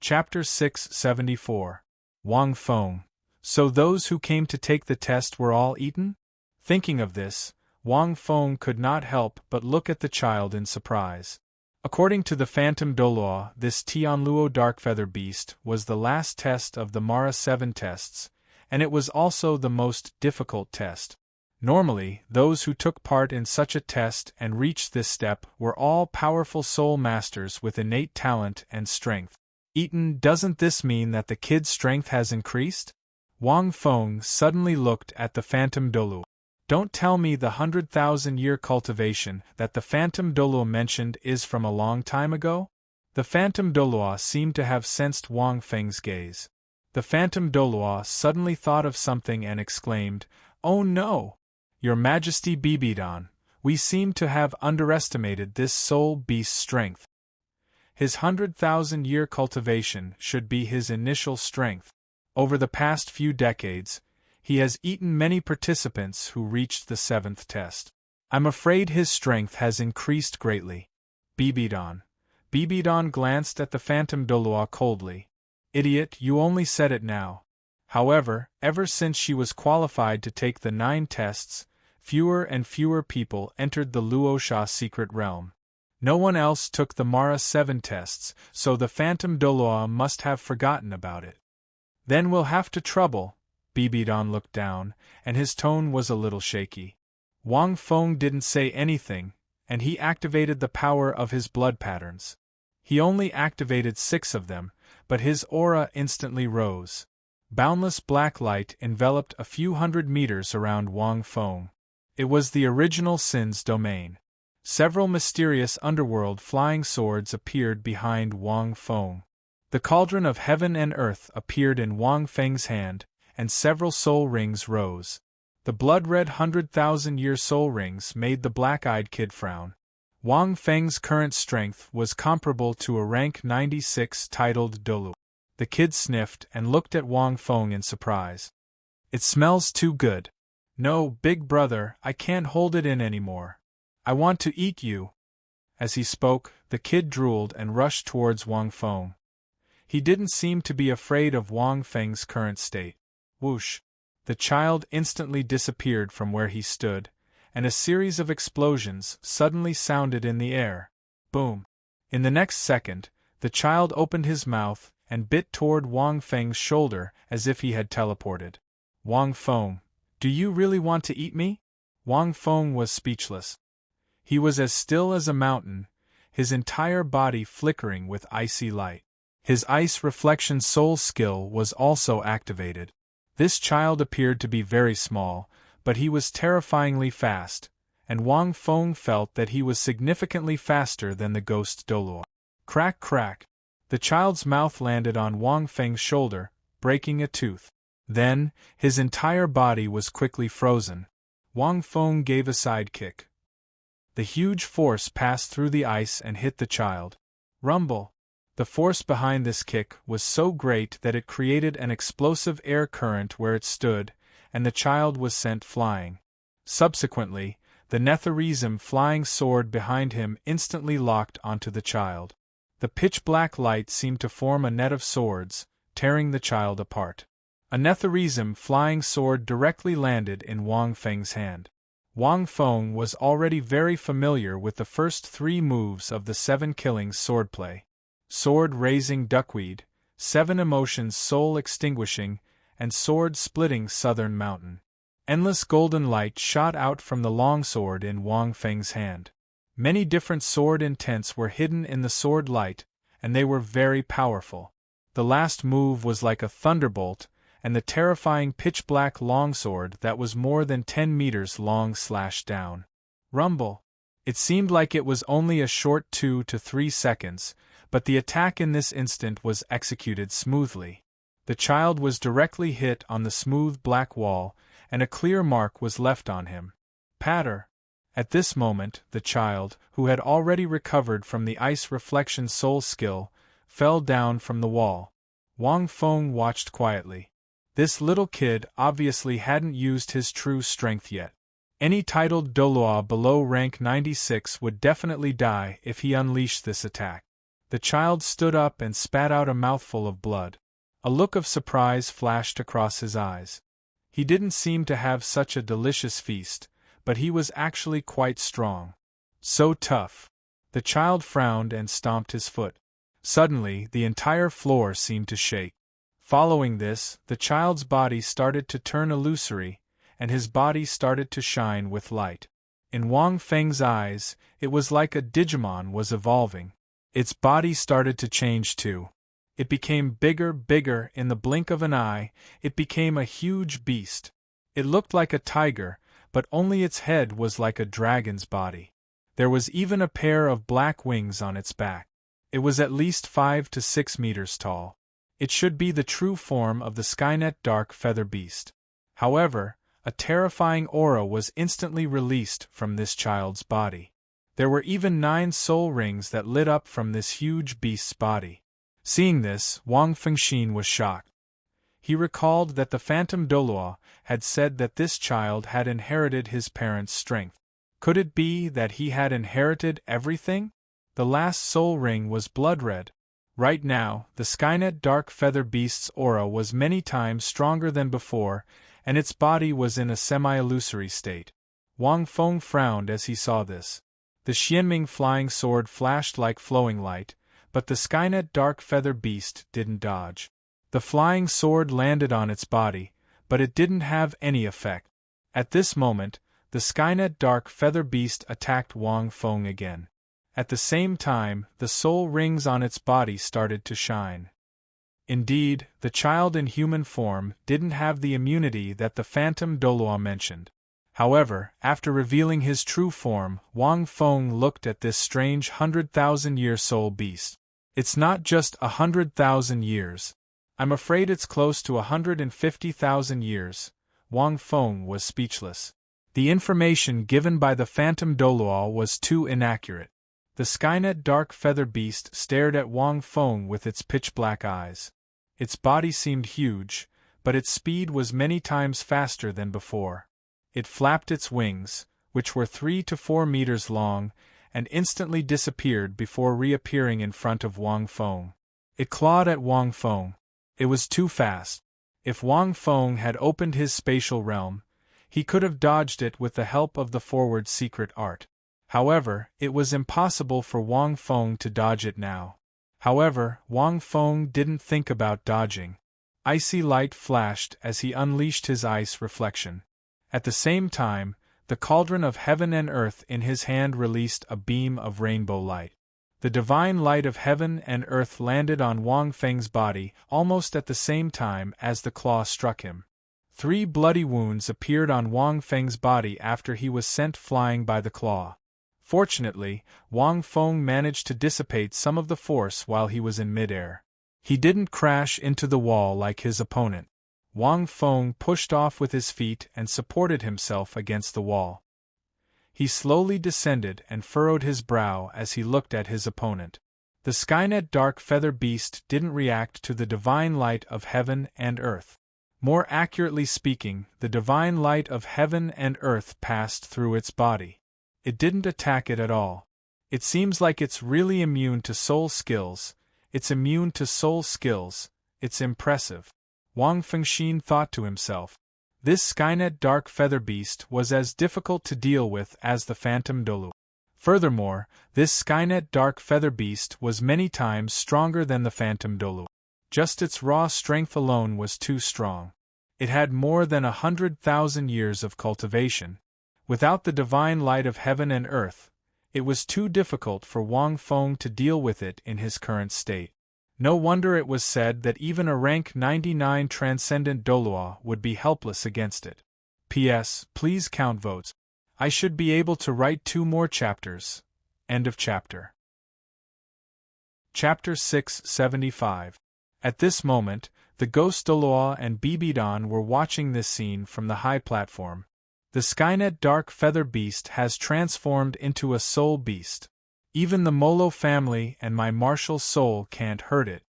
Chapter 674. Wang Feng. So those who came to take the test were all eaten? Thinking of this, Wang Feng could not help but look at the child in surprise. According to the Phantom Douluo, this Tianluo Darkfeather beast was the last test of the Mara 7 tests, and it was also the most difficult test. Normally, those who took part in such a test and reached this step were all powerful soul masters with innate talent and strength. Eaten, doesn't this mean that the kid's strength has increased? Wang Feng suddenly looked at the Phantom Douluo. Don't tell me the 100,000-year cultivation that the Phantom Douluo mentioned is from a long time ago? The Phantom Douluo seemed to have sensed Wang Feng's gaze. The Phantom Douluo suddenly thought of something and exclaimed, "Oh no! Your Majesty Bibidon, we seem to have underestimated this soul beast's strength. His 100,000-year cultivation should be his initial strength. Over the past few decades, he has eaten many participants who reached the 7th test. I'm afraid his strength has increased greatly." Bibidon. Bibidon glanced at the Phantom Douluo coldly. "Idiot, you only said it now." However, ever since she was qualified to take the 9 tests, fewer and fewer people entered the Luosha secret realm. No one else took the Mara 7 tests, so the Phantom Douluo must have forgotten about it. "Then we'll have to trouble." Bibidon looked down, and his tone was a little shaky. Wang Feng didn't say anything, and he activated the power of his blood patterns. He only activated 6 of them, but his aura instantly rose. Boundless black light enveloped a few hundred meters around Wang Feng. It was the original Sin's domain. Several mysterious underworld flying swords appeared behind Wang Feng. The cauldron of heaven and earth appeared in Wang Feng's hand, and several soul rings rose. The blood-red 100,000-year soul rings made the black-eyed kid frown. Wang Feng's current strength was comparable to a rank 96 titled Dalu. The kid sniffed and looked at Wang Feng in surprise. "It smells too good. No, big brother, I can't hold it in anymore. I want to eat you." As he spoke, the kid drooled and rushed towards Wang Feng. He didn't seem to be afraid of Wang Feng's current state. Whoosh! The child instantly disappeared from where he stood, and a series of explosions suddenly sounded in the air. Boom! In the next second, the child opened his mouth and bit toward Wang Feng's shoulder as if he had teleported. "Wang Feng, do you really want to eat me?" Wang Feng was speechless. He was as still as a mountain, his entire body flickering with icy light. His ice reflection soul skill was also activated. This child appeared to be very small, but he was terrifyingly fast, and Wang Feng felt that he was significantly faster than the ghost Douluo. Crack crack! The child's mouth landed on Wang Feng's shoulder, breaking a tooth. Then, his entire body was quickly frozen. Wang Feng gave a side kick. The huge force passed through the ice and hit the child. Rumble! The force behind this kick was so great that it created an explosive air current where it stood, and the child was sent flying. Subsequently, the Netharism flying sword behind him instantly locked onto the child. The pitch-black light seemed to form a net of swords, tearing the child apart. A Netharism flying sword directly landed in Wang Feng's hand. Wang Feng was already very familiar with the first 3 moves of the 7 Killings swordplay. Sword-raising duckweed, 7 emotions soul-extinguishing, and sword-splitting southern mountain. Endless golden light shot out from the longsword in Wang Feng's hand. Many different sword intents were hidden in the sword light, and they were very powerful. The last move was like a thunderbolt, and the terrifying pitch-black longsword that was more than 10 meters long slashed down. Rumble! It seemed like it was only a short 2 to 3 seconds, but the attack in this instant was executed smoothly. The child was directly hit on the smooth black wall, and a clear mark was left on him. Patter! At this moment, the child, who had already recovered from the ice reflection soul skill, fell down from the wall. Wang Feng watched quietly. This little kid obviously hadn't used his true strength yet. Any titled Douluo below rank 96 would definitely die if he unleashed this attack. The child stood up and spat out a mouthful of blood. A look of surprise flashed across his eyes. He didn't seem to have such a delicious feast, but he was actually quite strong. So tough. The child frowned and stomped his foot. Suddenly, the entire floor seemed to shake. Following this, the child's body started to turn illusory, and his body started to shine with light. In Wang Feng's eyes, it was like a Digimon was evolving. Its body started to change too. It became bigger in the blink of an eye. It became a huge beast. It looked like a tiger, but only its head was like a dragon's body. There was even a pair of black wings on its back. It was at least 5 to 6 meters tall. It should be the true form of the Skynet Dark Feather Beast. However, a terrifying aura was instantly released from this child's body. There were even 9 soul rings that lit up from this huge beast's body. Seeing this, Wang Fengxin was shocked. He recalled that the Phantom Douluo had said that this child had inherited his parents' strength. Could it be that he had inherited everything? The last soul ring was blood red. Right now, the Skynet Dark Feather Beast's aura was many times stronger than before, and its body was in a semi-illusory state. Wang Feng frowned as he saw this. The Xianming flying sword flashed like flowing light, but the Skynet Dark Feather Beast didn't dodge. The flying sword landed on its body, but it didn't have any effect. At this moment, the Skynet Dark Feather Beast attacked Wang Feng again. At the same time, the soul rings on its body started to shine. Indeed, the child in human form didn't have the immunity that the Phantom Douluo mentioned. However, after revealing his true form, Wang Feng looked at this strange 100,000-year soul beast. It's not just 100,000 years. I'm afraid it's close to 150,000 years. Wang Feng was speechless. The information given by the Phantom Douluo was too inaccurate. The Skynet Dark Feather Beast stared at Wang Feng with its pitch-black eyes. Its body seemed huge, but its speed was many times faster than before. It flapped its wings, which were 3 to 4 meters long, and instantly disappeared before reappearing in front of Wang Feng. It clawed at Wang Feng. It was too fast. If Wang Feng had opened his spatial realm, he could have dodged it with the help of the forward secret art. However, it was impossible for Wang Feng to dodge it now. However, Wang Feng didn't think about dodging. Icy light flashed as he unleashed his ice reflection. At the same time, the cauldron of heaven and earth in his hand released a beam of rainbow light. The divine light of heaven and earth landed on Wang Feng's body almost at the same time as the claw struck him. 3 bloody wounds appeared on Wang Feng's body after he was sent flying by the claw. Fortunately, Wang Feng managed to dissipate some of the force while he was in midair. He didn't crash into the wall like his opponent. Wang Feng pushed off with his feet and supported himself against the wall. He slowly descended and furrowed his brow as he looked at his opponent. The Skynet Dark Feather Beast didn't react to the divine light of heaven and earth. More accurately speaking, the divine light of heaven and earth passed through its body. It didn't attack it at all. It seems like it's really immune to soul skills. It's immune to soul skills. It's impressive. Wang Fengxin thought to himself. This Skynet Dark Feather Beast was as difficult to deal with as the Phantom Douluo. Furthermore, this Skynet Dark Feather Beast was many times stronger than the Phantom Douluo. Just its raw strength alone was too strong. It had more than 100,000 years of cultivation. Without the divine light of heaven and earth, it was too difficult for Wang Feng to deal with it in his current state. No wonder it was said that even a rank 99 transcendent Douluo would be helpless against it. P.S. Please count votes. I should be able to write 2 more chapters. End of chapter. Chapter 675. At this moment, the ghost Douluo and Bibidan were watching this scene from the high platform. The Skynet Dark Feather Beast has transformed into a soul beast. Even the Molo family and my martial soul can't hurt it.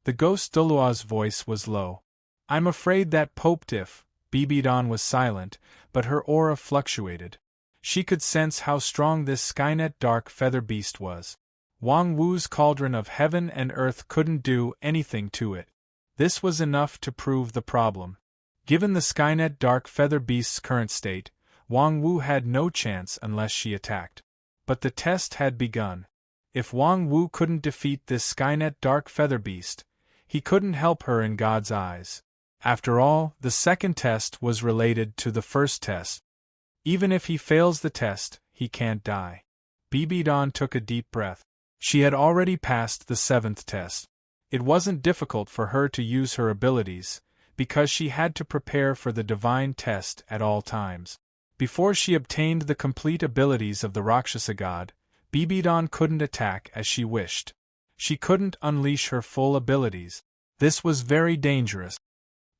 The ghost Douluo's voice was low. I'm afraid that Poptif. Bibidan was silent, but her aura fluctuated. She could sense how strong this Skynet Dark Feather Beast was. Wang Wu's cauldron of heaven and earth couldn't do anything to it. This was enough to prove the problem. Given the Skynet Dark Feather Beast's current state, Wang Wu had no chance unless she attacked. But the test had begun. If Wang Wu couldn't defeat this Skynet Dark Feather Beast, he couldn't help her in God's eyes. After all, the second test was related to the first test. Even if he fails the test, he can't die. Bibidon took a deep breath. She had already passed the seventh test. It wasn't difficult for her to use her abilities, because she had to prepare for the divine test at all times. Before she obtained the complete abilities of the Rakshasa god, Bibidon couldn't attack as she wished. She couldn't unleash her full abilities. This was very dangerous.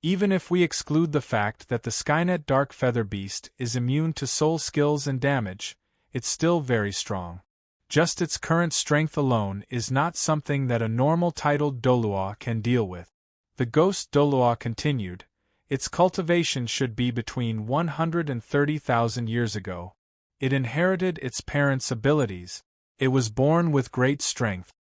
Even if we exclude the fact that the Skynet Dark Feather Beast is immune to soul skills and damage, it's still very strong. Just its current strength alone is not something that a normal titled Douluo can deal with. The ghost Douluo continued, its cultivation should be between 130,000 years ago. It inherited its parents' abilities. It was born with great strength.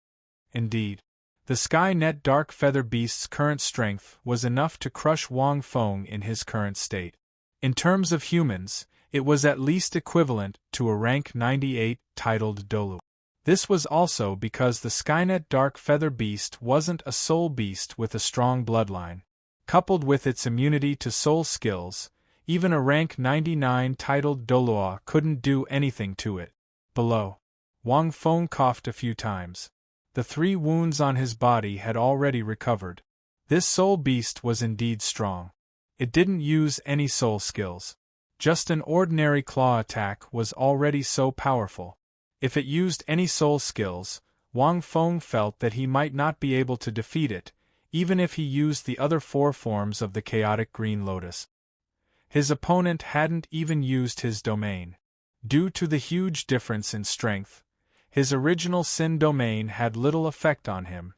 Indeed, the Skynet Dark Feather Beast's current strength was enough to crush Wang Feng in his current state. In terms of humans, it was at least equivalent to a rank 98 titled Dalu. This was also because the Skynet Dark Feather Beast wasn't a soul beast with a strong bloodline. Coupled with its immunity to soul skills, even a rank 99 titled Douluo couldn't do anything to it. Below, Wang Feng coughed a few times. The 3 wounds on his body had already recovered. This soul beast was indeed strong. It didn't use any soul skills. Just an ordinary claw attack was already so powerful. If it used any soul skills, Wang Feng felt that he might not be able to defeat it, even if he used the other 4 forms of the chaotic green lotus. His opponent hadn't even used his domain. Due to the huge difference in strength, his original Sin domain had little effect on him.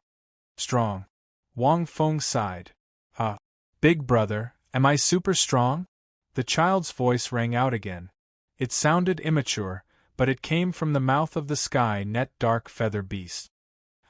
Strong. Wang Feng sighed. Big brother, am I super strong? The child's voice rang out again. It sounded immature, but it came from the mouth of the Skynet Dark Feather Beast.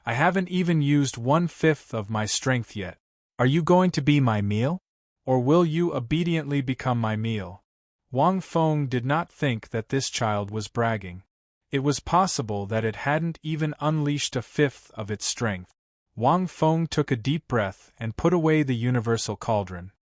I haven't even used 1/5 of my strength yet. Are you going to be my meal? Or will you obediently become my meal? Wang Feng did not think that this child was bragging. It was possible that it hadn't even unleashed 1/5 of its strength. Wang Feng took a deep breath and put away the universal cauldron.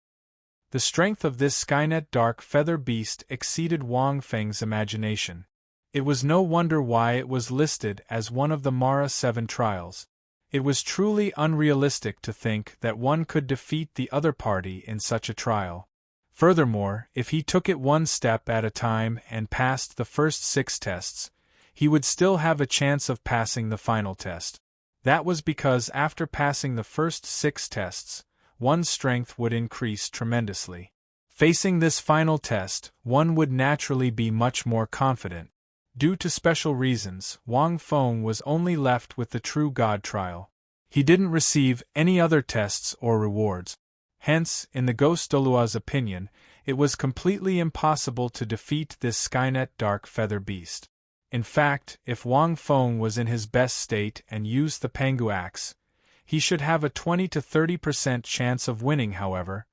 The strength of this Skynet Dark Feather Beast exceeded Wang Feng's imagination. It was no wonder why it was listed as one of the Mara 7 trials. It was truly unrealistic to think that one could defeat the other party in such a trial. Furthermore, if he took it one step at a time and passed the first 6 tests, he would still have a chance of passing the final test. That was because after passing the first 6 tests, one's strength would increase tremendously. Facing this final test, one would naturally be much more confident. Due to special reasons, Wang Feng was only left with the True God trial. He didn't receive any other tests or rewards. Hence, in the Ghost Douluo's opinion, it was completely impossible to defeat this Skynet Dark Feather Beast. In fact, if Wang Feng was in his best state and used the Pangu axe, he should have a 20 to 30% chance of winning. However,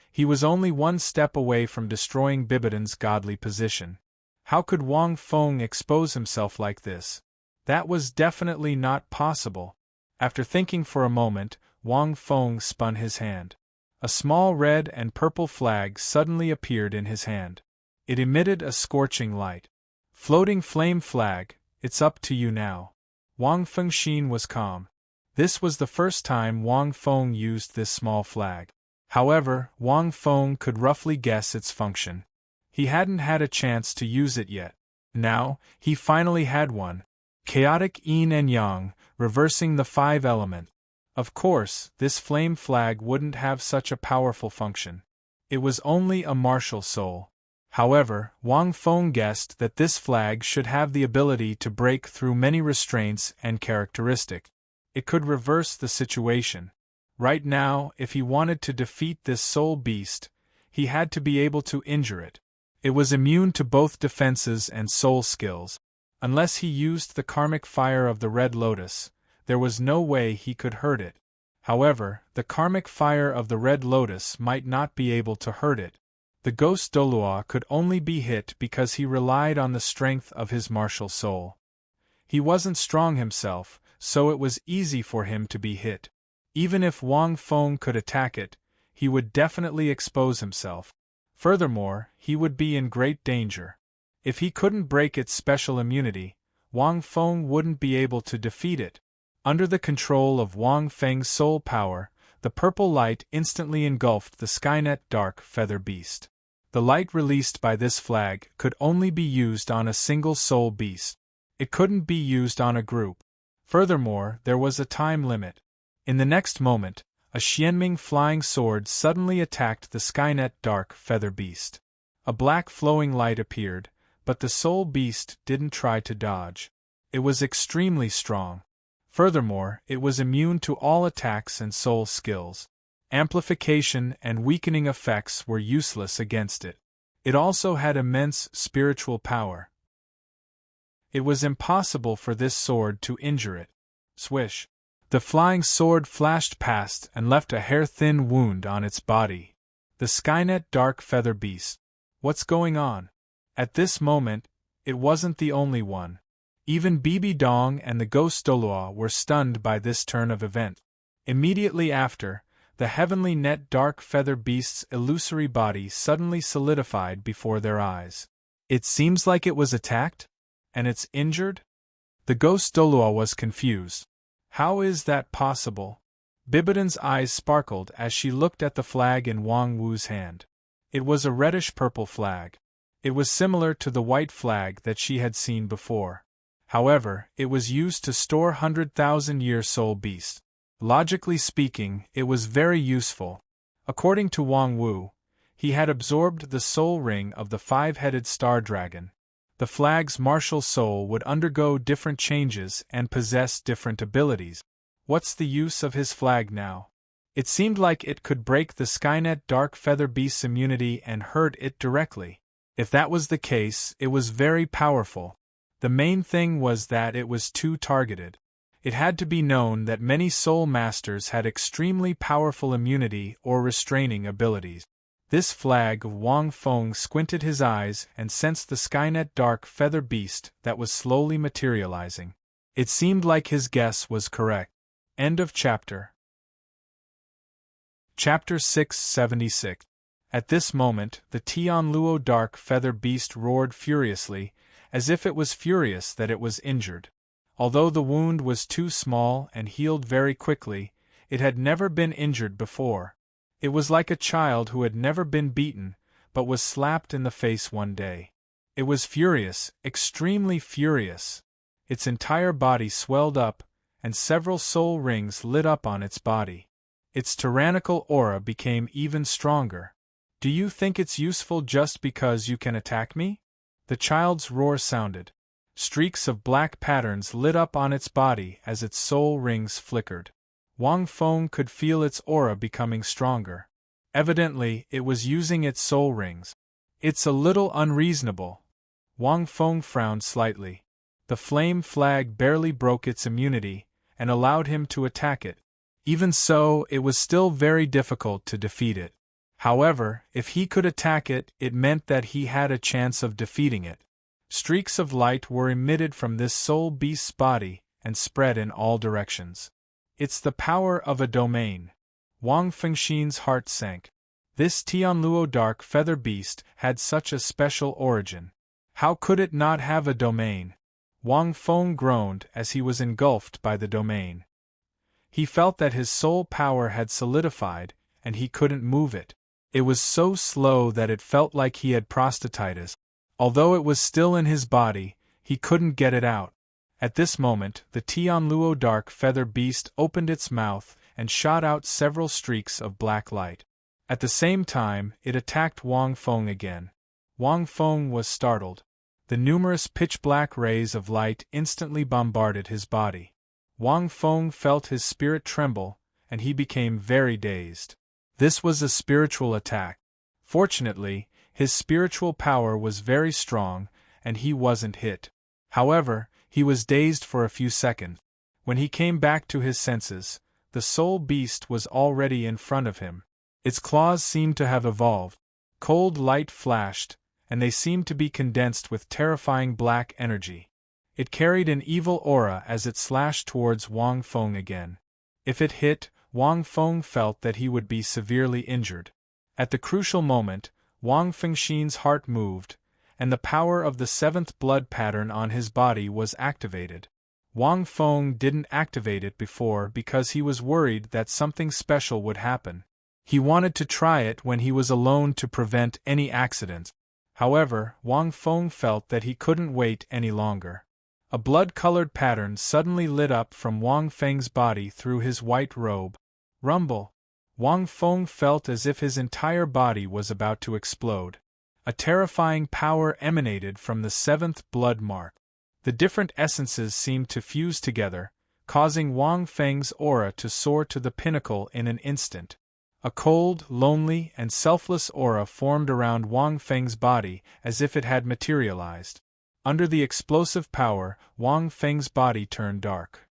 he was only one step away from destroying Bibidon's godly position. How could Wang Feng expose himself like this? That was definitely not possible. After thinking for a moment, Wang Feng spun his hand. A small red and purple flag suddenly appeared in his hand. It emitted a scorching light. Floating flame flag, it's up to you now. Wang Fengxin was calm. This was the first time Wang Feng used this small flag. However, Wang Feng could roughly guess its function. He hadn't had a chance to use it yet. Now, he finally had one. Chaotic yin and yang, reversing the 5 elements. Of course, this flame flag wouldn't have such a powerful function. It was only a martial soul. However, Wang Feng guessed that this flag should have the ability to break through many restraints and characteristics. It could reverse the situation. Right now, if he wanted to defeat this soul beast, he had to be able to injure it. It was immune to both defenses and soul skills. Unless he used the karmic fire of the Red Lotus, there was no way he could hurt it. However, the karmic fire of the Red Lotus might not be able to hurt it. The ghost Douluo could only be hit because he relied on the strength of his martial soul. He wasn't strong himself, so it was easy for him to be hit. Even if Wang Feng could attack it, he would definitely expose himself. Furthermore, he would be in great danger. If he couldn't break its special immunity, Wang Feng wouldn't be able to defeat it. Under the control of Wang Feng's soul power, the purple light instantly engulfed the Skynet dark feather beast. The light released by this flag could only be used on a single soul beast. It couldn't be used on a group. Furthermore, there was a time limit. In the next moment, a Xianming flying sword suddenly attacked the Skynet dark feather beast. A black flowing light appeared, but the soul beast didn't try to dodge. It was extremely strong. Furthermore, it was immune to all attacks and soul skills. Amplification and weakening effects were useless against it. It also had immense spiritual power. It was impossible for this sword to injure it. Swish! The flying sword flashed past and left a hair-thin wound on its body. The Skynet dark feather beast. What's going on? At this moment, it wasn't the only one. Even Bibi Dong and the ghost Douluo were stunned by this turn of events. Immediately after, the heavenly net dark feather beast's illusory body suddenly solidified before their eyes. It seems like it was attacked? And it's injured? The ghost Douluo was confused. How is that possible? Bibidan's eyes sparkled as she looked at the flag in Wang Wu's hand. It was a reddish-purple flag. It was similar to the white flag that she had seen before. However, it was used to store 100,000-year soul beasts. Logically speaking, it was very useful. According to Wang Wu, he had absorbed the soul ring of the five-headed star dragon. The flag's martial soul would undergo different changes and possess different abilities. What's the use of his flag now? It seemed like it could break the Skynet dark feather beast's immunity and hurt it directly. If that was the case, it was very powerful. The main thing was that it was too targeted. It had to be known that many soul masters had extremely powerful immunity or restraining abilities. This flag of Wang Feng squinted his eyes and sensed the Skynet dark feather beast that was slowly materializing. It seemed like his guess was correct. End of chapter. Chapter 676. At this moment, the Tianluo dark feather beast roared furiously, as if it was furious that it was injured. Although the wound was too small and healed very quickly, it had never been injured before. It was like a child who had never been beaten, but was slapped in the face one day. It was furious, extremely furious. Its entire body swelled up, and several soul rings lit up on its body. Its tyrannical aura became even stronger. Do you think it's useful just because you can attack me? The child's roar sounded. Streaks of black patterns lit up on its body as its soul rings flickered. Wang Feng could feel its aura becoming stronger. Evidently, it was using its soul rings. It's a little unreasonable. Wang Feng frowned slightly. The flame flag barely broke its immunity, and allowed him to attack it. Even so, it was still very difficult to defeat it. However, if he could attack it, it meant that he had a chance of defeating it. Streaks of light were emitted from this soul beast's body and spread in all directions. It's the power of a domain. Wang Fengxin's heart sank. This Tianluo dark feather beast had such a special origin. How could it not have a domain? Wang Feng groaned as he was engulfed by the domain. He felt that his soul power had solidified, and he couldn't move it. It was so slow that it felt like he had prostatitis. Although it was still in his body, he couldn't get it out. At this moment, the Tianluo dark feather beast opened its mouth and shot out several streaks of black light. At the same time, it attacked Wang Feng again. Wang Feng was startled. The numerous pitch-black rays of light instantly bombarded his body. Wang Feng felt his spirit tremble, and he became very dazed. This was a spiritual attack. Fortunately, his spiritual power was very strong, and he wasn't hit. However, he was dazed for a few seconds. When he came back to his senses, the soul beast was already in front of him. Its claws seemed to have evolved. Cold light flashed, and they seemed to be condensed with terrifying black energy. It carried an evil aura as it slashed towards Wang Feng again. If it hit, Wang Feng felt that he would be severely injured. At the crucial moment, Wang Fengxin's heart moved, and the power of the seventh blood pattern on his body was activated. Wang Feng didn't activate it before because he was worried that something special would happen. He wanted to try it when he was alone to prevent any accidents. However, Wang Feng felt that he couldn't wait any longer. A blood-colored pattern suddenly lit up from Wang Feng's body through his white robe. Rumble! Wang Feng felt as if his entire body was about to explode. A terrifying power emanated from the seventh blood mark. The different essences seemed to fuse together, causing Wang Feng's aura to soar to the pinnacle in an instant. A cold, lonely, and selfless aura formed around Wang Feng's body as if it had materialized. Under the explosive power, Wang Feng's body turned dark.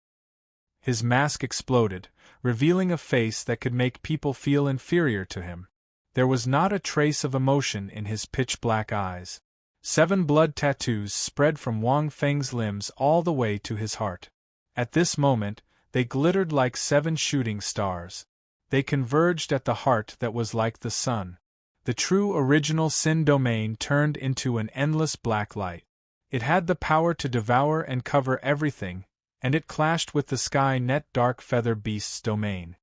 His mask exploded, revealing a face that could make people feel inferior to him. There was not a trace of emotion in his pitch-black eyes. 7 blood tattoos spread from Wang Feng's limbs all the way to his heart. At this moment, they glittered like 7 shooting stars. They converged at the heart that was like the sun. The true original Sin domain turned into an endless black light. It had the power to devour and cover everything, and it clashed with the Sky Net Dark Feather Beast's domain.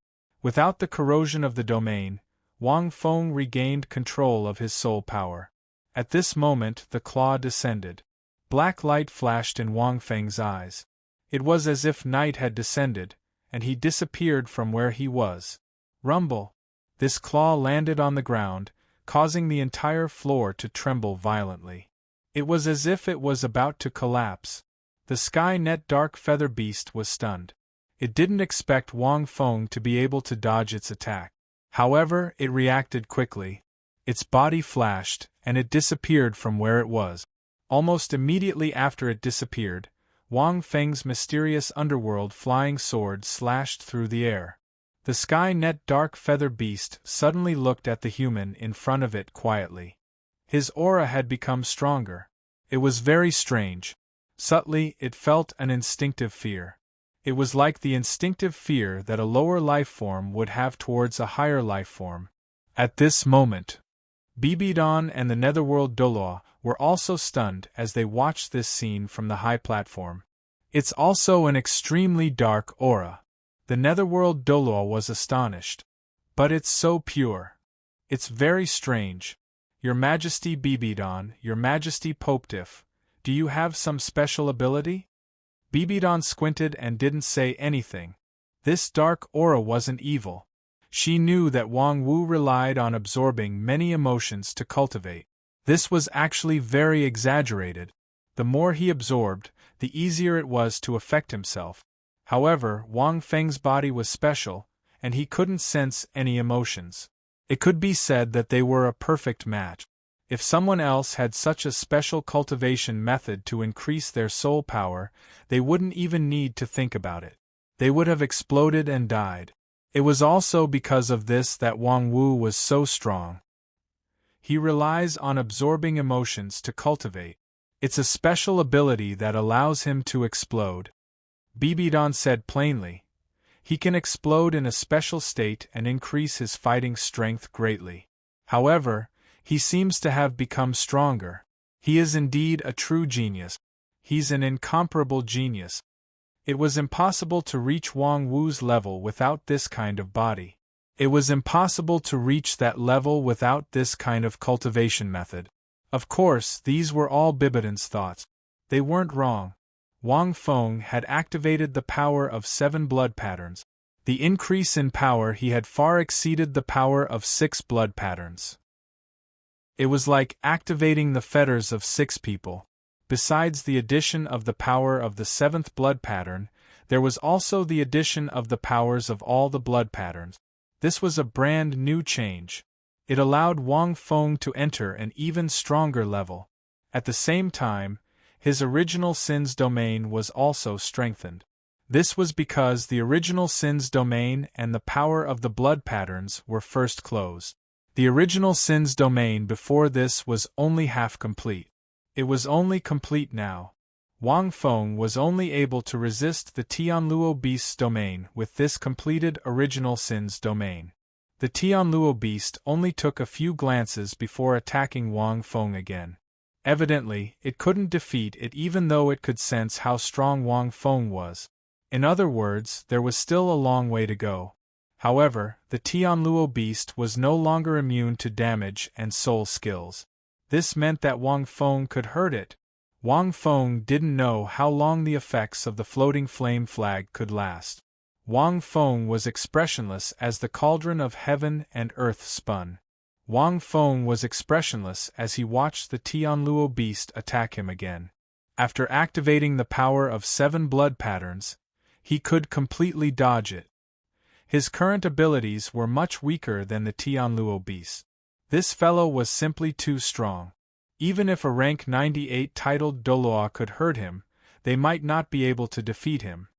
Without the corrosion of the domain, Wang Feng regained control of his soul power. At this moment the claw descended. Black light flashed in Wang Feng's eyes. It was as if night had descended, and he disappeared from where he was. Rumble! This claw landed on the ground, causing the entire floor to tremble violently. It was as if it was about to collapse. The Sky Net Dark Feather Beast was stunned. It didn't expect Wang Feng to be able to dodge its attack. However, it reacted quickly. Its body flashed, and it disappeared from where it was. Almost immediately after it disappeared, Wang Feng's mysterious underworld flying sword slashed through the air. The Sky Net Dark Feather Beast suddenly looked at the human in front of it quietly. His aura had become stronger. It was very strange. Subtly, it felt an instinctive fear. It was like the instinctive fear that a lower life form would have towards a higher life form. At this moment, Bibidon and the Netherworld Douluo were also stunned as they watched this scene from the high platform. It's also an extremely dark aura. The Netherworld Douluo was astonished. But it's so pure. It's very strange. Your Majesty Bibidon, Your Majesty Popedif, do you have some special ability? Bibidon squinted and didn't say anything. This dark aura wasn't evil. She knew that Wang Wu relied on absorbing many emotions to cultivate. This was actually very exaggerated. The more he absorbed, the easier it was to affect himself. However, Wang Feng's body was special, and he couldn't sense any emotions. It could be said that they were a perfect match. If someone else had such a special cultivation method to increase their soul power, they wouldn't even need to think about it. They would have exploded and died. It was also because of this that Wang Wu was so strong. He relies on absorbing emotions to cultivate. It's a special ability that allows him to explode. Bibidon said plainly. He can explode in a special state and increase his fighting strength greatly. However, he seems to have become stronger. He is indeed a true genius. He's an incomparable genius. It was impossible to reach Wang Wu's level without this kind of body. It was impossible to reach that level without this kind of cultivation method. Of course, these were all Bibidon's thoughts. They weren't wrong. Wang Feng had activated the power of 7 blood patterns. The increase in power he had far exceeded the power of 6 blood patterns. It was like activating the fetters of 6 people. Besides the addition of the power of the 7th blood pattern, there was also the addition of the powers of all the blood patterns. This was a brand new change. It allowed Wang Feng to enter an even stronger level. At the same time, his original sin's domain was also strengthened. This was because the original sin's domain and the power of the blood patterns were first closed. The original sin's domain before this was only half complete. It was only complete now. Wang Feng was only able to resist the Tianluo beast's domain with this completed original sin's domain. The Tianluo beast only took a few glances before attacking Wang Feng again. Evidently, it couldn't defeat it even though it could sense how strong Wang Feng was. In other words, there was still a long way to go. However, the Tianluo beast was no longer immune to damage and soul skills. This meant that Wang Feng could hurt it. Wang Feng didn't know how long the effects of the floating flame flag could last. Wang Feng was expressionless as the cauldron of heaven and earth spun. Wang Feng was expressionless as he watched the Tianluo beast attack him again. After activating the power of 7 blood patterns, he could completely dodge it. His current abilities were much weaker than the Tianluo beast. This fellow was simply too strong. Even if a rank 98 titled Douluo could hurt him, they might not be able to defeat him.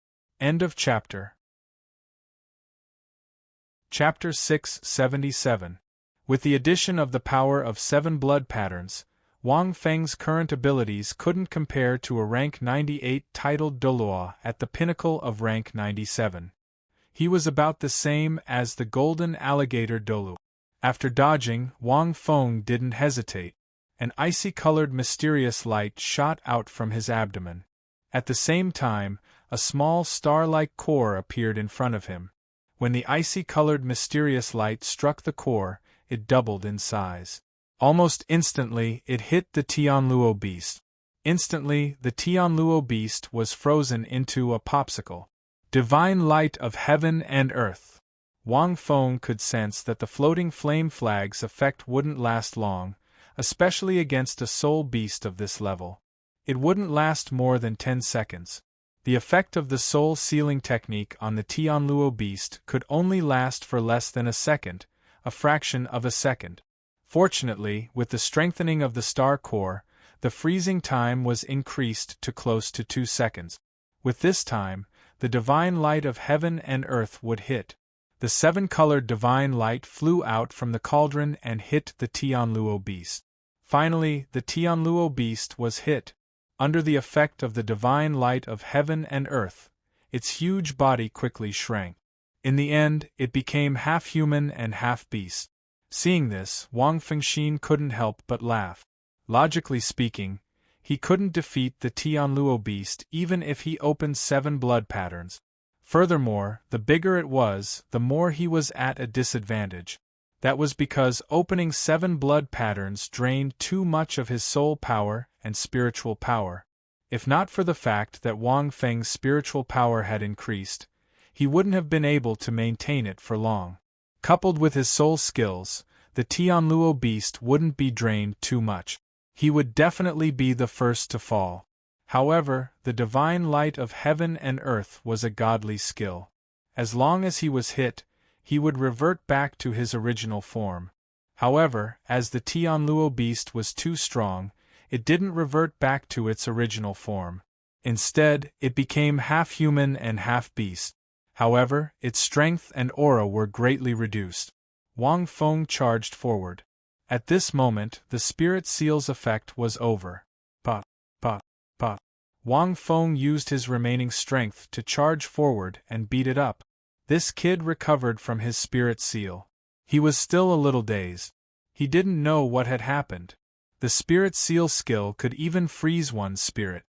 End of chapter. Chapter 677. With the addition of the power of 7 blood patterns, Wang Feng's current abilities couldn't compare to a rank 98 titled Douluo at the pinnacle of rank 97. He was about the same as the golden alligator Dalu. After dodging, Wang Feng didn't hesitate. An icy-colored mysterious light shot out from his abdomen. At the same time, a small star-like core appeared in front of him. When the icy-colored mysterious light struck the core, it doubled in size. Almost instantly, it hit the Tianluo beast. Instantly, the Tianluo beast was frozen into a popsicle. Divine light of heaven and earth. Wang Feng could sense that the floating flame flag's effect wouldn't last long, especially against a soul beast of this level. It wouldn't last more than 10 seconds. The effect of the soul sealing technique on the Tianluo beast could only last for less than a second, a fraction of a second. Fortunately, with the strengthening of the star core, the freezing time was increased to close to 2 seconds. With this time, the divine light of heaven and earth would hit. The 7-colored divine light flew out from the cauldron and hit the Tianluo beast. Finally, the Tianluo beast was hit. Under the effect of the divine light of heaven and earth, its huge body quickly shrank. In the end, it became half human and half beast. Seeing this, Wang Fengxin couldn't help but laugh. Logically speaking, he couldn't defeat the Tianluo beast even if he opened 7 blood patterns. Furthermore, the bigger it was, the more he was at a disadvantage. That was because opening 7 blood patterns drained too much of his soul power and spiritual power. If not for the fact that Wang Feng's spiritual power had increased, he wouldn't have been able to maintain it for long. Coupled with his soul skills, the Tianluo beast wouldn't be drained too much. He would definitely be the first to fall. However, the divine light of heaven and earth was a godly skill. As long as he was hit, he would revert back to his original form. However, as the Tianluo beast was too strong, it didn't revert back to its original form. Instead, it became half human and half beast. However, its strength and aura were greatly reduced. Wang Feng charged forward. At this moment, the spirit seal's effect was over. Pa, pa, pa. Wang Feng used his remaining strength to charge forward and beat it up. This kid recovered from his spirit seal. He was still a little dazed. He didn't know what had happened. The spirit seal skill could even freeze one's spirit.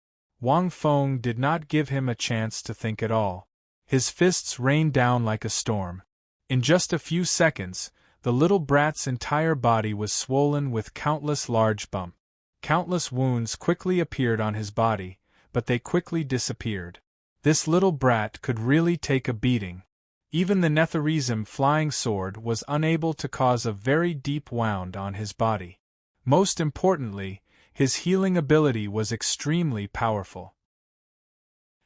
Wang Feng did not give him a chance to think at all. His fists rained down like a storm. In just a few seconds, the little brat's entire body was swollen with countless large bumps. Countless wounds quickly appeared on his body, but they quickly disappeared. This little brat could really take a beating. Even the Netharism flying sword was unable to cause a very deep wound on his body. Most importantly, his healing ability was extremely powerful.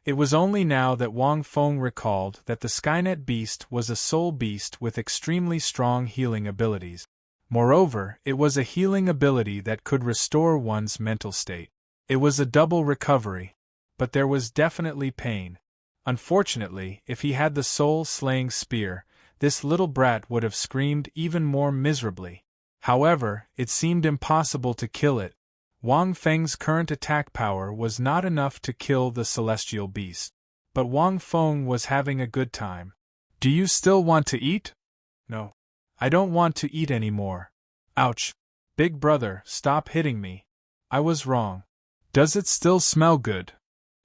It was only now that Wang Feng recalled that the Skynet beast was a soul beast with extremely strong healing abilities. Moreover, it was a healing ability that could restore one's mental state. It was a double recovery. But there was definitely pain. Unfortunately, if he had the soul-slaying spear, this little brat would have screamed even more miserably. However, it seemed impossible to kill it. Wang Feng's current attack power was not enough to kill the celestial beast. But Wang Feng was having a good time. Do you still want to eat? No. I don't want to eat anymore. Ouch. Big brother, stop hitting me. I was wrong. Does it still smell good?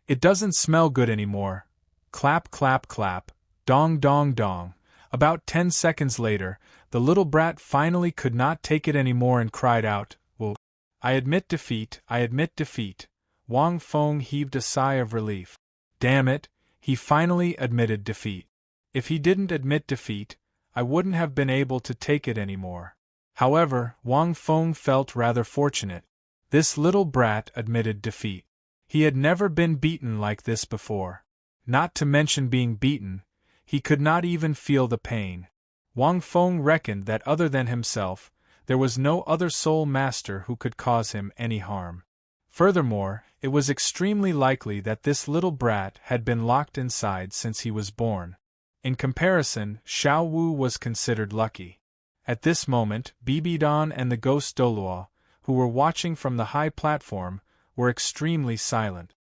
It doesn't smell good anymore. Clap, clap, clap. Dong, dong, dong. About 10 seconds later, the little brat finally could not take it anymore and cried out, "Well, I admit defeat, I admit defeat." Wang Feng heaved a sigh of relief. Damn it, he finally admitted defeat. If he didn't admit defeat, I wouldn't have been able to take it anymore. However, Wang Feng felt rather fortunate. This little brat admitted defeat. He had never been beaten like this before. Not to mention being beaten, he could not even feel the pain. Wang Feng reckoned that other than himself, there was no other soul master who could cause him any harm. Furthermore, it was extremely likely that this little brat had been locked inside since he was born. In comparison, Xiao Wu was considered lucky. At this moment, Bibidon and the ghost Douluo, who were watching from the high platform, were extremely silent.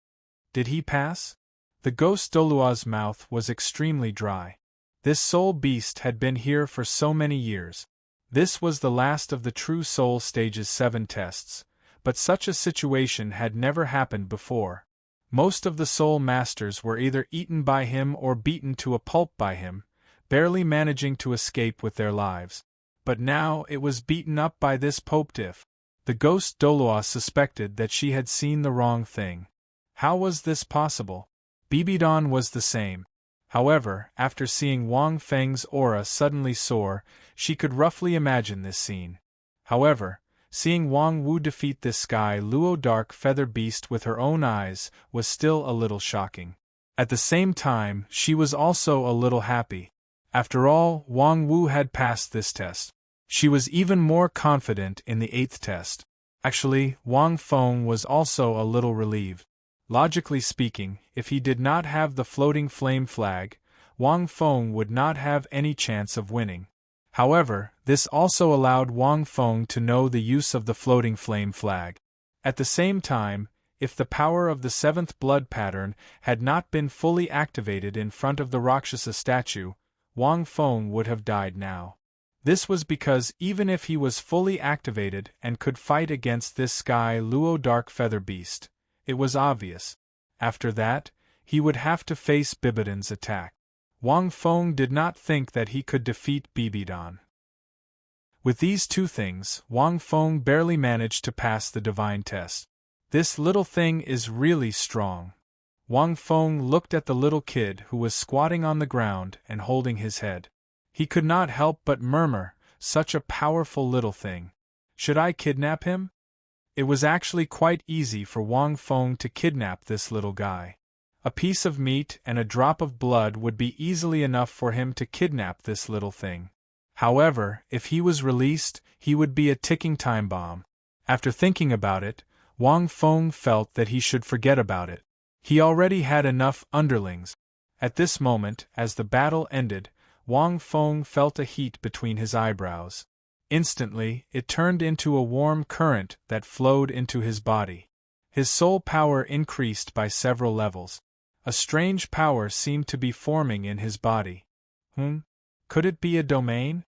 Did he pass? The ghost Douluo's mouth was extremely dry. This soul beast had been here for so many years. This was the last of the true soul stage's 7 tests, but such a situation had never happened before. Most of the soul masters were either eaten by him or beaten to a pulp by him, barely managing to escape with their lives. But now it was beaten up by this Popediff. The ghost Douluo suspected that she had seen the wrong thing. How was this possible? Bibidon was the same. However, after seeing Wang Feng's aura suddenly soar, she could roughly imagine this scene. However, seeing Wang Wu defeat this Sky Luo dark feather beast with her own eyes was still a little shocking. At the same time, she was also a little happy. After all, Wang Wu had passed this test. She was even more confident in the 8th test. Actually, Wang Feng was also a little relieved. Logically speaking, if he did not have the floating flame flag, Wang Feng would not have any chance of winning. However, this also allowed Wang Feng to know the use of the floating flame flag. At the same time, if the power of the 7th blood pattern had not been fully activated in front of the Rakshasa statue, Wang Feng would have died now. This was because even if he was fully activated and could fight against this Sky Luo dark feather beast, it was obvious. After that, he would have to face Bibidon's attack. Wang Feng did not think that he could defeat Bibidon. With these 2 things, Wang Feng barely managed to pass the divine test. This little thing is really strong. Wang Feng looked at the little kid who was squatting on the ground and holding his head. He could not help but murmur, "Such a powerful little thing. Should I kidnap him?" It was actually quite easy for Wang Feng to kidnap this little guy. A piece of meat and a drop of blood would be easily enough for him to kidnap this little thing. However, if he was released, he would be a ticking time bomb. After thinking about it, Wang Feng felt that he should forget about it. He already had enough underlings. At this moment, as the battle ended, Wang Feng felt a heat between his eyebrows. Instantly, it turned into a warm current that flowed into his body. His soul power increased by several levels. A strange power seemed to be forming in his body. Could it be a domain?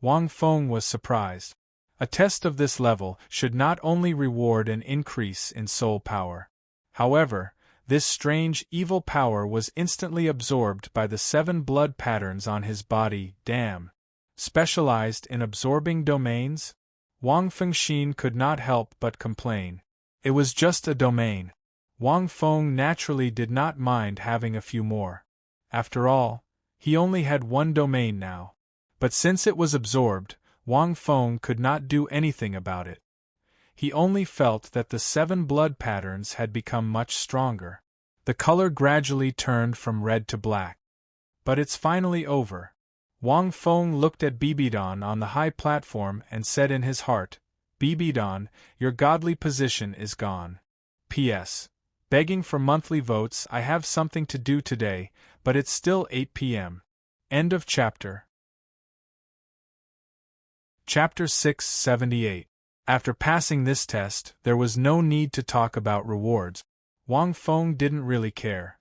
Wang Feng was surprised. A test of this level should not only reward an increase in soul power. However, this strange evil power was instantly absorbed by the 7 blood patterns on his body. Damn! Specialized in absorbing domains? Wang Fengxin could not help but complain. It was just a domain. Wang Feng naturally did not mind having a few more. After all, he only had 1 domain now. But since it was absorbed, Wang Feng could not do anything about it. He only felt that the 7 blood patterns had become much stronger. The color gradually turned from red to black. But it's finally over. Wang Feng looked at Bibidon on the high platform and said in his heart, "Bibidon, your godly position is gone. P.S. Begging for monthly votes. I have something to do today, but it's still 8 p.m. End of chapter. Chapter 678. After passing this test, there was no need to talk about rewards. Wang Feng didn't really care.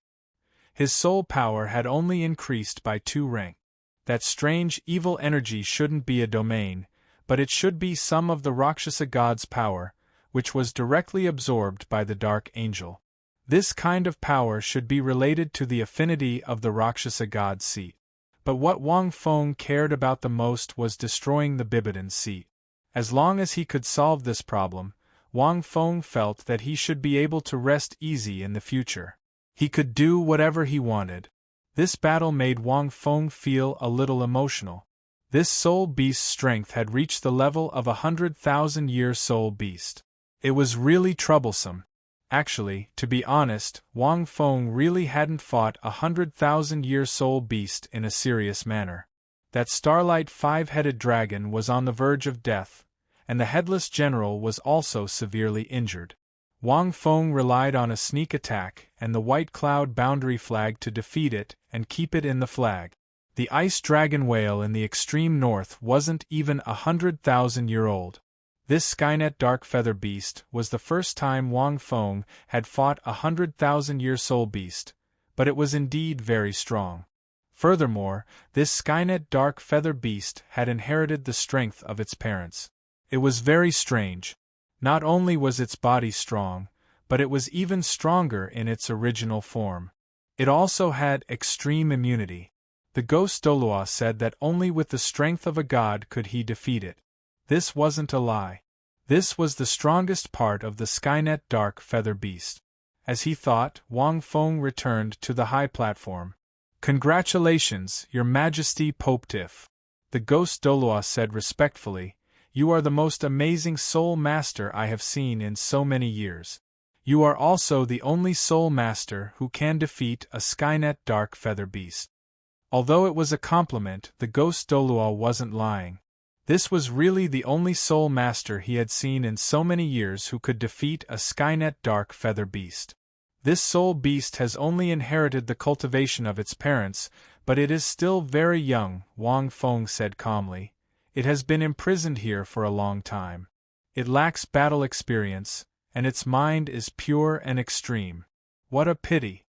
His soul power had only increased by 2 ranks. That strange evil energy shouldn't be a domain, but it should be some of the Rakshasa god's power, which was directly absorbed by the Dark Angel. This kind of power should be related to the affinity of the Rakshasa god's seat. But what Wang Feng cared about the most was destroying the Bibidan seat. As long as he could solve this problem, Wang Feng felt that he should be able to rest easy in the future. He could do whatever he wanted. This battle made Wang Feng feel a little emotional. This soul beast's strength had reached the level of 100,000-year soul beast. It was really troublesome. Actually, to be honest, Wang Feng really hadn't fought a 100,000-year soul beast in a serious manner. That starlight 5-headed dragon was on the verge of death, and the headless general was also severely injured. Wang Feng relied on a sneak attack and the white cloud boundary flag to defeat it and keep it in the flag. The ice dragon whale in the extreme north wasn't even 100,000-year-old. This Skynet dark feather beast was the first time Wang Feng had fought a 100,000-year soul beast, but it was indeed very strong. Furthermore, this Skynet dark feather beast had inherited the strength of its parents. It was very strange. Not only was its body strong, but it was even stronger in its original form. It also had extreme immunity. The ghost Douluo said that only with the strength of a god could he defeat it. This wasn't a lie. This was the strongest part of the Skynet dark feather beast. As he thought, Wang Feng returned to the high platform. "Congratulations, Your Majesty Pope Tiff," the ghost Douluo said respectfully. "You are the most amazing soul master I have seen in so many years. You are also the only soul master who can defeat a Skynet dark feather beast." Although it was a compliment, the ghost Douluo wasn't lying. This was really the only soul master he had seen in so many years who could defeat a Skynet dark feather beast. This soul beast has only inherited the cultivation of its parents, but it is still very young, Wang Feng said calmly. It has been imprisoned here for a long time. It lacks battle experience, and its mind is pure and extreme. What a pity.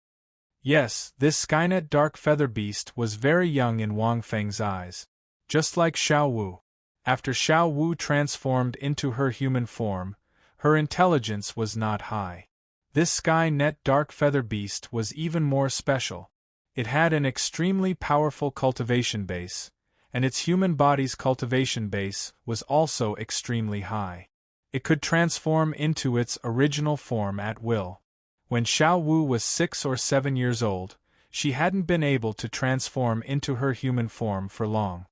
Yes, this Skynet dark feather beast was very young in Wang Feng's eyes. Just like Xiao Wu. After Xiao Wu transformed into her human form, her intelligence was not high. This Skynet dark feather beast was even more special. It had an extremely powerful cultivation base, and its human body's cultivation base was also extremely high. It could transform into its original form at will. When Xiao Wu was 6 or 7 years old, she hadn't been able to transform into her human form for long.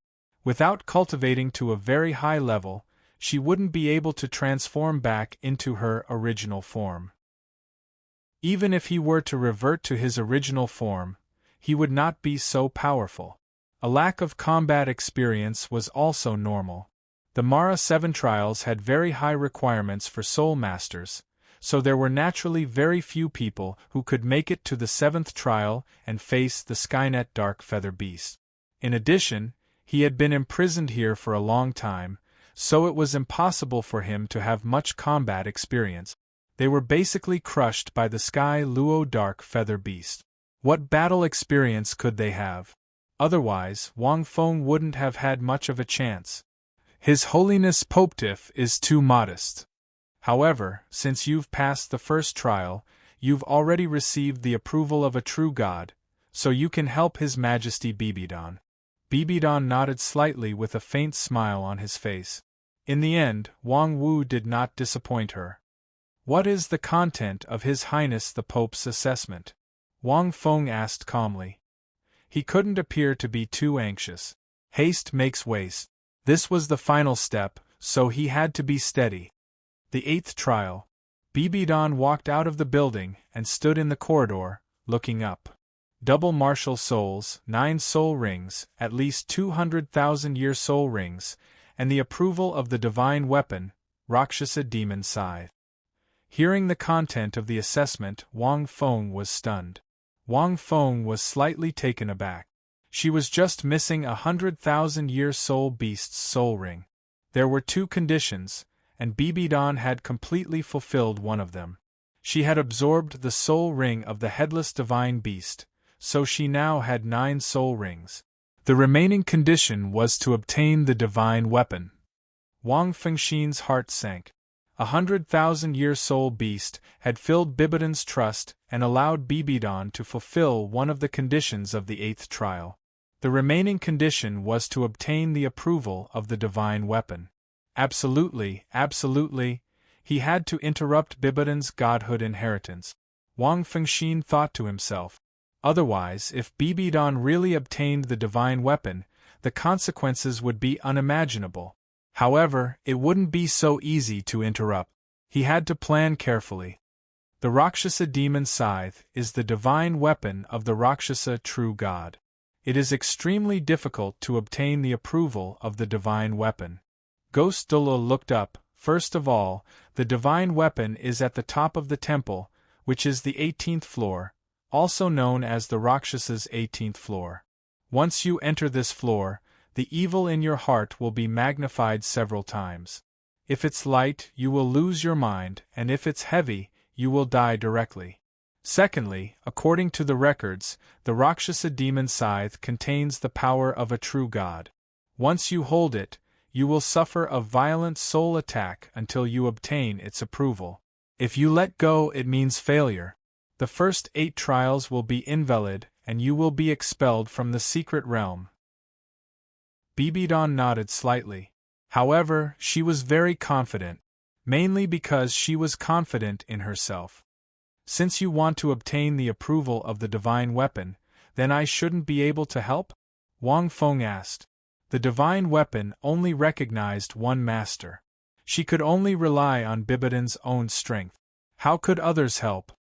Without cultivating to a very high level, she wouldn't be able to transform back into her original form. Even if he were to revert to his original form, he would not be so powerful. A lack of combat experience was also normal. The Mara 7 trials had very high requirements for soul masters, so there were naturally very few people who could make it to the 7th trial and face the Skynet dark feather beast. In addition, he had been imprisoned here for a long time, so it was impossible for him to have much combat experience. They were basically crushed by the Sky Luo dark feather beast. What battle experience could they have? Otherwise, Wang Feng wouldn't have had much of a chance. His Holiness Pope Tiff is too modest. However, since you've passed the first trial, you've already received the approval of a true god, so you can help His Majesty Bibidan. Bibidan nodded slightly with a faint smile on his face. In the end, Wang Wu did not disappoint her. What is the content of His Highness the Pope's assessment? Wang Feng asked calmly. He couldn't appear to be too anxious. Haste makes waste. This was the final step, so he had to be steady. The 8th trial. Bibidan walked out of the building and stood in the corridor, looking up. Double martial souls, 9 soul rings, at least 200,000-year soul rings, and the approval of the divine weapon, Rakshasa demon scythe. Hearing the content of the assessment, Wang Feng was stunned. Wang Feng was slightly taken aback. She was just missing 100,000-year soul beast's soul ring. There were 2 conditions, and Bibidan had completely fulfilled one of them. She had absorbed the soul ring of the headless divine beast, so she now had 9 soul rings. The remaining condition was to obtain the divine weapon. Wang Fengxin's heart sank. 100,000-year soul beast had filled Bibidan's trust and allowed Bibidan to fulfill one of the conditions of the 8th trial. The remaining condition was to obtain the approval of the divine weapon. Absolutely, absolutely, he had to interrupt Bibidan's godhood inheritance. Wang Fengxin thought to himself. Otherwise, if Bibidan really obtained the divine weapon, the consequences would be unimaginable. However, it wouldn't be so easy to interrupt. He had to plan carefully. The Rakshasa demon scythe is the divine weapon of the Rakshasa true god. It is extremely difficult to obtain the approval of the divine weapon. Ghost Douluo looked up. First of all, the divine weapon is at the top of the temple, which is the 18th floor, also known as the Rakshasa's 18th floor. Once you enter this floor, the evil in your heart will be magnified several times. If it's light, you will lose your mind, and if it's heavy, you will die directly. Secondly, according to the records, the Rakshasa demon scythe contains the power of a true god. Once you hold it, you will suffer a violent soul attack until you obtain its approval. If you let go, it means failure. The first 8 trials will be invalid, and you will be expelled from the secret realm. Bibidan nodded slightly. However, she was very confident, mainly because she was confident in herself. Since you want to obtain the approval of the divine weapon, then I shouldn't be able to help? Wang Feng asked. The divine weapon only recognized one master. She could only rely on Bibidan's own strength. How could others help?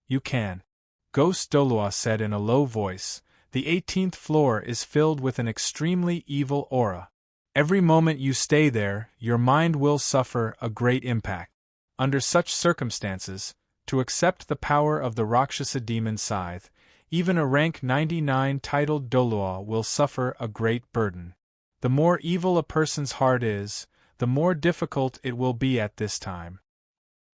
You can. Ghost Douluo said in a low voice. The 18th floor is filled with an extremely evil aura. Every moment you stay there, your mind will suffer a great impact. Under such circumstances, to accept the power of the Rakshasa demon scythe, even a rank 99 titled Douluo will suffer a great burden. The more evil a person's heart is, the more difficult it will be at this time.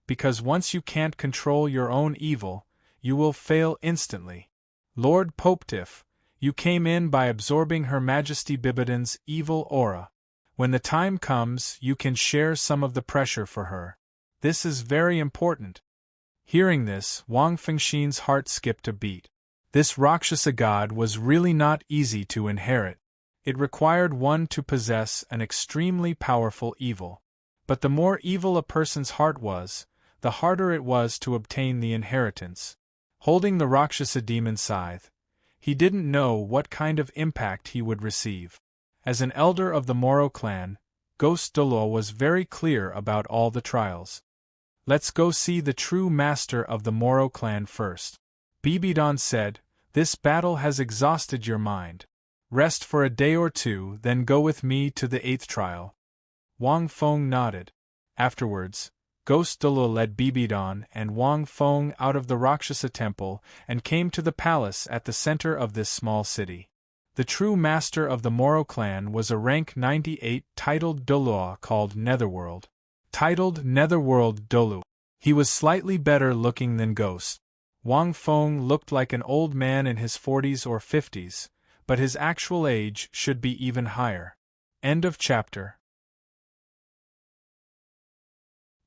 Because once you can't control your own evil, you will fail instantly. Lord Popetiff, you came in by absorbing Her Majesty Bibidan's evil aura. When the time comes, you can share some of the pressure for her. This is very important. Hearing this, Wang Fengxin's heart skipped a beat. This Rakshasa god was really not easy to inherit. It required one to possess an extremely powerful evil. But the more evil a person's heart was, the harder it was to obtain the inheritance. Holding the Rakshasa demon scythe, he didn't know what kind of impact he would receive. As an elder of the Moro clan, Ghost Douluo was very clear about all the trials. Let's go see the true master of the Moro clan first. Bibidan said, this battle has exhausted your mind. Rest for a day or 2, then go with me to the 8th trial. Wang Feng nodded. Afterwards, Ghost Douluo led Bibidan and Wang Feng out of the Rakshasa temple and came to the palace at the center of this small city. The true master of the Moro clan was a rank 98 titled Douluo called Netherworld. Titled Netherworld Dalu. He was slightly better looking than Ghost. Wang Feng looked like an old man in his 40s or 50s, but his actual age should be even higher. End of chapter.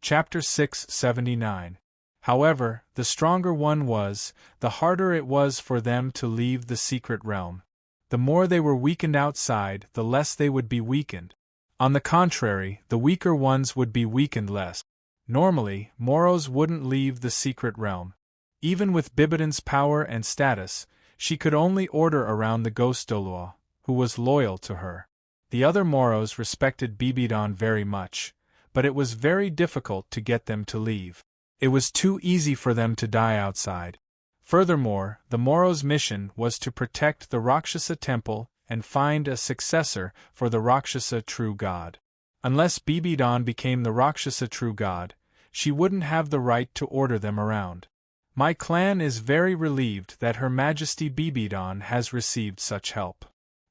Chapter 679. However, the stronger one was, the harder it was for them to leave the secret realm. The more they were weakened outside, the less they would be weakened. On the contrary, the weaker ones would be weakened less. Normally, Moros wouldn't leave the secret realm. Even with Bibidan's power and status, she could only order around the Ghost Douluo, who was loyal to her. The other Moros respected Bibidan very much, but it was very difficult to get them to leave. It was too easy for them to die outside. Furthermore, the Moros' mission was to protect the Rakshasa temple and find a successor for the Rakshasa true god. Unless Bibidan became the Rakshasa true god, she wouldn't have the right to order them around. My clan is very relieved that Her Majesty Bibidon has received such help.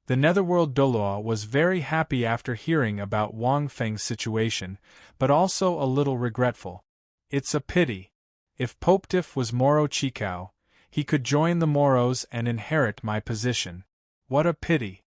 The netherworld Douluo was very happy after hearing about Wang Feng's situation, but also a little regretful. It's a pity. If Pope Tif was Moro Chikao, he could join the Moros and inherit my position. What a pity.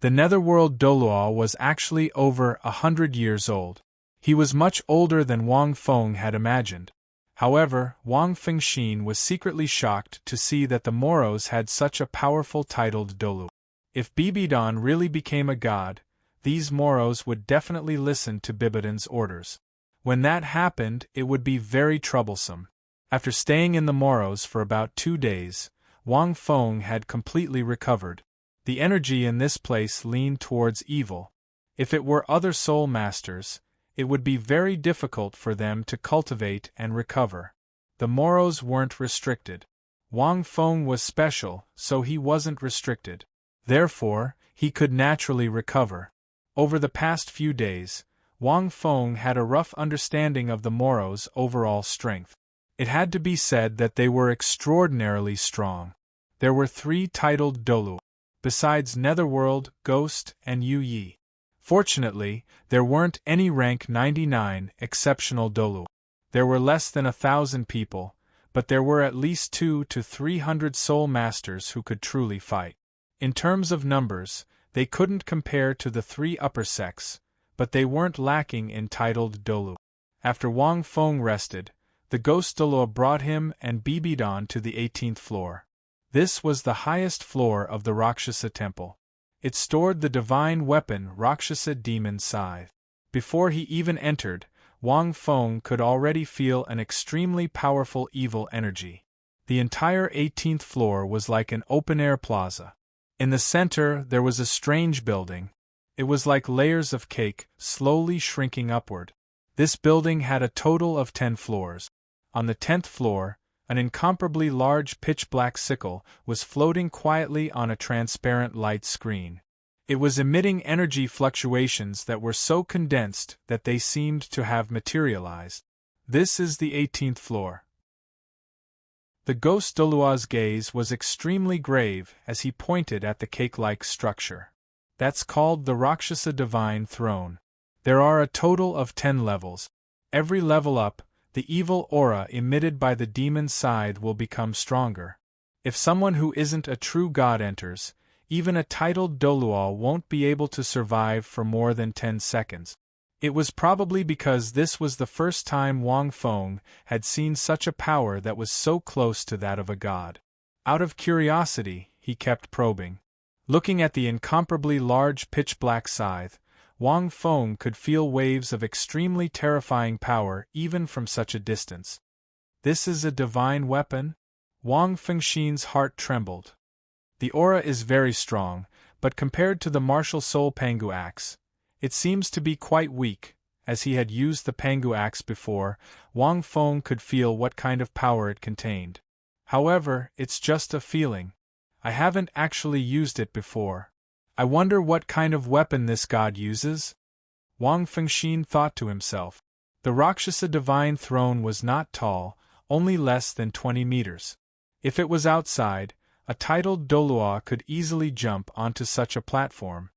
The netherworld Douluo was actually over 100 years old. He was much older than Wang Feng had imagined. However, Wang Fengxin was secretly shocked to see that the Moros had such a powerful titled Dalu. If Bibidon really became a god, these Moros would definitely listen to Bibidon's orders. When that happened, it would be very troublesome. After staying in the Moros for about 2 days, Wang Feng had completely recovered. The energy in this place leaned towards evil. If it were other soul masters, it would be very difficult for them to cultivate and recover. The Moros weren't restricted. Wang Feng was special, so he wasn't restricted. Therefore, he could naturally recover. Over the past few days, Wang Feng had a rough understanding of the Moros' overall strength. It had to be said that they were extraordinarily strong. There were 3 titled Doulu, besides Netherworld, Ghost, and Yu Yi. Fortunately, there weren't any rank 99 exceptional Doulu. There were less than 1,000 people, but there were at least 200 to 300 soul masters who could truly fight. In terms of numbers, they couldn't compare to the 3 upper sects, but they weren't lacking in titled Doulu. After Wang Feng rested, the ghost Douluo brought him and Bibidon to the 18th floor. This was the highest floor of the Rakshasa temple. It stored the divine weapon Rakshasa demon scythe. Before he even entered, Wang Feng could already feel an extremely powerful evil energy. The entire 18th floor was like an open-air plaza. In the center there was a strange building. It was like layers of cake, slowly shrinking upward. This building had a total of 10 floors. On the 10th floor, an incomparably large pitch-black sickle was floating quietly on a transparent light screen. It was emitting energy fluctuations that were so condensed that they seemed to have materialized. This is the 18th floor. The ghost Douluo's gaze was extremely grave as he pointed at the cake-like structure. That's called the Rakshasa Divine Throne. There are a total of 10 levels. Every level up, the evil aura emitted by the demon scythe will become stronger. If someone who isn't a true god enters, even a titled Douluo won't be able to survive for more than 10 seconds. It was probably because this was the first time Wang Feng had seen such a power that was so close to that of a god. Out of curiosity, he kept probing. Looking at the incomparably large pitch-black scythe, Wang Feng could feel waves of extremely terrifying power even from such a distance. This is a divine weapon? Wang Fengxin's heart trembled. The aura is very strong, but compared to the martial soul Pangu axe, it seems to be quite weak. As he had used the Pangu axe before, Wang Feng could feel what kind of power it contained. However, it's just a feeling. I haven't actually used it before. I wonder what kind of weapon this god uses? Wang Fengxin thought to himself. The Rakshasa Divine Throne was not tall, only less than 20 meters. If it was outside, a titled Douluo could easily jump onto such a platform.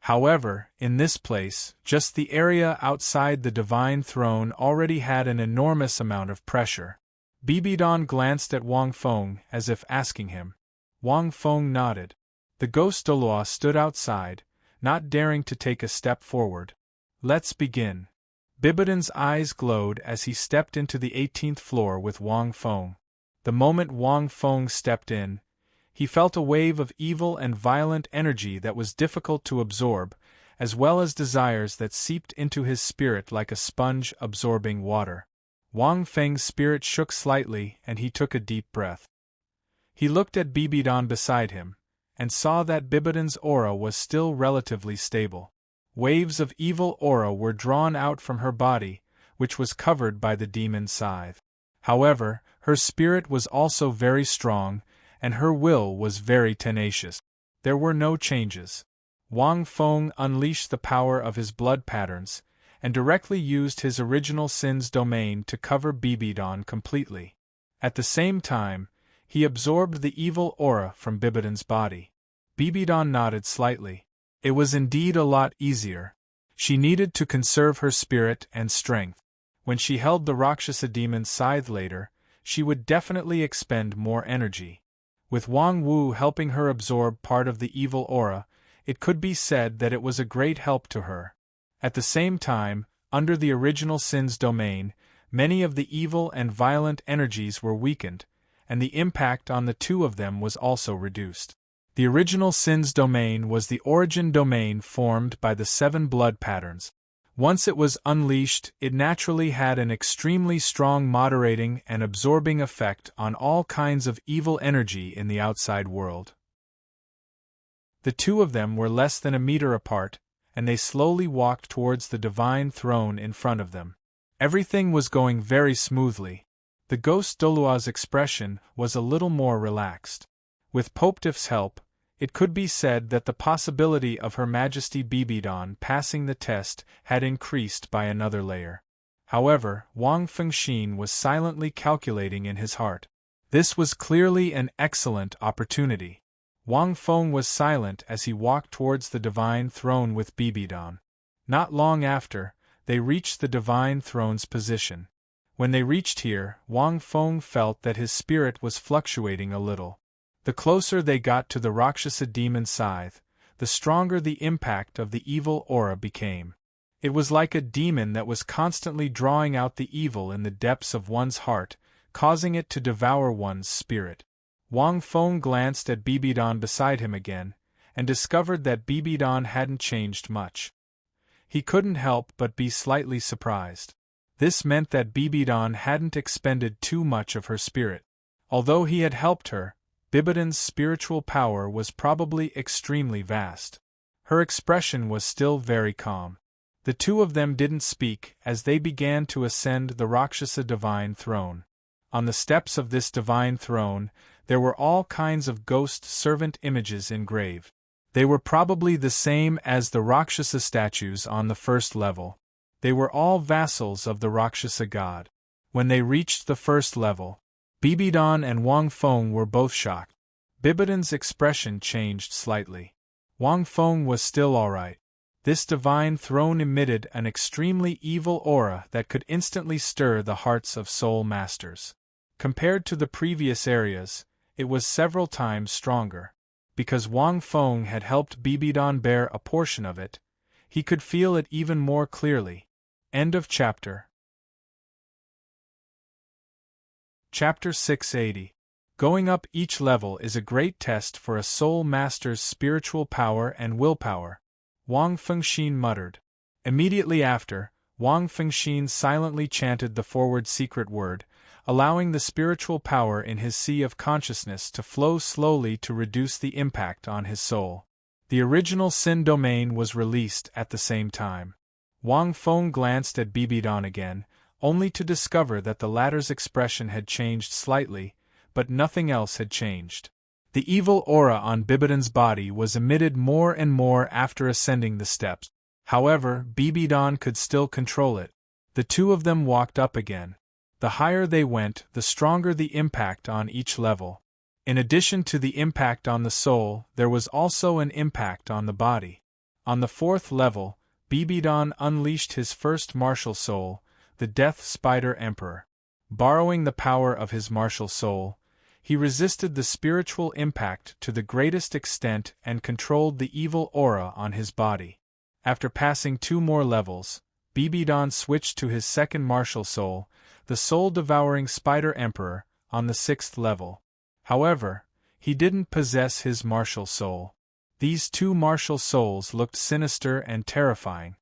However, in this place, just the area outside the Divine Throne already had an enormous amount of pressure. Bibidon glanced at Wang Feng as if asking him. Wang Feng nodded. The ghost Douluo stood outside, not daring to take a step forward. Let's begin. Bibidon's eyes glowed as he stepped into the 18th floor with Wang Feng. The moment Wang Feng stepped in, he felt a wave of evil and violent energy that was difficult to absorb, as well as desires that seeped into his spirit like a sponge absorbing water. Wang Feng's spirit shook slightly and he took a deep breath. He looked at Bibidon beside him, and saw that Bibidon's aura was still relatively stable. Waves of evil aura were drawn out from her body, which was covered by the demon scythe. However, her spirit was also very strong, and her will was very tenacious. There were no changes. Wang Feng unleashed the power of his blood patterns, and directly used his original sin's domain to cover Bibidon completely. At the same time, he absorbed the evil aura from Bibidon's body. Bibidon nodded slightly. It was indeed a lot easier. She needed to conserve her spirit and strength. When she held the Rakshasa demon's scythe later, she would definitely expend more energy. With Wang Wu helping her absorb part of the evil aura, it could be said that it was a great help to her. At the same time, under the original sin's domain, many of the evil and violent energies were weakened, and the impact on the two of them was also reduced. The original sin's domain was the origin domain formed by the 7 blood patterns. Once it was unleashed, it naturally had an extremely strong moderating and absorbing effect on all kinds of evil energy in the outside world. The two of them were less than a meter apart, and they slowly walked towards the divine throne in front of them. Everything was going very smoothly. The ghost Douluo's expression was a little more relaxed. With Poptif's help, it could be said that the possibility of Her Majesty Bibidon passing the test had increased by another layer. However, Wang Fengxin was silently calculating in his heart. This was clearly an excellent opportunity. Wang Feng was silent as he walked towards the divine throne with Bibidon. Not long after, they reached the divine throne's position. When they reached here, Wang Feng felt that his spirit was fluctuating a little. The closer they got to the Rakshasa demon scythe, the stronger the impact of the evil aura became. It was like a demon that was constantly drawing out the evil in the depths of one's heart, causing it to devour one's spirit. Wang Feng glanced at Bibidon beside him again, and discovered that Bibidon hadn't changed much. He couldn't help but be slightly surprised. This meant that Bibidon hadn't expended too much of her spirit. Although he had helped her, Bibidon's spiritual power was probably extremely vast. Her expression was still very calm. The two of them didn't speak as they began to ascend the Rakshasa divine throne. On the steps of this divine throne, there were all kinds of ghost servant images engraved. They were probably the same as the Rakshasa statues on the first level. They were all vassals of the Rakshasa god. When they reached the first level, Bibidon and Wang Feng were both shocked. Bibidon's expression changed slightly. Wang Feng was still alright. This divine throne emitted an extremely evil aura that could instantly stir the hearts of soul masters. Compared to the previous areas, it was several times stronger. Because Wang Feng had helped Bibidon bear a portion of it, he could feel it even more clearly. End of chapter. Chapter 680. Going up each level is a great test for a soul master's spiritual power and willpower, Wang Fengxin muttered. Immediately after, Wang Fengxin silently chanted the forward secret word, allowing the spiritual power in his sea of consciousness to flow slowly to reduce the impact on his soul. The original sin domain was released at the same time. Wang Feng glanced at Bibidon again, only to discover that the latter's expression had changed slightly, but nothing else had changed. The evil aura on Bibidon's body was emitted more and more after ascending the steps. However, Bibidon could still control it. The two of them walked up again. The higher they went, the stronger the impact on each level. In addition to the impact on the soul, there was also an impact on the body. On the fourth level, Bibidon unleashed his first martial soul, the Death Spider Emperor. Borrowing the power of his martial soul, he resisted the spiritual impact to the greatest extent and controlled the evil aura on his body. After passing 2 more levels, Bibidon switched to his second martial soul, the soul-devouring Spider Emperor, on the 6th level. However, he didn't possess his martial soul. These 2 martial souls looked sinister and terrifying.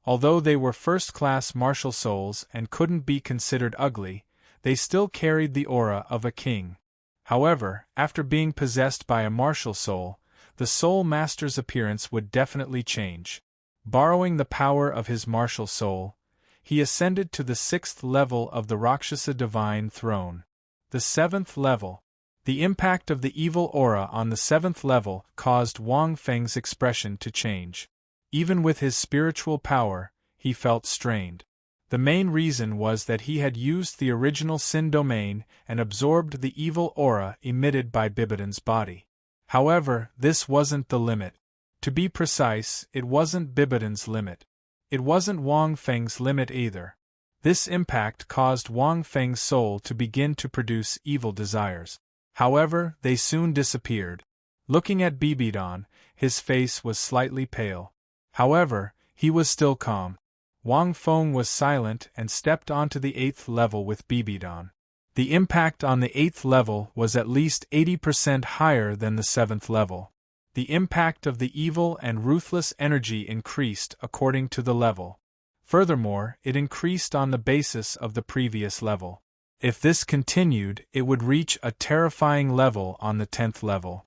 Although they were first-class martial souls and couldn't be considered ugly, they still carried the aura of a king. However, after being possessed by a martial soul, the soul master's appearance would definitely change. Borrowing the power of his martial soul, he ascended to the 6th level of the Rakshasa divine throne. The 7th level. The impact of the evil aura on the 7th level caused Wang Feng's expression to change. Even with his spiritual power, he felt strained. The main reason was that he had used the original Sin domain and absorbed the evil aura emitted by Bibidan's body. However, this wasn't the limit. To be precise, it wasn't Bibidan's limit. It wasn't Wang Feng's limit either. This impact caused Wang Feng's soul to begin to produce evil desires. However, they soon disappeared. Looking at Bibidan, his face was slightly pale. However, he was still calm. Wang Feng was silent and stepped onto the 8th level with Bibidan. The impact on the 8th level was at least 80% higher than the 7th level. The impact of the evil and ruthless energy increased according to the level. Furthermore, it increased on the basis of the previous level. If this continued, it would reach a terrifying level on the 10th level.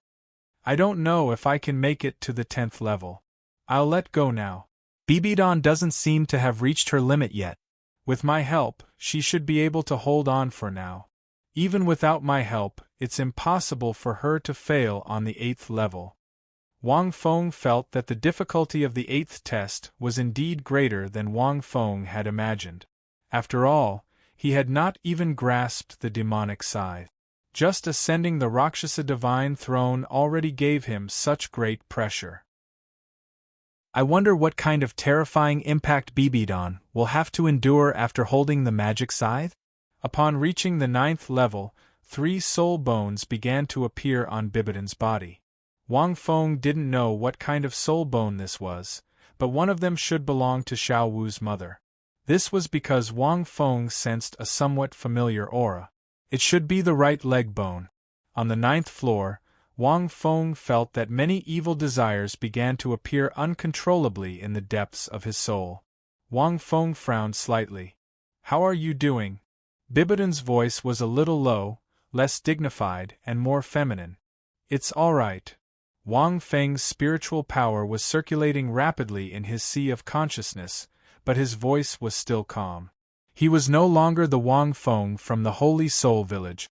I don't know if I can make it to the 10th level. I'll let go now. Bibidan doesn't seem to have reached her limit yet. With my help, she should be able to hold on for now. Even without my help, it's impossible for her to fail on the 8th level. Wang Feng felt that the difficulty of the 8th test was indeed greater than Wang Feng had imagined. After all, he had not even grasped the demonic side. Just ascending the Rakshasa divine throne already gave him such great pressure. I wonder what kind of terrifying impact Bibidan will have to endure after holding the magic scythe? Upon reaching the 9th level, 3 soul bones began to appear on Bibidan's body. Wang Feng didn't know what kind of soul bone this was, but one of them should belong to Xiao Wu's mother. This was because Wang Feng sensed a somewhat familiar aura. It should be the right leg bone. On the 9th floor, Wang Feng felt that many evil desires began to appear uncontrollably in the depths of his soul. Wang Feng frowned slightly. "How are you doing?" Bibidan's voice was a little low, less dignified, and more feminine. "It's all right." Wang Feng's spiritual power was circulating rapidly in his sea of consciousness, but his voice was still calm. He was no longer the Wang Feng from the Holy Soul Village.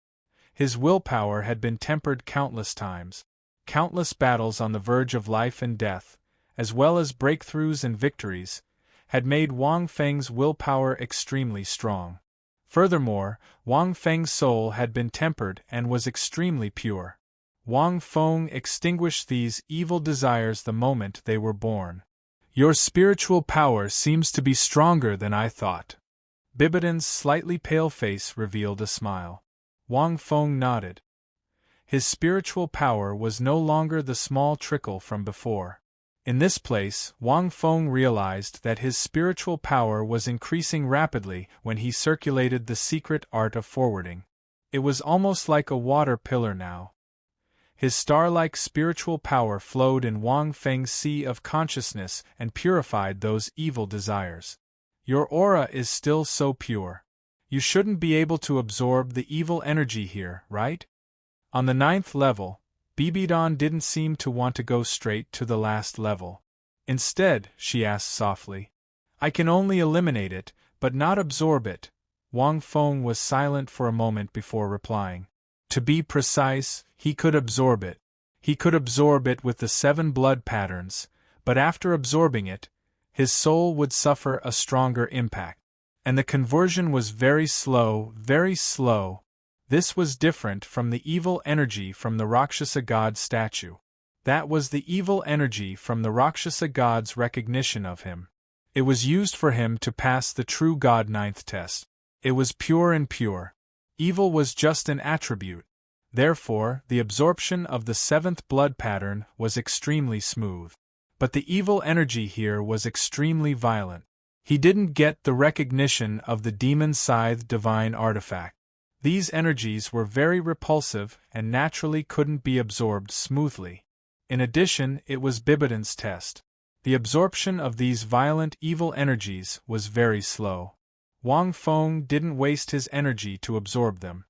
His willpower had been tempered countless times. Countless battles on the verge of life and death, as well as breakthroughs and victories, had made Wang Feng's willpower extremely strong. Furthermore, Wang Feng's soul had been tempered and was extremely pure. Wang Feng extinguished these evil desires the moment they were born. "Your spiritual power seems to be stronger than I thought." Bibidan's slightly pale face revealed a smile. Wang Feng nodded. His spiritual power was no longer the small trickle from before. In this place, Wang Feng realized that his spiritual power was increasing rapidly when he circulated the secret art of forwarding. It was almost like a water pillar now. His star-like spiritual power flowed in Wang Feng's sea of consciousness and purified those evil desires. "Your aura is still so pure. You shouldn't be able to absorb the evil energy here, right?" On the 9th level, Bibidan didn't seem to want to go straight to the last level. Instead, she asked softly, "I can only eliminate it, but not absorb it." Wang Feng was silent for a moment before replying. To be precise, he could absorb it. He could absorb it with the 7 blood patterns, but after absorbing it, his soul would suffer a stronger impact. And the conversion was very slow, very slow. This was different from the evil energy from the Rakshasa god statue. That was the evil energy from the Rakshasa god's recognition of him. It was used for him to pass the true god 9th test. It was pure and pure. Evil was just an attribute. Therefore, the absorption of the 7th blood pattern was extremely smooth. But the evil energy here was extremely violent. He didn't get the recognition of the demon scythe divine artifact. These energies were very repulsive and naturally couldn't be absorbed smoothly. In addition, it was Bibidan's test. The absorption of these violent evil energies was very slow. Wang Feng didn't waste his energy to absorb them.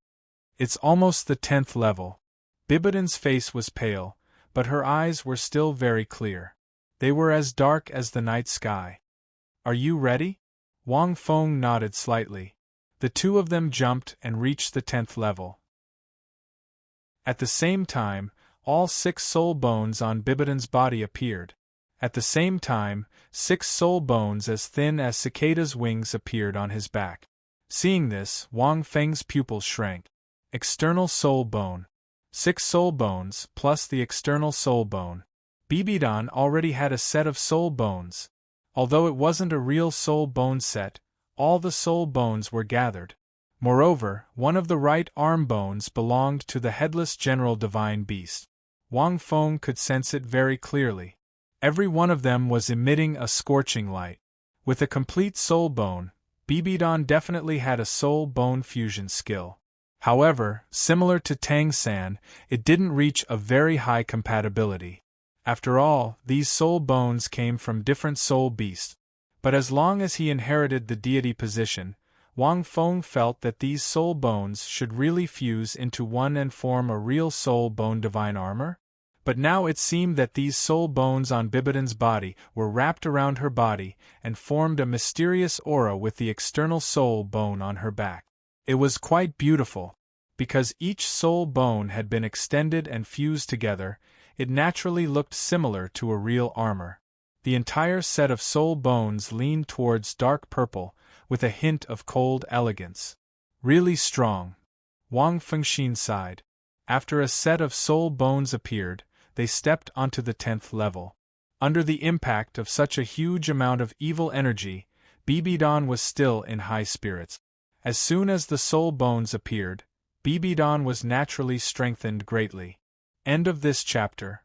"It's almost the 10th level." Bibidan's face was pale, but her eyes were still very clear. They were as dark as the night sky. "Are you ready?" Wang Feng nodded slightly. The two of them jumped and reached the 10th level. At the same time, all 6 soul bones on Bibidan's body appeared. At the same time, 6 soul bones as thin as cicadas' wings appeared on his back. Seeing this, Wang Feng's pupils shrank. External soul bone. 6 soul bones plus the external soul bone. Bibidan already had a set of soul bones. Although it wasn't a real soul bone set, all the soul bones were gathered. Moreover, one of the right arm bones belonged to the headless general divine beast. Wang Feng could sense it very clearly. Every one of them was emitting a scorching light. With a complete soul bone, Bibidan definitely had a soul bone fusion skill. However, similar to Tang San, it didn't reach a very high compatibility. After all, these soul bones came from different soul beasts. But as long as he inherited the deity position, Wang Feng felt that these soul bones should really fuse into one and form a real soul bone divine armor. But now it seemed that these soul bones on Bibidan's body were wrapped around her body and formed a mysterious aura with the external soul bone on her back. It was quite beautiful. Because each soul bone had been extended and fused together, it naturally looked similar to a real armor. The entire set of soul bones leaned towards dark purple, with a hint of cold elegance. Really strong. Wang Fengxin sighed. After a set of soul bones appeared, they stepped onto the 10th level. Under the impact of such a huge amount of evil energy, Bibidan was still in high spirits. As soon as the soul bones appeared, Bibidan was naturally strengthened greatly. End of this chapter.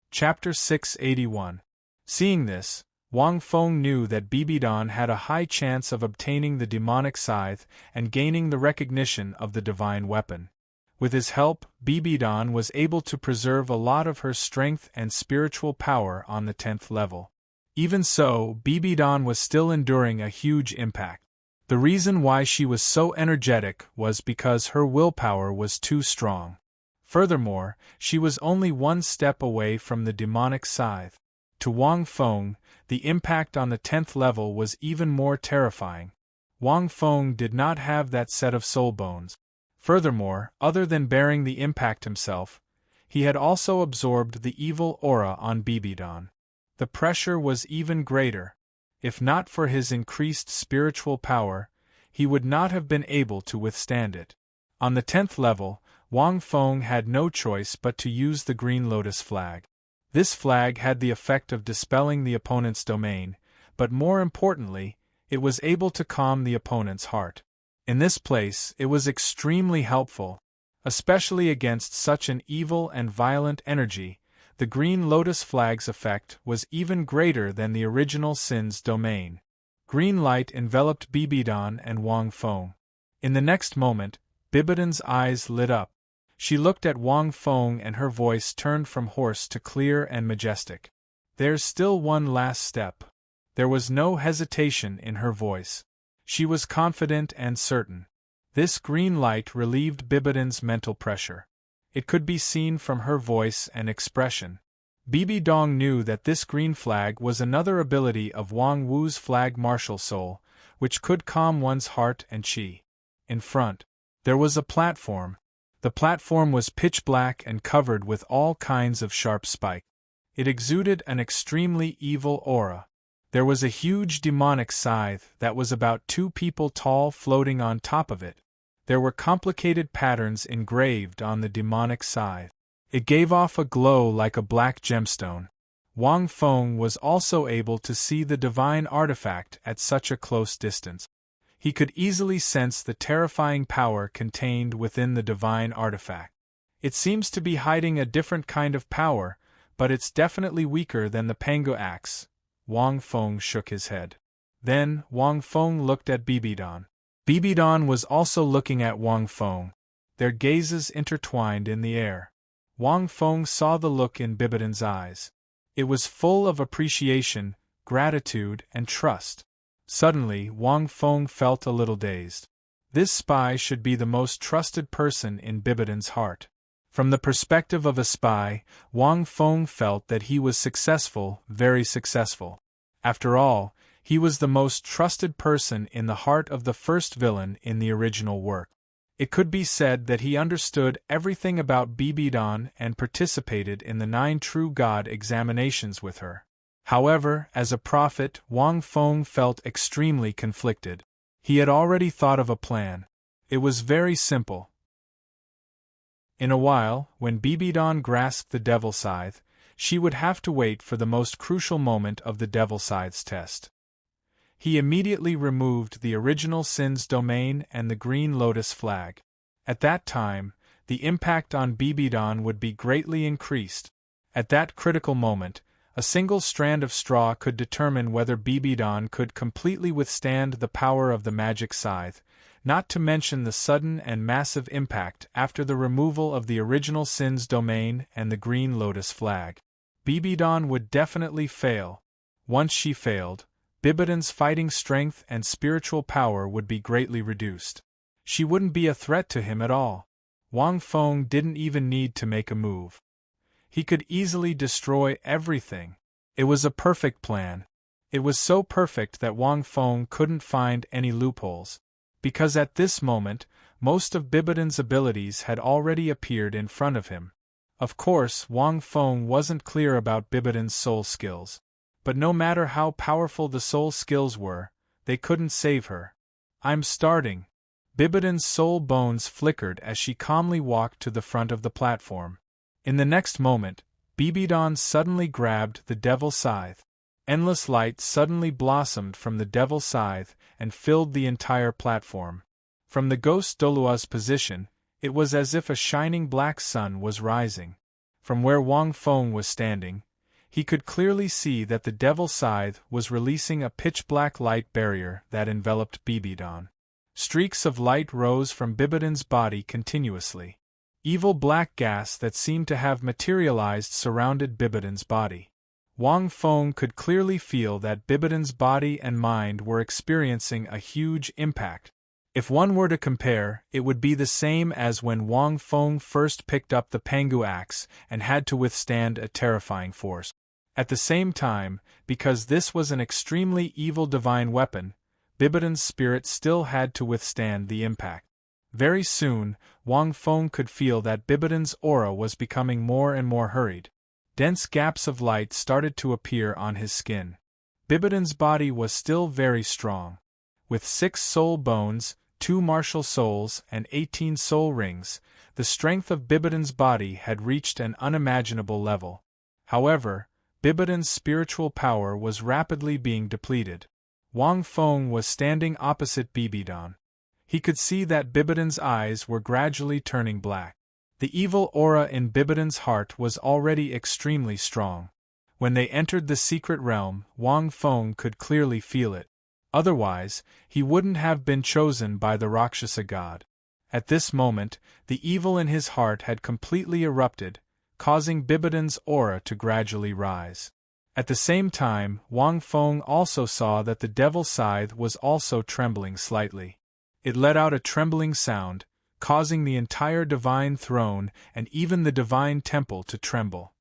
Chapter 681. Seeing this, Wang Feng knew that Bibidan had a high chance of obtaining the demonic scythe and gaining the recognition of the divine weapon. With his help, Bibidan was able to preserve a lot of her strength and spiritual power on the 10th level. Even so, Bibidan was still enduring a huge impact. The reason why she was so energetic was because her willpower was too strong. Furthermore, she was only one step away from the demonic scythe. To Wang Feng, the impact on the 10th level was even more terrifying. Wang Feng did not have that set of soul bones. Furthermore, other than bearing the impact himself, he had also absorbed the evil aura on Bibidan. The pressure was even greater. If not for his increased spiritual power, he would not have been able to withstand it. On the 10th level, Wang Feng had no choice but to use the green lotus flag. This flag had the effect of dispelling the opponent's domain, but more importantly, it was able to calm the opponent's heart. In this place, it was extremely helpful. Especially against such an evil and violent energy, the green lotus flag's effect was even greater than the original sin's domain. Green light enveloped Bibidan and Wang Feng. In the next moment, Bibidan's eyes lit up. She looked at Wang Feng and her voice turned from hoarse to clear and majestic. "There's still one last step." There was no hesitation in her voice. She was confident and certain. This green light relieved Bibidan's mental pressure. It could be seen from her voice and expression. Bibi-Dong knew that this green flag was another ability of Wang Wu's flag martial soul, which could calm one's heart and qi. In front, there was a platform. The platform was pitch black and covered with all kinds of sharp spikes. It exuded an extremely evil aura. There was a huge demonic scythe that was about 2 people tall floating on top of it. There were complicated patterns engraved on the demonic scythe. It gave off a glow like a black gemstone. Wang Feng was also able to see the divine artifact at such a close distance. He could easily sense the terrifying power contained within the divine artifact. It seems to be hiding a different kind of power, but it's definitely weaker than the Pangu axe. Wang Feng shook his head. Then, Wang Feng looked at Bibidan. Bibidan was also looking at Wang Feng. Their gazes intertwined in the air. Wang Feng saw the look in Bibidan's eyes. It was full of appreciation, gratitude, and trust. Suddenly, Wang Feng felt a little dazed. This spy should be the most trusted person in Bibidan's heart. From the perspective of a spy, Wang Feng felt that he was successful, very successful. After all, he was the most trusted person in the heart of the first villain in the original work. It could be said that he understood everything about Bibidon and participated in the 9 True God examinations with her. However, as a prophet, Wang Feng felt extremely conflicted. He had already thought of a plan. It was very simple. In a while, when Bibidon grasped the Devil Scythe, she would have to wait for the most crucial moment of the Devil Scythe's test. He immediately removed the original Sin's domain and the green lotus flag. At that time, the impact on Bibidon would be greatly increased. At that critical moment, a single strand of straw could determine whether Bibidon could completely withstand the power of the magic scythe, not to mention the sudden and massive impact after the removal of the original Sin's domain and the green lotus flag. Bibidon would definitely fail. Once she failed, Bibidon's fighting strength and spiritual power would be greatly reduced. She wouldn't be a threat to him at all. Wang Feng didn't even need to make a move. He could easily destroy everything. It was a perfect plan. It was so perfect that Wang Feng couldn't find any loopholes. Because at this moment, most of Bibidon's abilities had already appeared in front of him. Of course, Wang Feng wasn't clear about Bibidon's soul skills. But no matter how powerful the soul skills were, they couldn't save her. I'm starting. Bibidon's soul bones flickered as she calmly walked to the front of the platform. In the next moment, Bibidon suddenly grabbed the Devil Scythe. Endless light suddenly blossomed from the Devil Scythe and filled the entire platform. From the ghost Douluo's position, it was as if a shining black sun was rising. From where Wang Feng was standing, he could clearly see that the Devil Scythe was releasing a pitch-black light barrier that enveloped Bibidon. Streaks of light rose from Bibidon's body continuously. Evil black gas that seemed to have materialized surrounded Bibidon's body. Wang Feng could clearly feel that Bibidon's body and mind were experiencing a huge impact. If one were to compare, it would be the same as when Wang Feng first picked up the Pangu axe and had to withstand a terrifying force. At the same time, because this was an extremely evil divine weapon, Bibidon's spirit still had to withstand the impact. Very soon, Wang Feng could feel that Bibidon's aura was becoming more and more hurried. Dense gaps of light started to appear on his skin. Bibidon's body was still very strong. With 6 soul bones, 2 martial souls, and 18 soul rings, the strength of Bibidon's body had reached an unimaginable level. However, Bibidon's spiritual power was rapidly being depleted. Wang Feng was standing opposite Bibidon. He could see that Bibidon's eyes were gradually turning black. The evil aura in Bibidon's heart was already extremely strong. When they entered the secret realm, Wang Feng could clearly feel it. Otherwise, he wouldn't have been chosen by the Rakshasa god. At this moment, the evil in his heart had completely erupted, causing Bibidon's aura to gradually rise. At the same time, Wang Feng also saw that the Devil Scythe was also trembling slightly. It let out a trembling sound, causing the entire divine throne and even the divine temple to tremble.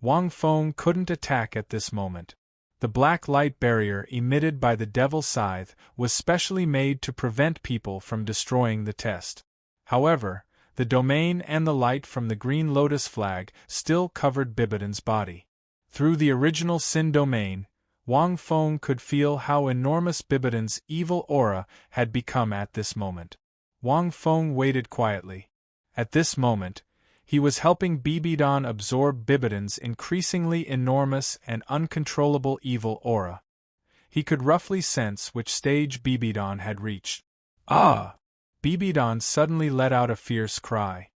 Wang Feng couldn't attack at this moment. The black light barrier emitted by the Devil Scythe was specially made to prevent people from destroying the test. However, the domain and the light from the green lotus flag still covered Bibidon's body. Through the original Sin domain, Wang Feng could feel how enormous Bibidon's evil aura had become at this moment. Wang Feng waited quietly. At this moment, he was helping Bibidon absorb Bibidon's increasingly enormous and uncontrollable evil aura. He could roughly sense which stage Bibidon had reached. Ah! Bibidon suddenly let out a fierce cry.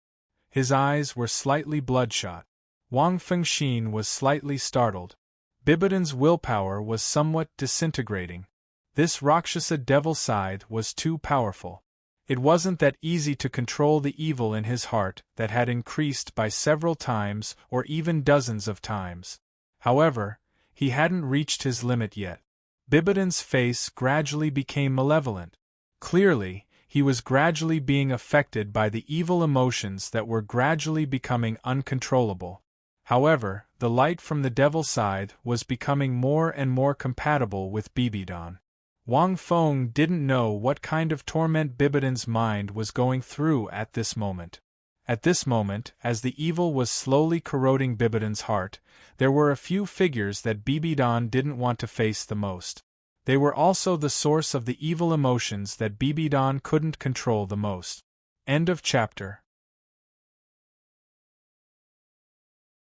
His eyes were slightly bloodshot. Wang Fengxin was slightly startled. Bibidon's willpower was somewhat disintegrating. This Rakshasa Devil Scythe was too powerful. It wasn't that easy to control the evil in his heart that had increased by several times or even dozens of times. However, he hadn't reached his limit yet. Bibidon's face gradually became malevolent. Clearly, he was gradually being affected by the evil emotions that were gradually becoming uncontrollable. However, the light from the Devil Scythe was becoming more and more compatible with Bibidon. Wang Feng didn't know what kind of torment Bibidan's mind was going through at this moment. At this moment, as the evil was slowly corroding Bibidan's heart, there were a few figures that Bibidan didn't want to face the most. They were also the source of the evil emotions that Bibidan couldn't control the most. End of chapter.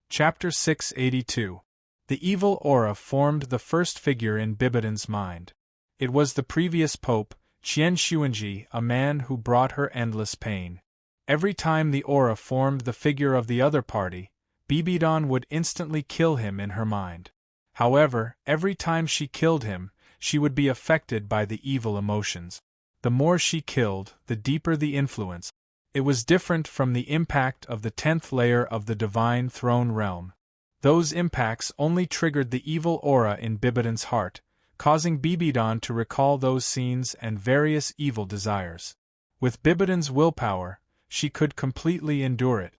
Chapter 682. The evil aura formed the first figure in Bibidan's mind. It was the previous pope, Qian Xuanji, a man who brought her endless pain. Every time the aura formed the figure of the other party, Bibidan would instantly kill him in her mind. However, every time she killed him, she would be affected by the evil emotions. The more she killed, the deeper the influence. It was different from the impact of the 10th layer of the Divine Throne Realm. Those impacts only triggered the evil aura in Bibidan's heart, causing Bibidan to recall those scenes and various evil desires. With Bibidan's willpower, she could completely endure it.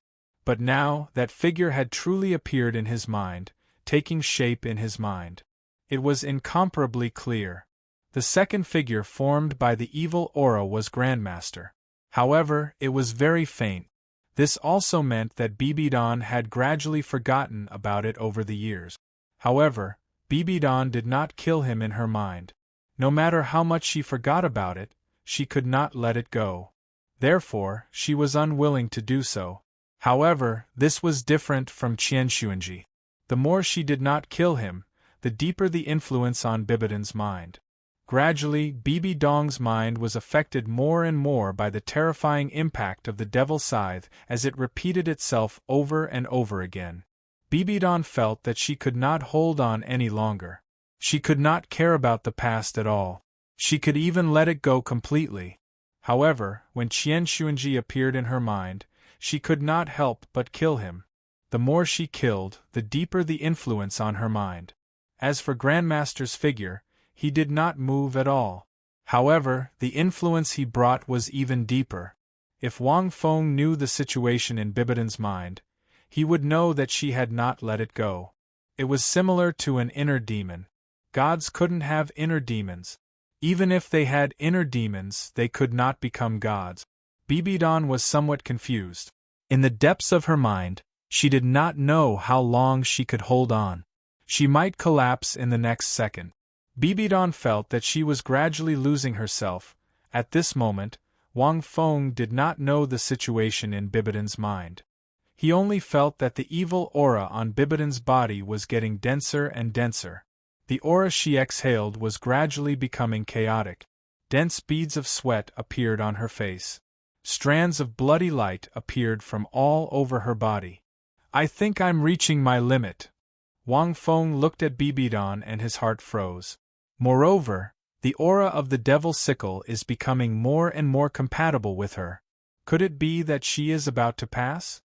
But now, that figure had truly appeared in his mind, taking shape in his mind. It was incomparably clear. The second figure formed by the evil aura was Grandmaster. However, it was very faint. This also meant that Bibidan had gradually forgotten about it over the years. However, Bibidan did not kill him in her mind. No matter how much she forgot about it, she could not let it go. Therefore, she was unwilling to do so. However, this was different from Qian Xuanji. The more she did not kill him, the deeper the influence on Bibidan's mind. Gradually, Bibidan's mind was affected more and more by the terrifying impact of the Devil's Scythe as it repeated itself over and over again. Bibidan felt that she could not hold on any longer. She could not care about the past at all. She could even let it go completely. However, when Qian Xuanji appeared in her mind, she could not help but kill him. The more she killed, the deeper the influence on her mind. As for Grandmaster's figure, he did not move at all. However, the influence he brought was even deeper. If Wang Feng knew the situation in Bibidan's mind, he would know that she had not let it go. It was similar to an inner demon. Gods couldn't have inner demons. Even if they had inner demons, they could not become gods. Bibidan was somewhat confused. In the depths of her mind, she did not know how long she could hold on. She might collapse in the next second. Bibidan felt that she was gradually losing herself. At this moment, Wang Feng did not know the situation in Bibidan's mind. He only felt that the evil aura on Bibidan's body was getting denser and denser. The aura she exhaled was gradually becoming chaotic. Dense beads of sweat appeared on her face. Strands of bloody light appeared from all over her body. "I think I'm reaching my limit." Wang Feng looked at Bibidan and his heart froze. Moreover, the aura of the Devil's Sickle is becoming more and more compatible with her. Could it be that she is about to pass?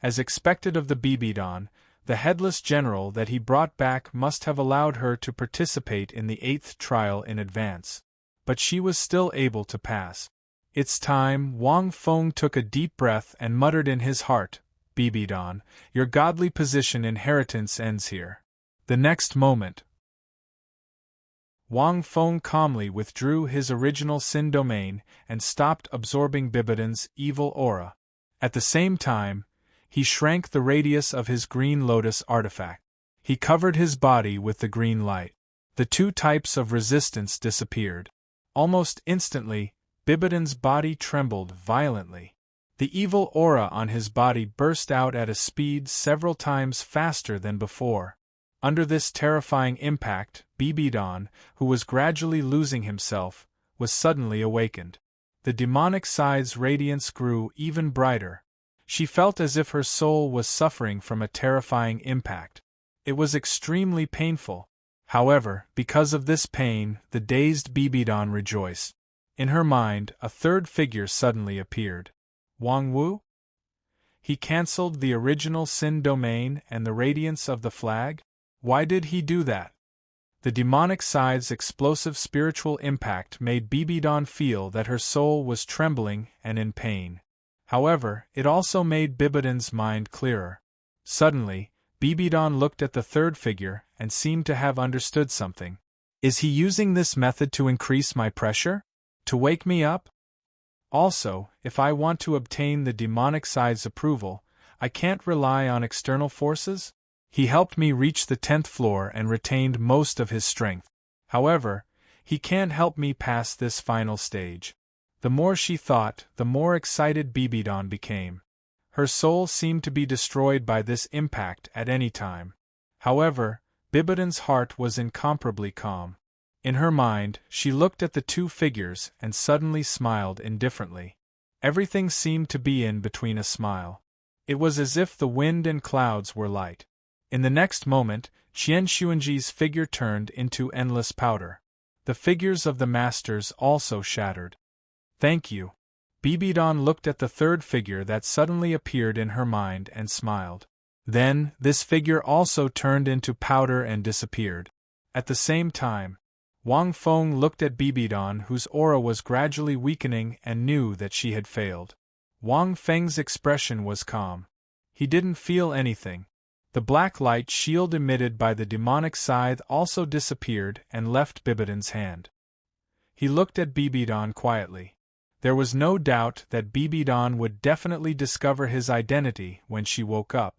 As expected of the Bibidan, the headless general that he brought back must have allowed her to participate in the 8th trial in advance. But she was still able to pass. "It's time." Wang Feng took a deep breath and muttered in his heart, "Bibidan, your godly position inheritance ends here." The next moment, Wang Feng calmly withdrew his original sin domain and stopped absorbing Bibidan's evil aura. At the same time, he shrank the radius of his green lotus artifact. He covered his body with the green light. The two types of resistance disappeared. Almost instantly, Bibidan's body trembled violently. The evil aura on his body burst out at a speed several times faster than before. Under this terrifying impact, Bibidan, who was gradually losing himself, was suddenly awakened. The demonic side's radiance grew even brighter. She felt as if her soul was suffering from a terrifying impact. It was extremely painful. However, because of this pain, the dazed Bibidan rejoiced. In her mind, a third figure suddenly appeared. Wang Wu? He cancelled the original sin domain and the radiance of the flag? Why did he do that? The demonic side's explosive spiritual impact made Bibidan feel that her soul was trembling and in pain. However, it also made Bibidan's mind clearer. Suddenly, Bibidan looked at the third figure and seemed to have understood something. Is he using this method to increase my pressure? To wake me up? Also, if I want to obtain the demonic side's approval, I can't rely on external forces? He helped me reach the 10th floor and retained most of his strength. However, he can't help me pass this final stage. The more she thought, the more excited Bibidon became. Her soul seemed to be destroyed by this impact at any time. However, Bibidon's heart was incomparably calm. In her mind, she looked at the two figures and suddenly smiled indifferently. Everything seemed to be in between a smile. It was as if the wind and clouds were light. In the next moment, Qian Xuanji's figure turned into endless powder. The figures of the masters also shattered. Thank you. Bibidon looked at the third figure that suddenly appeared in her mind and smiled. Then, this figure also turned into powder and disappeared. At the same time, Wang Feng looked at Bibidon, whose aura was gradually weakening, and knew that she had failed. Wang Feng's expression was calm. He didn't feel anything. The black light shield emitted by the demonic scythe also disappeared and left Bibidon's hand. He looked at Bibidon quietly. There was no doubt that Bibidon would definitely discover his identity when she woke up.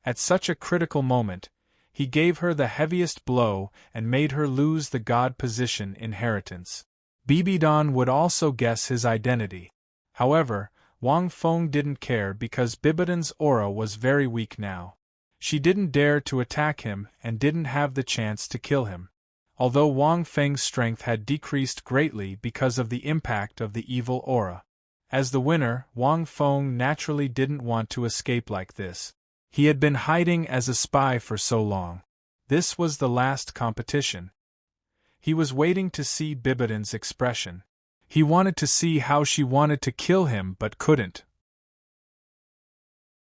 At such a critical moment, he gave her the heaviest blow and made her lose the god position inheritance. Bibidon would also guess his identity. However, Wang Feng didn't care because Bibidon's aura was very weak now. She didn't dare to attack him and didn't have the chance to kill him. Although Wang Feng's strength had decreased greatly because of the impact of the evil aura. As the winner, Wang Feng naturally didn't want to escape like this. He had been hiding as a spy for so long. This was the last competition. He was waiting to see Bibidon's expression. He wanted to see how she wanted to kill him but couldn't.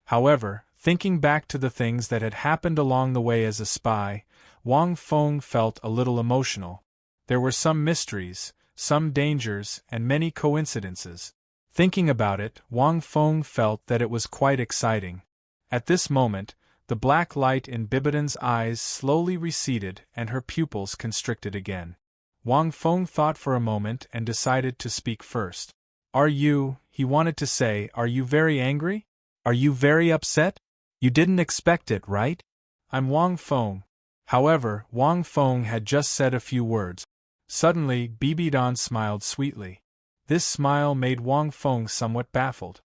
However, thinking back to the things that had happened along the way as a spy, Wang Feng felt a little emotional. There were some mysteries, some dangers, and many coincidences. Thinking about it, Wang Feng felt that it was quite exciting. At this moment, the black light in Bibidon's eyes slowly receded and her pupils constricted again. Wang Feng thought for a moment and decided to speak first. He wanted to say, are you very angry? Are you very upset? You didn't expect it, right? I'm Wang Feng. However, Wang Feng had just said a few words. Suddenly, Bibidon smiled sweetly. This smile made Wang Feng somewhat baffled.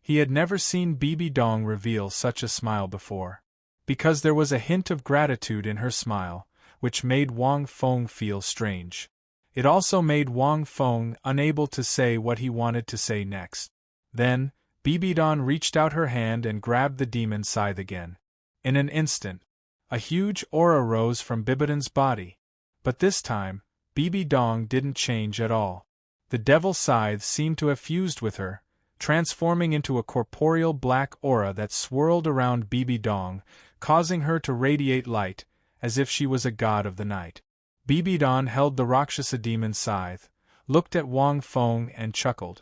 He had never seen Bibidon reveal such a smile before. Because there was a hint of gratitude in her smile, which made Wang Feng feel strange. It also made Wang Feng unable to say what he wanted to say next. Then, Bibidon reached out her hand and grabbed the demon scythe again. In an instant, a huge aura rose from Bibidon's body. But this time, Bibidon didn't change at all. The devil scythe seemed to have fused with her, transforming into a corporeal black aura that swirled around Bibidon, causing her to radiate light, as if she was a god of the night. Bibidon held the Rakshasa demon scythe, looked at Wang Feng and chuckled.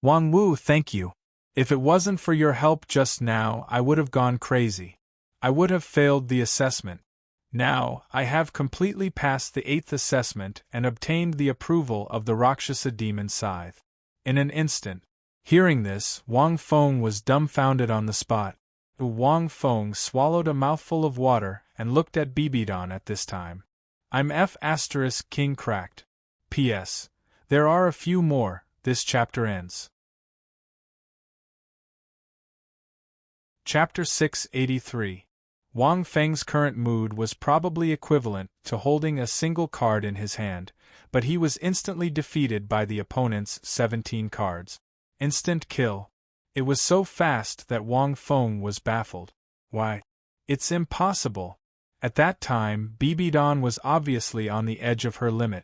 Wang Wu, thank you. If it wasn't for your help just now, I would have gone crazy. I would have failed the assessment. Now, I have completely passed the 8th assessment and obtained the approval of the Rakshasa demon scythe. In an instant. Hearing this, Wang Feng was dumbfounded on the spot. Wang Feng swallowed a mouthful of water and looked at Bibidon at this time. I'm King cracked. P.S. There are a few more. This chapter ends. Chapter 683. Wang Feng's current mood was probably equivalent to holding a single card in his hand, but he was instantly defeated by the opponent's 17 cards. Instant kill. It was so fast that Wang Feng was baffled. Why? It's impossible. At that time, Bibidon was obviously on the edge of her limit.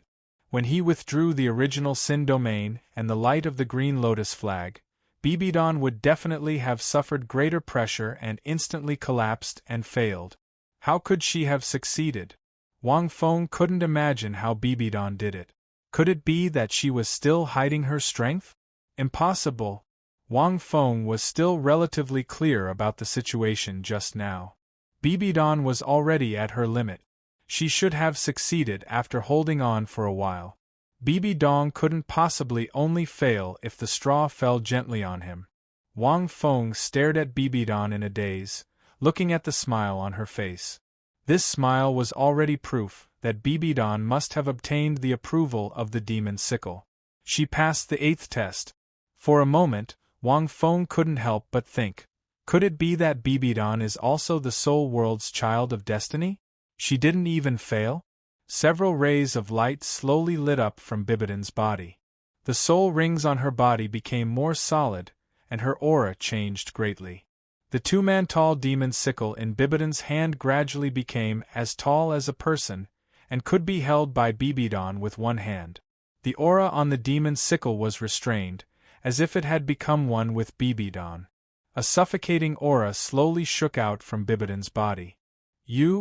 When he withdrew the original Sin domain and the light of the green lotus flag, Bibidon would definitely have suffered greater pressure and instantly collapsed and failed. How could she have succeeded? Wang Feng couldn't imagine how Bibidon did it. Could it be that she was still hiding her strength? Impossible. Wang Feng was still relatively clear about the situation just now. Bibidon was already at her limit. She should have succeeded after holding on for a while. Bibi Dong couldn't possibly only fail if the straw fell gently on him. Wang Feng stared at Bibi Dong in a daze, looking at the smile on her face. This smile was already proof that Bibi Dong must have obtained the approval of the demon sickle. She passed the 8th test. For a moment, Wang Feng couldn't help but think, could it be that Bibi Dong is also the soul world's child of destiny? She didn't even fail? Several rays of light slowly lit up from Bibidon's body. The soul rings on her body became more solid, and her aura changed greatly. The 2-man-tall demon sickle in Bibidon's hand gradually became as tall as a person, and could be held by Bibi Dong with one hand. The aura on the demon sickle was restrained, as if it had become one with Bibi Dong. A suffocating aura slowly shook out from Bibidon's body.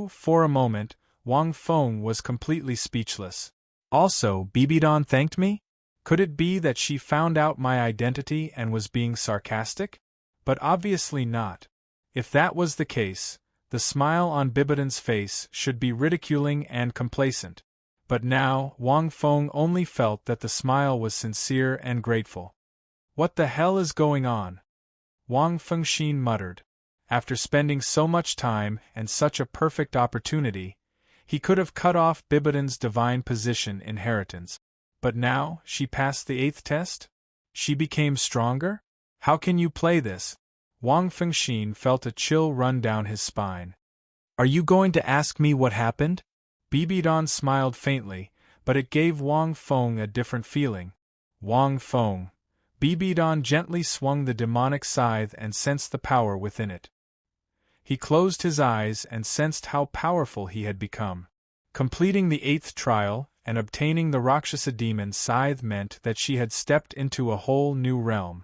For a moment, Wang Feng was completely speechless. Also, Bibi Dong thanked me? Could it be that she found out my identity and was being sarcastic? But obviously not. If that was the case, the smile on Bibidon's face should be ridiculing and complacent. But now, Wang Feng only felt that the smile was sincere and grateful. What the hell is going on? Wang Fengxin muttered. After spending so much time and such a perfect opportunity, he could have cut off Bibidon's divine position inheritance. But now, she passed the 8th test? She became stronger? How can you play this? Wang Fengxin felt a chill run down his spine. Are you going to ask me what happened? Bibi Dong smiled faintly, but it gave Wang Feng a different feeling. Wang Feng. Bibi Dong gently swung the demonic scythe and sensed the power within it. He closed his eyes and sensed how powerful he had become. Completing the 8th trial and obtaining the Rakshasa demon scythe meant that she had stepped into a whole new realm.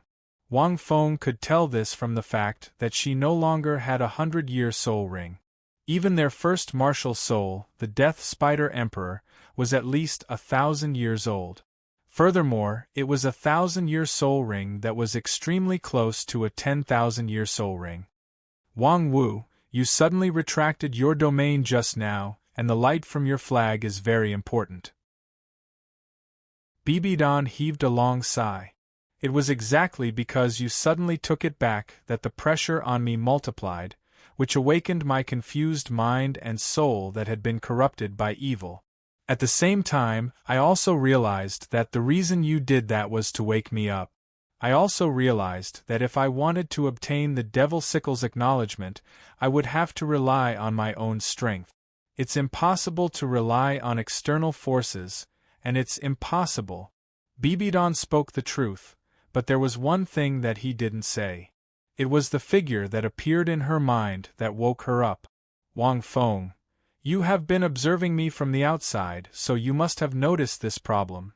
Wang Feng could tell this from the fact that she no longer had a 100-year soul ring. Even their first martial soul, the Death Spider Emperor, was at least 1,000 years old. Furthermore, it was a 1,000-year soul ring that was extremely close to a 10,000-year soul ring. Wang Wu, you suddenly retracted your domain just now, and the light from your flag is very important. Bibi Dong heaved a long sigh. It was exactly because you suddenly took it back that the pressure on me multiplied, which awakened my confused mind and soul that had been corrupted by evil. At the same time, I also realized that the reason you did that was to wake me up. I also realized that if I wanted to obtain the Devil Sickle's acknowledgement, I would have to rely on my own strength. It's impossible to rely on external forces, and it's impossible. Bibi Dong spoke the truth, but there was one thing that he didn't say. It was the figure that appeared in her mind that woke her up. Wang Feng, you have been observing me from the outside, so you must have noticed this problem.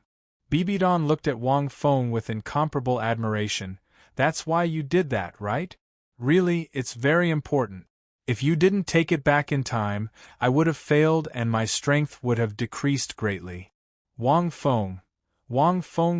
Bibi Dong looked at Wang Feng with incomparable admiration. That's why you did that, right? Really, it's very important. If you didn't take it back in time, I would have failed and my strength would have decreased greatly. Wang Feng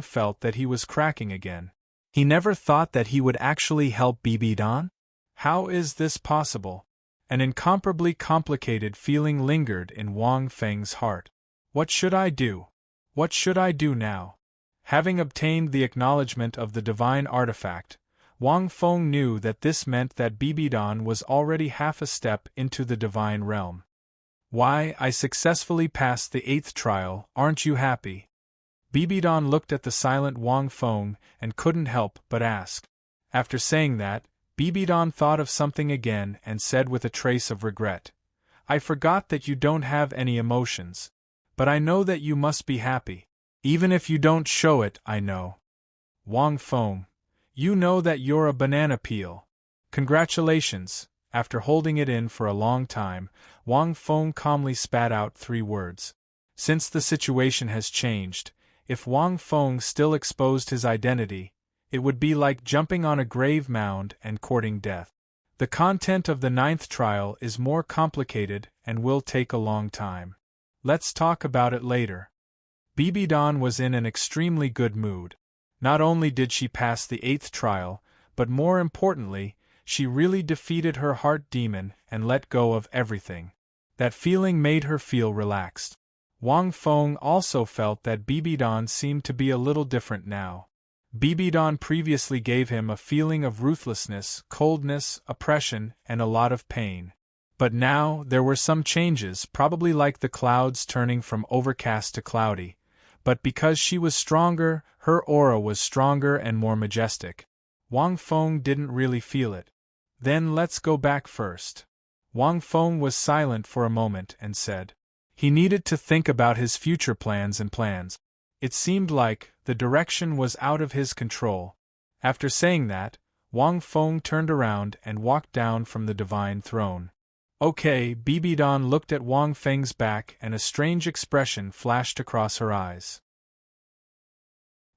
felt that he was cracking again. He never thought that he would actually help Bibi Dong? How is this possible? An incomparably complicated feeling lingered in Wang Feng's heart. What should I do? What should I do now? Having obtained the acknowledgement of the divine artifact, Wang Feng knew that this meant that Bibi Dong was already half a step into the divine realm. Why, I successfully passed the 8th trial, aren't you happy? Bibi Dong looked at the silent Wang Feng and couldn't help but ask. After saying that, Bibi Dong thought of something again and said with a trace of regret, I forgot that you don't have any emotions. But I know that you must be happy. Even if you don't show it, I know. Wang Feng, you know that you're a banana peel. Congratulations. After holding it in for a long time, Wang Feng calmly spat out 3 words. Since the situation has changed, if Wang Feng still exposed his identity, it would be like jumping on a grave mound and courting death. The content of the 9th trial is more complicated and will take a long time. Let's talk about it later. Bibi Dong was in an extremely good mood. Not only did she pass the 8th trial, but more importantly, she really defeated her heart demon and let go of everything. That feeling made her feel relaxed. Wang Feng also felt that Bibidon seemed to be a little different now. Bibidon previously gave him a feeling of ruthlessness, coldness, oppression, and a lot of pain. But now, there were some changes, probably like the clouds turning from overcast to cloudy. But because she was stronger, her aura was stronger and more majestic. Wang Feng didn't really feel it. Then let's go back first. Wang Feng was silent for a moment and said. He needed to think about his future plans. It seemed like the direction was out of his control. After saying that, Wang Feng turned around and walked down from the divine throne. Okay, Bibidon looked at Wang Feng's back and a strange expression flashed across her eyes.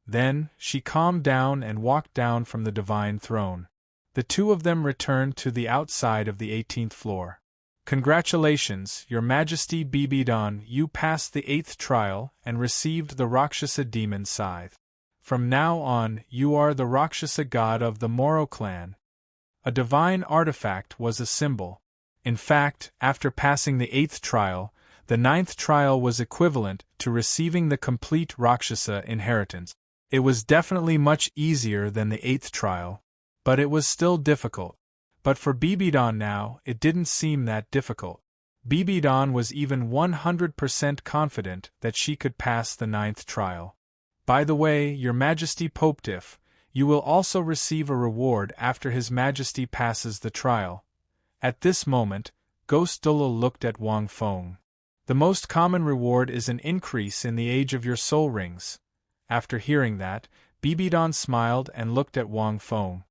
Then, she calmed down and walked down from the divine throne. The two of them returned to the outside of the 18th floor. Congratulations, Your Majesty Bibidon, you passed the 8th trial and received the Rakshasa demon scythe. From now on, you are the Rakshasa god of the Moro clan. A divine artifact was a symbol. In fact, after passing the 8th trial, the 9th trial was equivalent to receiving the complete Rakshasa inheritance. It was definitely much easier than the 8th trial, but it was still difficult. But for Bibidon now, it didn't seem that difficult. Bibidon was even 100% confident that she could pass the 9th trial. By the way, Your Majesty Popediff, you will also receive a reward after His Majesty passes the trial. At this moment, Ghost Douluo looked at Wang Feng. The most common reward is an increase in the age of your soul rings. After hearing that, Bibidon smiled and looked at Wang Feng.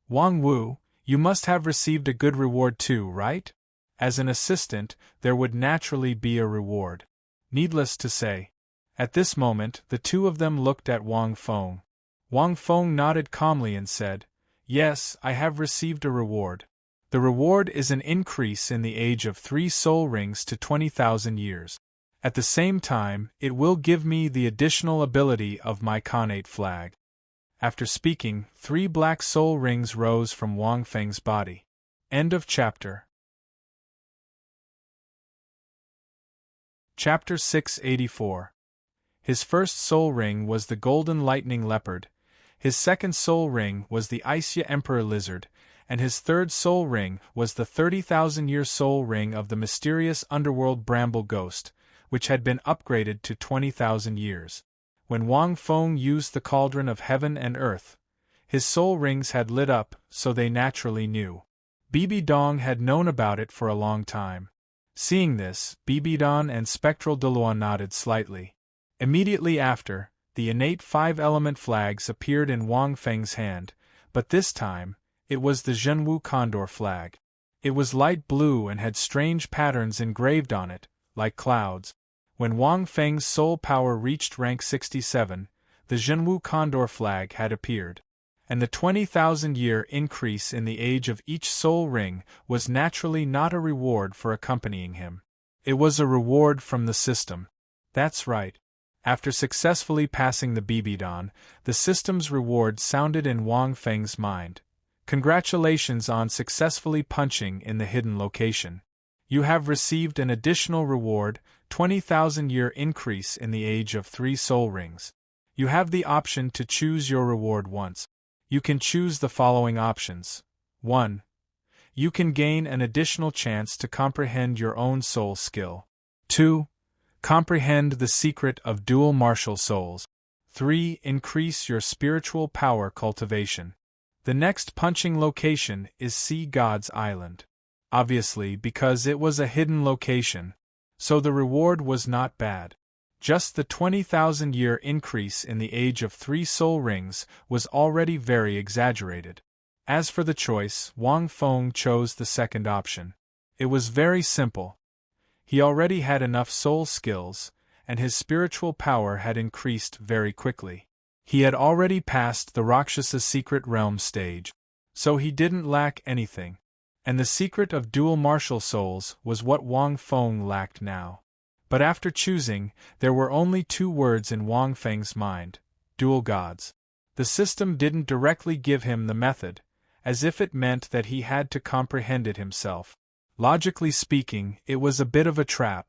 Wang Wu, you must have received a good reward too, right? As an assistant, there would naturally be a reward. Needless to say. At this moment, the two of them looked at Wang Feng. Wang Feng nodded calmly and said, Yes, I have received a reward. The reward is an increase in the age of 3 soul rings to 20,000 years. At the same time, it will give me the additional ability of my Khanate flag. After speaking, 3 black soul rings rose from Wang Feng's body. End of chapter. Chapter 684. His first soul ring was the golden lightning leopard, his second soul ring was the Aisya Emperor lizard, and his third soul ring was the 30,000-year soul ring of the mysterious underworld bramble ghost, which had been upgraded to 20,000 years. When Wang Feng used the cauldron of heaven and earth, his soul rings had lit up, so they naturally knew. Bibidon had known about it for a long time. Seeing this, Bibidon and Spectral Douluo nodded slightly. Immediately after, the innate 5-element flags appeared in Wang Feng's hand, but this time, it was the Zhenwu Condor flag. It was light blue and had strange patterns engraved on it, like clouds. When Wang Feng's soul power reached rank 67, the Zhenwu Condor flag had appeared. And the 20,000-year increase in the age of each soul ring was naturally not a reward for accompanying him. It was a reward from the system. That's right. After successfully passing the Bibidon, the system's reward sounded in Wang Feng's mind. Congratulations on successfully punching in the hidden location. You have received an additional reward, 20,000-year increase in the age of 3 soul rings. You have the option to choose your reward once. You can choose the following options. 1. You can gain an additional chance to comprehend your own soul skill. 2. Comprehend the secret of dual martial souls. 3. Increase your spiritual power cultivation. The next punching location is Sea God's Island. Obviously, because it was a hidden location, so the reward was not bad. Just the 20,000-year increase in the age of 3 soul rings was already very exaggerated. As for the choice, Wang Feng chose the second option. It was very simple. He already had enough soul skills, and his spiritual power had increased very quickly. He had already passed the Rakshasa Secret Realm stage, so he didn't lack anything. And the secret of dual martial souls was what Wang Feng lacked now. But after choosing, there were only 2 words in Wang Feng's mind: dual gods. The system didn't directly give him the method, as if it meant that he had to comprehend it himself. Logically speaking, it was a bit of a trap.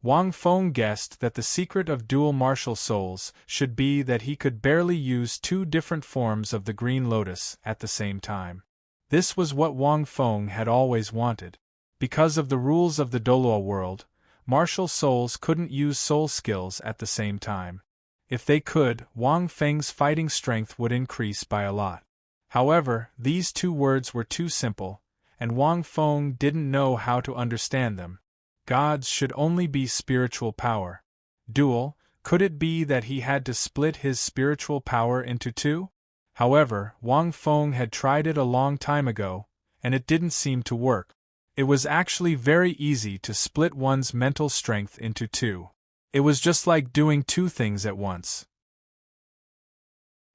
Wang Feng guessed that the secret of dual martial souls should be that he could barely use two different forms of the green lotus at the same time. This was what Wang Feng had always wanted. Because of the rules of the Douluo world, martial souls couldn't use soul skills at the same time. If they could, Wang Feng's fighting strength would increase by a lot. However, these two words were too simple, and Wang Feng didn't know how to understand them. Gods should only be spiritual power. Dual, could it be that he had to split his spiritual power into two? However, Wang Feng had tried it a long time ago, and it didn't seem to work. It was actually very easy to split one's mental strength into two. It was just like doing two things at once.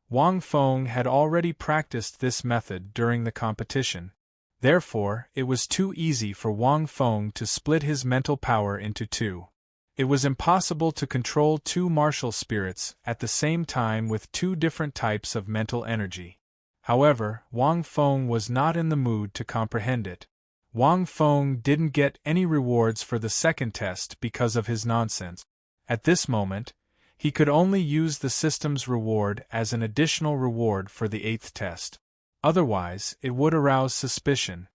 Wang Feng had already practiced this method during the competition. Therefore, it was too easy for Wang Feng to split his mental power into two. It was impossible to control two martial spirits at the same time with two different types of mental energy. However, Wang Feng was not in the mood to comprehend it. Wang Feng didn't get any rewards for the second test because of his nonsense. At this moment, he could only use the system's reward as an additional reward for the eighth test. Otherwise, it would arouse suspicion.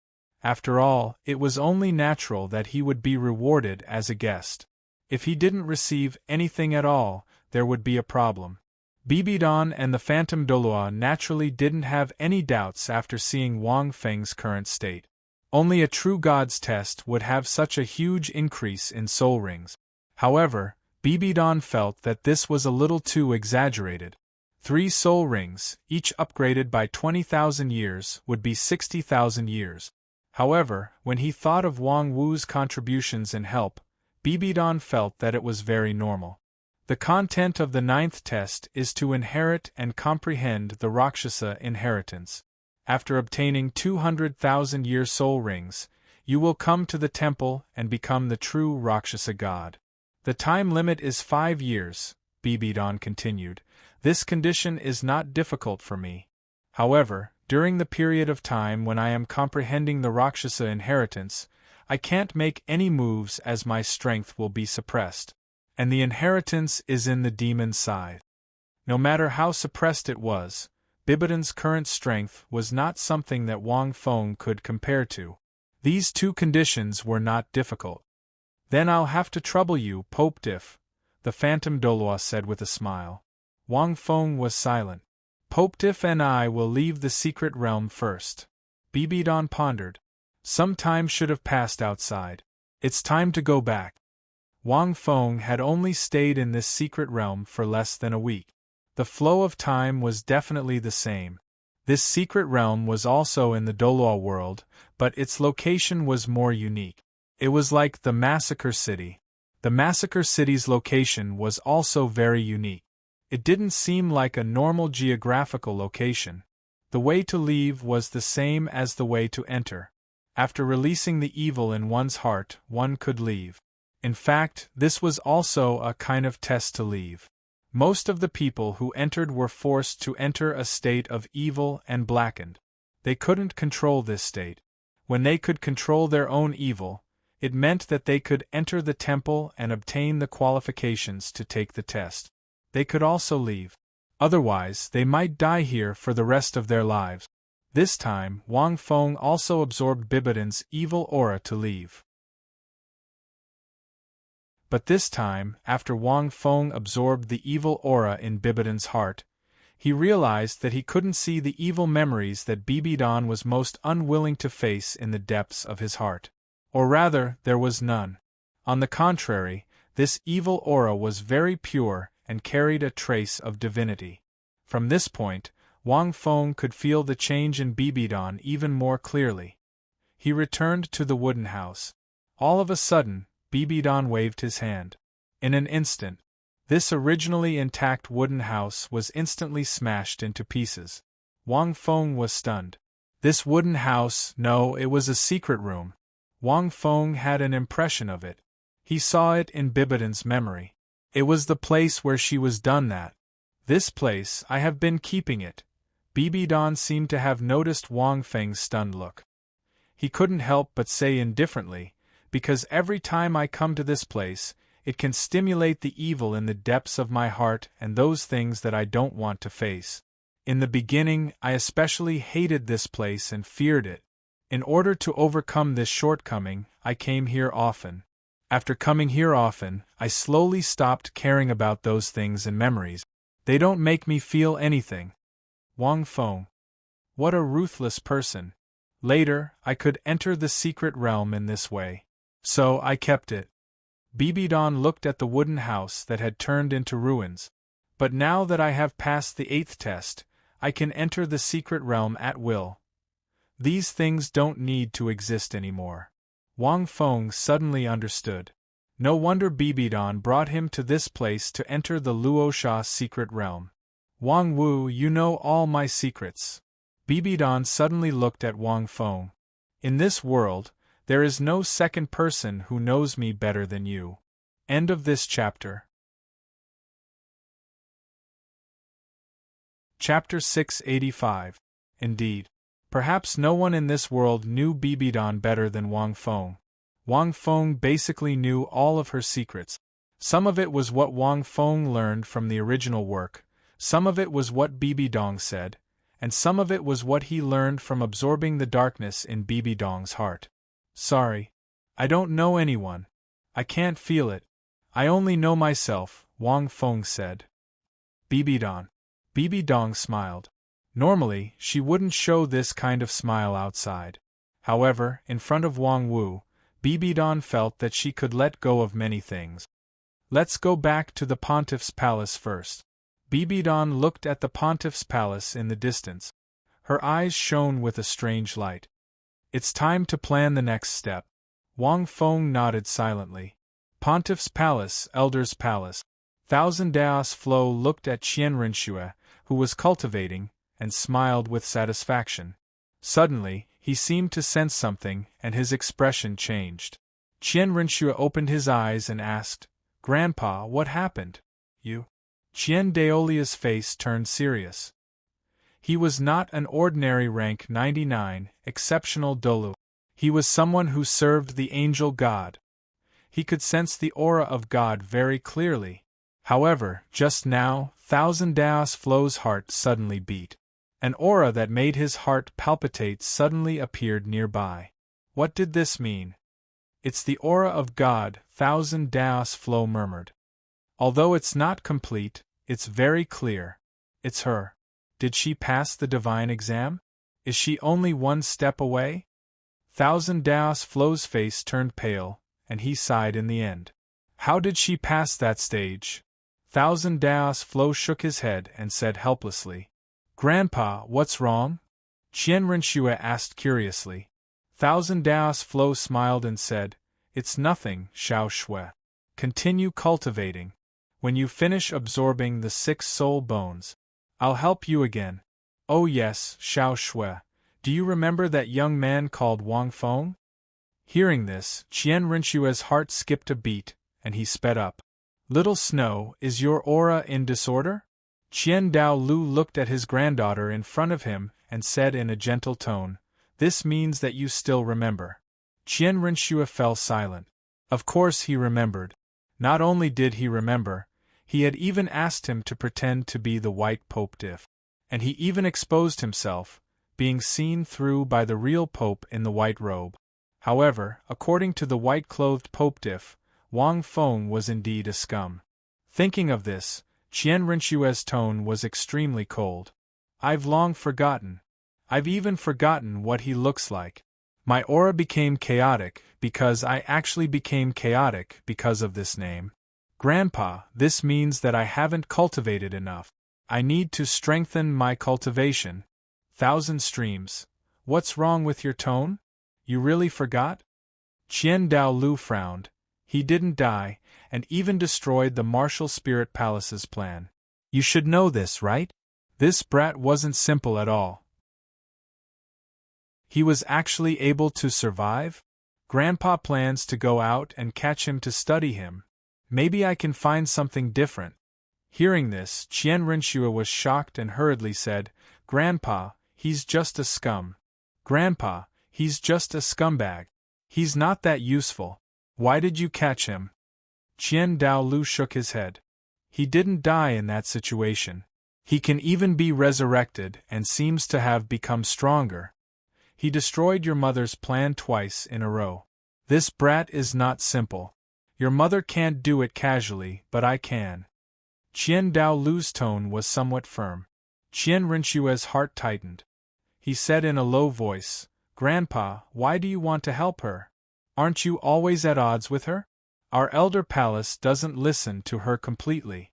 After all, it was only natural that he would be rewarded as a guest. If he didn't receive anything at all, there would be a problem. Bibidon and the Phantom Douluo naturally didn't have any doubts after seeing Wang Feng's current state. Only a true god's test would have such a huge increase in soul rings. However, Bibidon felt that this was a little too exaggerated. 3 soul rings, each upgraded by 20,000 years, would be 60,000 years. However, when he thought of Wang Wu's contributions and help, Bibidon felt that it was very normal. The content of the 9th test is to inherit and comprehend the Rakshasa inheritance. After obtaining 200,000-year soul rings, you will come to the temple and become the true Rakshasa god. The time limit is 5 years, Bibidon continued. This condition is not difficult for me. However, during the period of time when I am comprehending the Rakshasa inheritance, I can't make any moves as my strength will be suppressed. And the inheritance is in the demon's side. No matter how suppressed it was, Bibidon's current strength was not something that Wang Feng could compare to. These two conditions were not difficult. Then I'll have to trouble you, Pope Diff, the Phantom Douluo said with a smile. Wang Feng was silent. Pope Diff and I will leave the secret realm first. Bibidon pondered. Some time should have passed outside. It's time to go back. Wang Feng had only stayed in this secret realm for less than a week. The flow of time was definitely the same. This secret realm was also in the Douluo world, but its location was more unique. It was like the Massacre City. The Massacre City's location was also very unique. It didn't seem like a normal geographical location. The way to leave was the same as the way to enter. After releasing the evil in one's heart, one could leave. In fact, this was also a kind of test to leave. Most of the people who entered were forced to enter a state of evil and blackened. They couldn't control this state. When they could control their own evil, it meant that they could enter the temple and obtain the qualifications to take the test. They could also leave. Otherwise, they might die here for the rest of their lives. This time, Wang Feng also absorbed Bibidon's evil aura to leave. But this time, after Wang Feng absorbed the evil aura in Bibidon's heart, he realized that he couldn't see the evil memories that Bibidon was most unwilling to face in the depths of his heart. Or rather, there was none. On the contrary, this evil aura was very pure and carried a trace of divinity. From this point, Wang Feng could feel the change in Bibidon even more clearly. He returned to the wooden house. All of a sudden, Bibidon waved his hand. In an instant, this originally intact wooden house was instantly smashed into pieces. Wang Feng was stunned. This wooden house, no, it was a secret room. Wang Feng had an impression of it. He saw it in Bibidon's memory. It was the place where she was done that. This place, I have been keeping it. Bibidon seemed to have noticed Wang Feng's stunned look. He couldn't help but say indifferently, because every time I come to this place, it can stimulate the evil in the depths of my heart and those things that I don't want to face. In the beginning, I especially hated this place and feared it. In order to overcome this shortcoming, I came here often. After coming here often, I slowly stopped caring about those things and memories. They don't make me feel anything. Wang Feng. What a ruthless person. Later, I could enter the secret realm in this way. So I kept it. Bibidon looked at the wooden house that had turned into ruins. But now that I have passed the 8th test, I can enter the secret realm at will. These things don't need to exist anymore. Wang Feng suddenly understood. No wonder Bibidon brought him to this place to enter the Luosha secret realm. Wang Wu, you know all my secrets. Bibidon suddenly looked at Wang Feng. In this world, there is no second person who knows me better than you. End of this chapter. Chapter 685. Indeed. Perhaps no one in this world knew Bibidon better than Wang Feng. Wang Feng basically knew all of her secrets. Some of it was what Wang Feng learned from the original work, some of it was what Bibidong said, and some of it was what he learned from absorbing the darkness in Bibidong's heart. Sorry. I don't know anyone. I can't feel it. I only know myself, Wang Feng said. Bibidong. Bibidong smiled. Normally, she wouldn't show this kind of smile outside. However, in front of Wang Wu, Bibidong felt that she could let go of many things. Let's go back to the pontiff's palace first. Bibidong looked at the pontiff's palace in the distance. Her eyes shone with a strange light. It's time to plan the next step. Wang Feng nodded silently. Pontiff's palace, Elder's palace. Thousand Daos Flo looked at Qianrenxue, who was cultivating, and smiled with satisfaction. Suddenly, he seemed to sense something, and his expression changed. Qianrenxue opened his eyes and asked, "Grandpa, what happened? You?" Qian Daolia's face turned serious. He was not an ordinary rank 99, exceptional Doulu. He was someone who served the angel god. He could sense the aura of God very clearly. However, just now, Thousand Daos Flo's heart suddenly beat. An aura that made his heart palpitate suddenly appeared nearby. What did this mean? It's the aura of God, Thousand Daos Flo murmured. Although it's not complete, it's very clear. It's her. Did she pass the divine exam? Is she only one step away? Thousand Daos Flo's face turned pale, and he sighed in the end. How did she pass that stage? Thousand Daos Flo shook his head and said helplessly. Grandpa, what's wrong? Qianrenxue asked curiously. Thousand Daos Flo smiled and said, It's nothing, Xiao Shui. Continue cultivating. When you finish absorbing the 6 soul bones, I'll help you again. Oh yes, Xiao Shui. Do you remember that young man called Wang Feng? Hearing this, Qianrenxue's heart skipped a beat, and he sped up. Little Snow, is your aura in disorder? Qian Dalu looked at his granddaughter in front of him and said in a gentle tone, This means that you still remember. Qianrenxue fell silent. Of course he remembered. Not only did he remember, he had even asked him to pretend to be the white Pope Diff. And he even exposed himself, being seen through by the real Pope in the white robe. However, according to the white-clothed Pope Diff, Wang Feng was indeed a scum. Thinking of this, Qianrenxue's tone was extremely cold. I've long forgotten. I've even forgotten what he looks like. My aura became chaotic because I actually became chaotic because of this name. Grandpa, this means that I haven't cultivated enough. I need to strengthen my cultivation. Thousand Streams. What's wrong with your tone? You really forgot? Qian Daolu frowned. He didn't die, and even destroyed the Martial Spirit Palace's plan. You should know this, right? This brat wasn't simple at all. He was actually able to survive? Grandpa plans to go out and catch him to study him. Maybe I can find something different. Hearing this, Qianrenxue was shocked and hurriedly said, Grandpa, he's just a scum. Grandpa, He's just a scumbag. He's not that useful. Why did you catch him? Qian Dalu shook his head. He didn't die in that situation. He can even be resurrected and seems to have become stronger. He destroyed your mother's plan twice in a row. This brat is not simple. Your mother can't do it casually, but I can. Qian Daolu's tone was somewhat firm. Qian Rinxue's heart tightened. He said in a low voice, Grandpa, why do you want to help her? Aren't you always at odds with her? Our elder palace doesn't listen to her completely.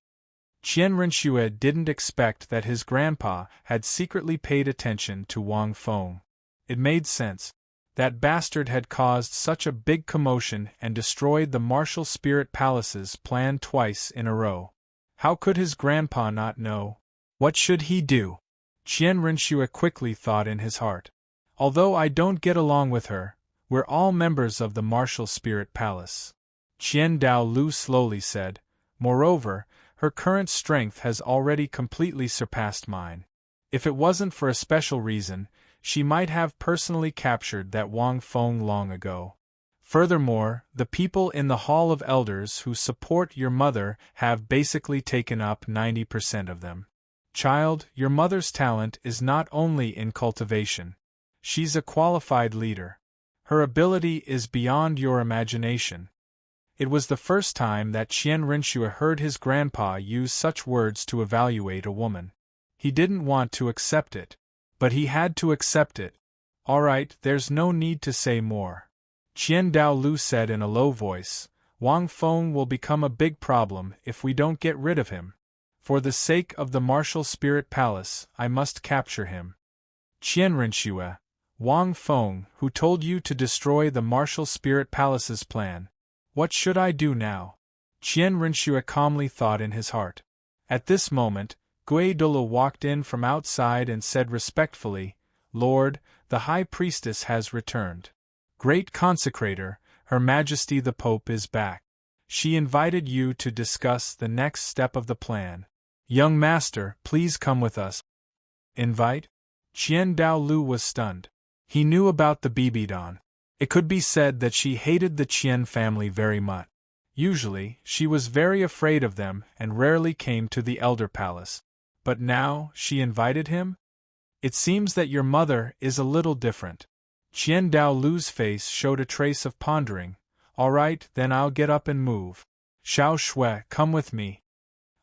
Qian Rinxue didn't expect that his grandpa had secretly paid attention to Wang Feng. It made sense. That bastard had caused such a big commotion and destroyed the martial spirit palace's plan twice in a row. How could his grandpa not know? What should he do? Qian Rinxue quickly thought in his heart. Although I don't get along with her, we're all members of the martial spirit palace. Qian Daolu slowly said, moreover, her current strength has already completely surpassed mine. If it wasn't for a special reason, she might have personally captured that Wang Feng long ago. Furthermore, the people in the Hall of Elders who support your mother have basically taken up 90% of them. Child, your mother's talent is not only in cultivation. She's a qualified leader. Her ability is beyond your imagination. It was the first time that Qian Rinxue heard his grandpa use such words to evaluate a woman. He didn't want to accept it. But he had to accept it. All right, there's no need to say more. Qian Daolu said in a low voice, Wang Feng will become a big problem if we don't get rid of him. For the sake of the martial spirit palace, I must capture him. Qian Rinxue, Wang Feng, who told you to destroy the martial spirit palace's plan. What should I do now? Qian Rinxue calmly thought in his heart. At this moment, Douluo walked in from outside and said respectfully, Lord, the High Priestess has returned. Great Consecrator, Her Majesty the Pope is back. She invited you to discuss the next step of the plan. Young Master, please come with us. Invite? Qian Daolu was stunned. He knew about the Bibidon. It could be said that she hated the Qian family very much. Usually, she was very afraid of them and rarely came to the Elder Palace. But now, she invited him? It seems that your mother is a little different. Qian Daolu's face showed a trace of pondering. All right, then I'll get up and move. Xiao Shui, come with me.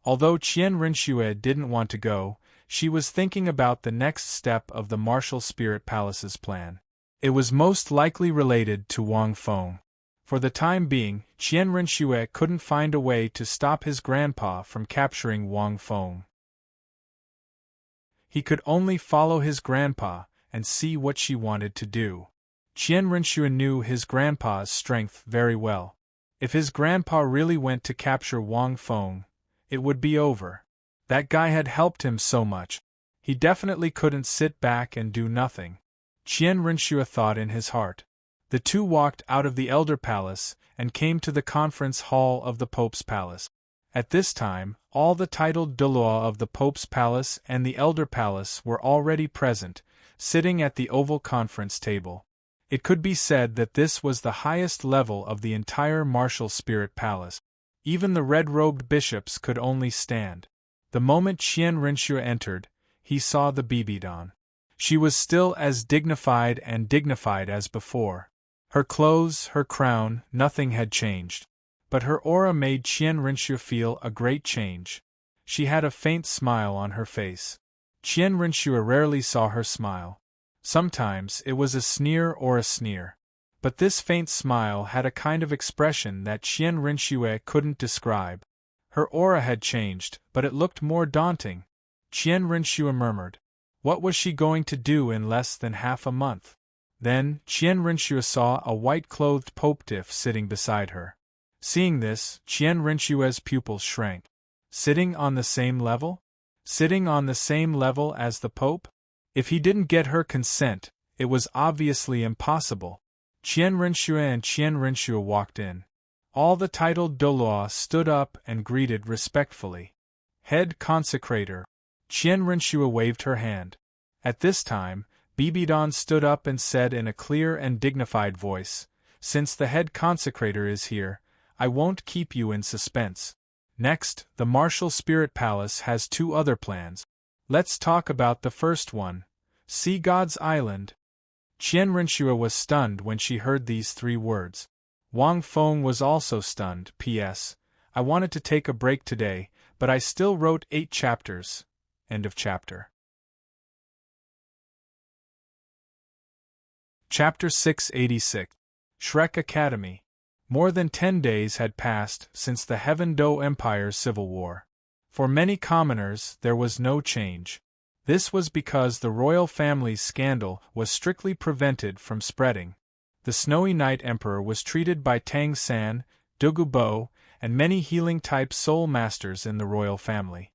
Although Qian Rinxue didn't want to go, she was thinking about the next step of the Martial Spirit Palace's plan. It was most likely related to Wang Feng. For the time being, Qian Rinxue couldn't find a way to stop his grandpa from capturing Wang Feng. He could only follow his grandpa and see what she wanted to do. Qian Rinxue knew his grandpa's strength very well. If his grandpa really went to capture Wang Feng, it would be over. That guy had helped him so much. He definitely couldn't sit back and do nothing. Qian Rinxue thought in his heart. The two walked out of the Elder Palace and came to the conference hall of the Pope's Palace. At this time, all the titled Douluo of the Pope's Palace and the Elder Palace were already present, sitting at the oval conference table. It could be said that this was the highest level of the entire martial spirit palace. Even the red-robed bishops could only stand. The moment Qian Rinxue entered, he saw the Bibidon. She was still as dignified as before. Her clothes, her crown, nothing had changed. But her aura made Qian Rinxue feel a great change. She had a faint smile on her face. Qian Rinxue rarely saw her smile. Sometimes it was a sneer or a sneer. But this faint smile had a kind of expression that Qian Rinxue couldn't describe. Her aura had changed, but it looked more daunting. Qian Rinxue murmured. What was she going to do in less than half a month? Then, Qian Rinxue saw a white-clothed popediff sitting beside her. Seeing this, Qian Rinxue's pupils shrank. Sitting on the same level? Sitting on the same level as the Pope? If he didn't get her consent, it was obviously impossible. Qian Rinxue and Qian Rinxue walked in. All the titled Douluo stood up and greeted respectfully. Head Consecrator. Qian Rinxue waved her hand. At this time, Bibidon stood up and said in a clear and dignified voice, "Since the head consecrator is here, I won't keep you in suspense. Next, the Martial Spirit Palace has two other plans. Let's talk about the first one. See God's Island." Qian Renshua was stunned when she heard these three words. Wang Feng was also stunned. P.S. I wanted to take a break today, but I still wrote 8 chapters. End of chapter. Chapter 686. Shrek Academy. More than 10 days had passed since the Heaven Do Empire's civil war. For many commoners, there was no change. This was because the royal family's scandal was strictly prevented from spreading. The Snowy Night Emperor was treated by Tang San, Dugu Bo, and many healing-type soul masters in the royal family.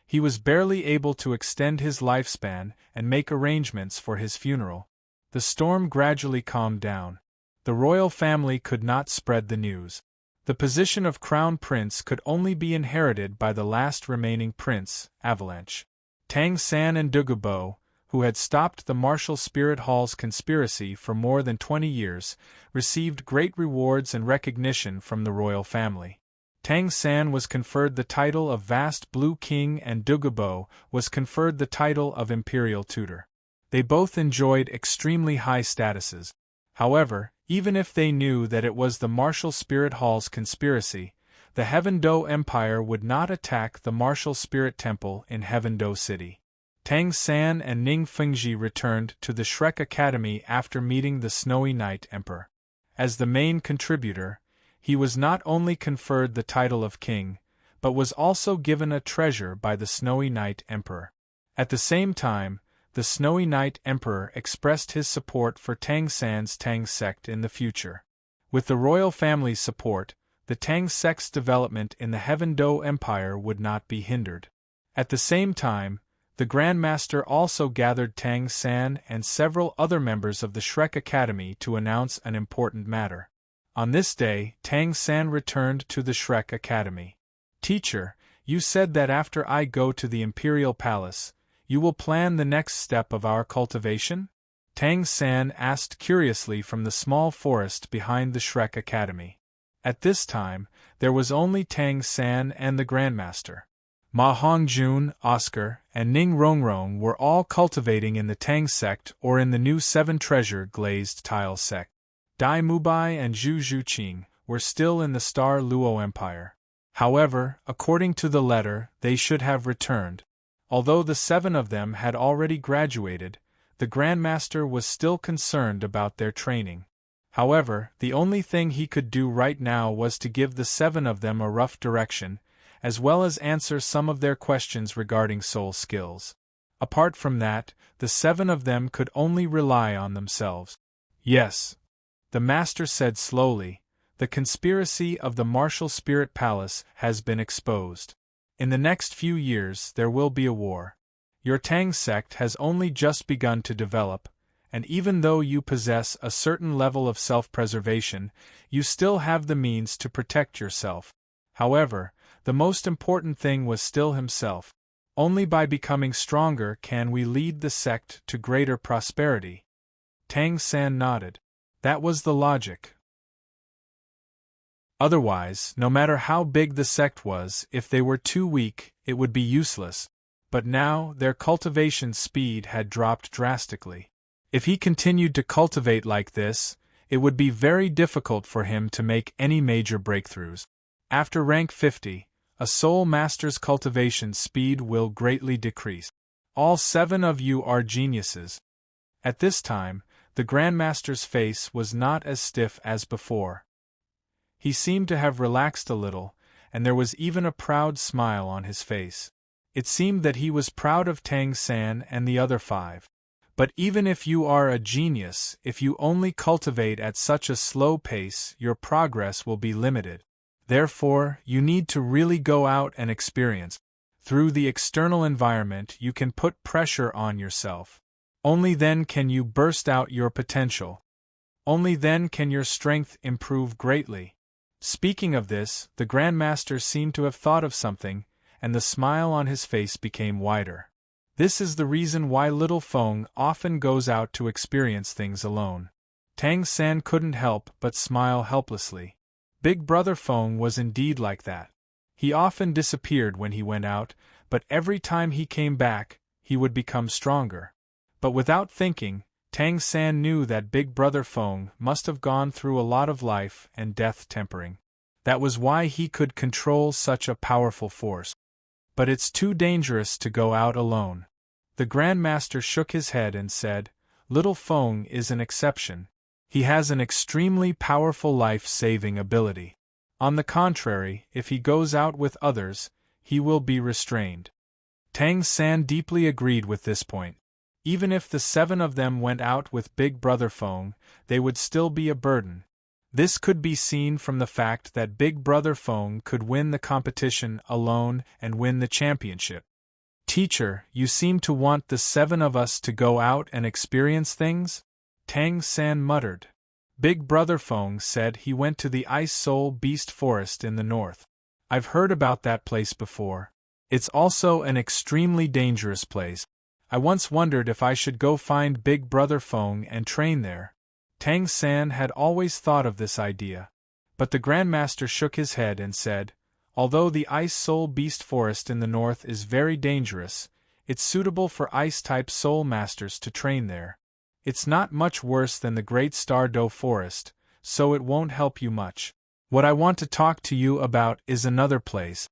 He was barely able to extend his lifespan and make arrangements for his funeral. The storm gradually calmed down. The royal family could not spread the news. The position of crown prince could only be inherited by the last remaining prince, Avalanche. Tang San and Dugu Bo, who had stopped the Martial Spirit Hall's conspiracy for more than 20 years, received great rewards and recognition from the royal family. Tang San was conferred the title of Vast Blue King and Dugu Bo was conferred the title of Imperial Tutor. They both enjoyed extremely high statuses. However, even if they knew that it was the Martial Spirit Hall's conspiracy, the Heaven Do Empire would not attack the Martial Spirit Temple in Heaven Do City. Tang San and Ning Fengji returned to the Shrek Academy after meeting the Snowy Night Emperor. As the main contributor, he was not only conferred the title of king, but was also given a treasure by the Snowy Night Emperor. At the same time, the Snowy Night Emperor expressed his support for Tang San's Tang sect in the future. With the royal family's support, the Tang sect's development in the Heaven Do Empire would not be hindered. At the same time, the Grand Master also gathered Tang San and several other members of the Shrek Academy to announce an important matter. On this day, Tang San returned to the Shrek Academy. "Teacher, you said that after I go to the Imperial Palace, you will plan the next step of our cultivation?" Tang San asked curiously from the small forest behind the Shrek Academy. At this time, there was only Tang San and the Grandmaster. Ma Hongjun, Oscar, and Ning Rongrong were all cultivating in the Tang sect or in the new 7-treasure glazed tile sect. Dai Mubai and Zhu Zhuqing were still in the Star Luo Empire. However, according to the letter, they should have returned. Although the 7 of them had already graduated, the Grandmaster was still concerned about their training. However, the only thing he could do right now was to give the 7 of them a rough direction, as well as answer some of their questions regarding soul skills. Apart from that, the 7 of them could only rely on themselves. "Yes," the Master said slowly, "the conspiracy of the Martial Spirit Palace has been exposed. In the next few years there will be a war. Your Tang sect has only just begun to develop, and even though you possess a certain level of self-preservation, you still have the means to protect yourself. However, the most important thing was still himself. Only by becoming stronger can we lead the sect to greater prosperity." Tang San nodded. That was the logic. Otherwise, no matter how big the sect was, if they were too weak, it would be useless. But now, their cultivation speed had dropped drastically. If he continued to cultivate like this, it would be very difficult for him to make any major breakthroughs. After rank 50, a soul master's cultivation speed will greatly decrease. All 7 of you are geniuses. At this time, the Grandmaster's face was not as stiff as before. He seemed to have relaxed a little, and there was even a proud smile on his face. It seemed that he was proud of Tang San and the other 5. But even if you are a genius, if you only cultivate at such a slow pace, your progress will be limited. Therefore, you need to really go out and experience. Through the external environment, you can put pressure on yourself. Only then can you burst out your potential. Only then can your strength improve greatly. Speaking of this, the Grandmaster seemed to have thought of something, and the smile on his face became wider. This is the reason why little Feng often goes out to experience things alone. Tang San couldn't help but smile helplessly. Big Brother Feng was indeed like that. He often disappeared when he went out, but every time he came back, he would become stronger. But without thinking, Tang San knew that Big Brother Feng must have gone through a lot of life and death tempering. That was why he could control such a powerful force. But it's too dangerous to go out alone. The Grand Master shook his head and said, Little Feng is an exception. He has an extremely powerful life-saving ability. On the contrary, if he goes out with others, he will be restrained. Tang San deeply agreed with this point. Even if the 7 of them went out with Big Brother Feng, they would still be a burden. This could be seen from the fact that Big Brother Feng could win the competition alone and win the championship. Teacher, you seem to want the 7 of us to go out and experience things? Tang San muttered. Big Brother Feng said he went to the Ice Soul Beast Forest in the north. I've heard about that place before. It's also an extremely dangerous place. I once wondered if I should go find Big Brother Feng and train there. Tang San had always thought of this idea. But the Grandmaster shook his head and said, although the Ice Soul Beast Forest in the north is very dangerous, it's suitable for Ice-type Soul Masters to train there. It's not much worse than the Great Star Do Forest, so it won't help you much. What I want to talk to you about is another place.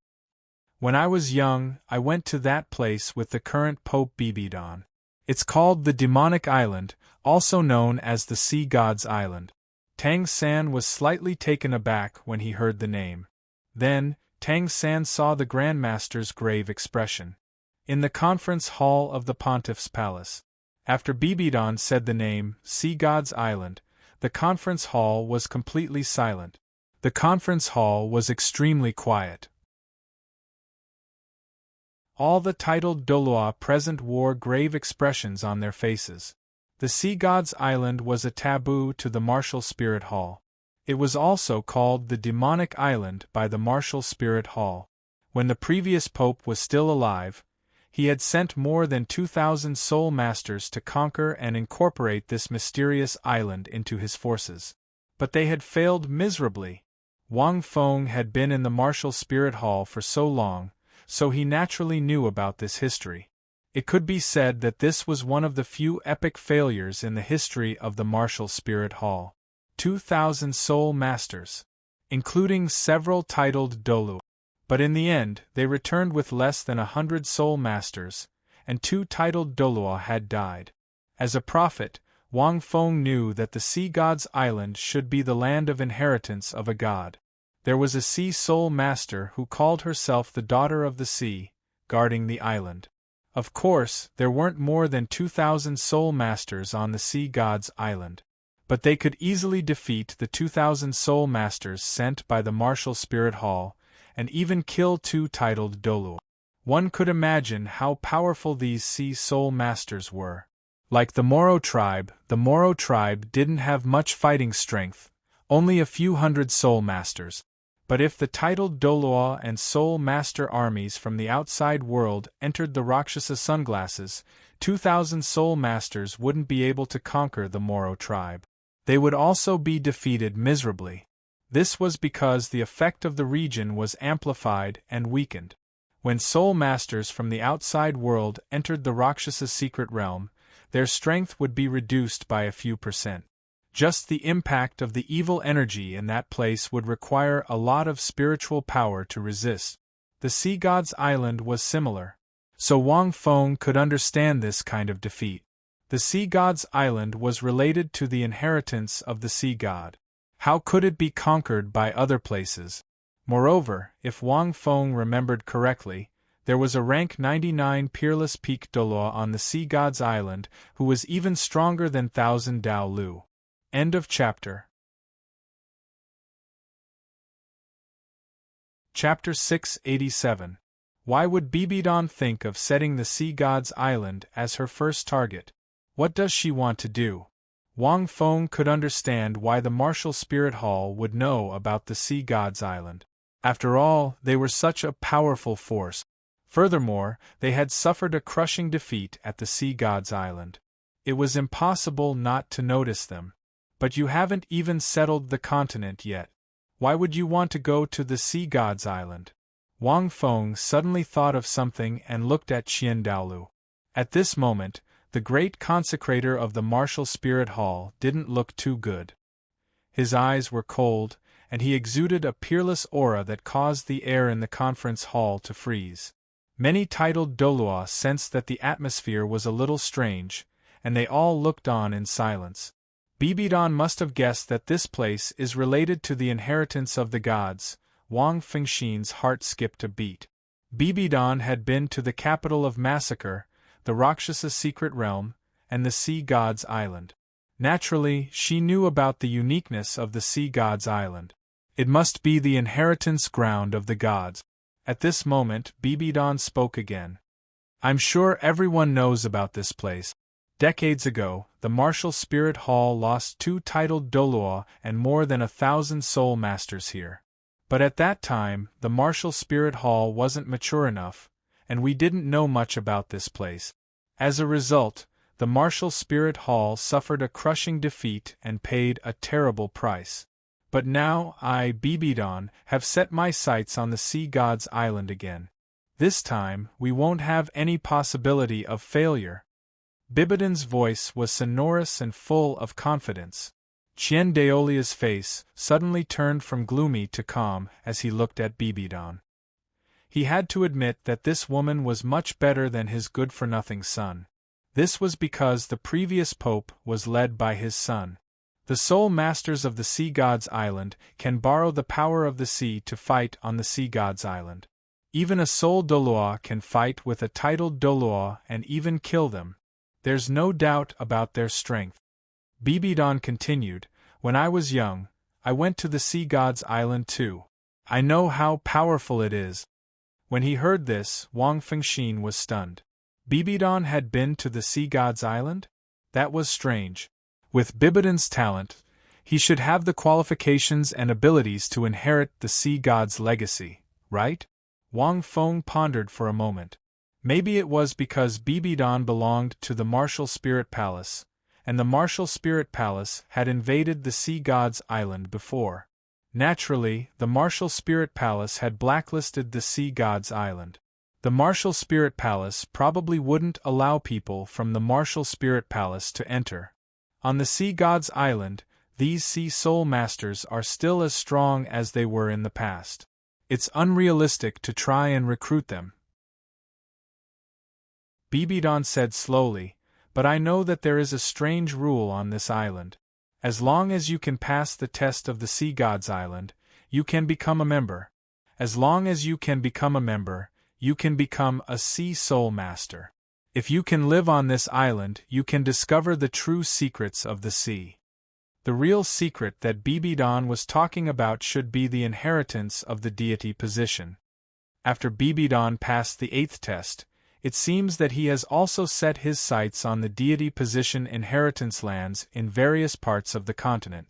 When I was young, I went to that place with the current Pope Bibidon. It's called the Demonic Island, also known as the Sea God's Island. Tang San was slightly taken aback when he heard the name. Then, Tang San saw the Grand Master's grave expression. In the conference hall of the Pontiff's palace. After Bibidon said the name, Sea God's Island, the conference hall was completely silent. The conference hall was extremely quiet. All the titled Douluo present wore grave expressions on their faces. The Sea God's Island was a taboo to the Martial Spirit Hall. It was also called the Demonic Island by the Martial Spirit Hall. When the previous pope was still alive, he had sent more than 2,000 soul masters to conquer and incorporate this mysterious island into his forces. But they had failed miserably. Wang Feng had been in the Martial Spirit Hall for so long, so he naturally knew about this history. It could be said that this was one of the few epic failures in the history of the Martial Spirit Hall. 2,000 soul masters, including several titled Dalu. But in the end, they returned with less than 100 soul masters, and 2 titled Douluo had died. As a prophet, Wang Feng knew that the Sea God's Island should be the land of inheritance of a god. There was a sea soul master who called herself the Daughter of the Sea, guarding the island. Of course, there weren't more than 2,000 soul masters on the Sea God's Island. But they could easily defeat the 2,000 soul masters sent by the Martial Spirit Hall, and even kill 2 titled Douluo. One could imagine how powerful these sea soul masters were. Like the Moro tribe didn't have much fighting strength, only a few hundred soul masters. But if the titled Douluo and soul master armies from the outside world entered the Rakshasa sunglasses, 2,000 soul masters wouldn't be able to conquer the Moro tribe. They would also be defeated miserably. This was because the effect of the region was amplified and weakened. When soul masters from the outside world entered the Rakshasa secret realm, their strength would be reduced by a few %. Just the impact of the evil energy in that place would require a lot of spiritual power to resist. The Sea God's Island was similar. So Wang Feng could understand this kind of defeat. The Sea God's Island was related to the inheritance of the Sea God. How could it be conquered by other places? Moreover, if Wang Feng remembered correctly, there was a rank 99 peerless peak Douluo on the Sea God's Island who was even stronger than 1,000 Dalu. End of chapter. Chapter 687. Why would Bibidon think of setting the Sea God's Island as her first target? What does she want to do? Wang Feng could understand why the Martial Spirit Hall would know about the Sea God's Island. After all, they were such a powerful force. Furthermore, they had suffered a crushing defeat at the Sea God's Island. It was impossible not to notice them. But you haven't even settled the continent yet. Why would you want to go to the Sea God's Island? Wang Feng suddenly thought of something and looked at Dalu. At this moment, the great consecrator of the martial spirit hall didn't look too good. His eyes were cold, and he exuded a peerless aura that caused the air in the conference hall to freeze. Many titled Douluo sensed that the atmosphere was a little strange, and they all looked on in silence. Bibidon must have guessed that this place is related to the inheritance of the gods. Wang Fengshin's heart skipped a beat. Bibidon had been to the capital of Massacre, the Rakshasa secret realm, and the Sea God's Island. Naturally, she knew about the uniqueness of the Sea God's Island. It must be the inheritance ground of the gods. At this moment, Bibidon spoke again. I'm sure everyone knows about this place. Decades ago, the Martial Spirit Hall lost 2 titled Douluo and more than 1,000 soul masters here. But at that time, the Martial Spirit Hall wasn't mature enough, and we didn't know much about this place. As a result, the Martial Spirit Hall suffered a crushing defeat and paid a terrible price. But now I, Bibidon, have set my sights on the Sea God's Island again. This time, we won't have any possibility of failure. Bibidon's voice was sonorous and full of confidence. Qian Daolia's face suddenly turned from gloomy to calm as he looked at Bibidon. He had to admit that this woman was much better than his good-for-nothing son. This was because the previous pope was led by his son. The soul masters of the Sea God's Island can borrow the power of the sea to fight on the Sea God's Island. Even a soul Douluo can fight with a titled Douluo and even kill them. There's no doubt about their strength. Bibidon continued, when I was young, I went to the Sea God's Island too. I know how powerful it is. When he heard this, Wang Fengshin was stunned. Bibidon had been to the Sea God's Island? That was strange. With Bibidon's talent, he should have the qualifications and abilities to inherit the Sea God's legacy, right? Wang Feng pondered for a moment. Maybe it was because Bibidon belonged to the Martial Spirit Palace, and the Martial Spirit Palace had invaded the Sea God's Island before. Naturally, the Martial Spirit Palace had blacklisted the Sea God's Island. The Martial Spirit Palace probably wouldn't allow people from the Martial Spirit Palace to enter. On the Sea God's Island, these Sea Soul Masters are still as strong as they were in the past. It's unrealistic to try and recruit them. Bibidon said slowly, but I know that there is a strange rule on this island. As long as you can pass the test of the Sea God's Island, you can become a member. As long as you can become a member, you can become a Sea Soul Master. If you can live on this island, you can discover the true secrets of the sea. The real secret that Bibidon was talking about should be the inheritance of the deity position. After Bibidon passed the 8th test, it seems that he has also set his sights on the deity position inheritance lands in various parts of the continent.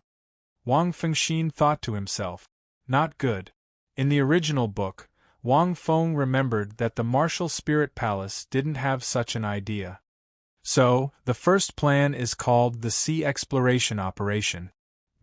Wang Fengshin thought to himself, not good. In the original book, Wang Feng remembered that the Martial Spirit Palace didn't have such an idea. So, the first plan is called the Sea Exploration Operation.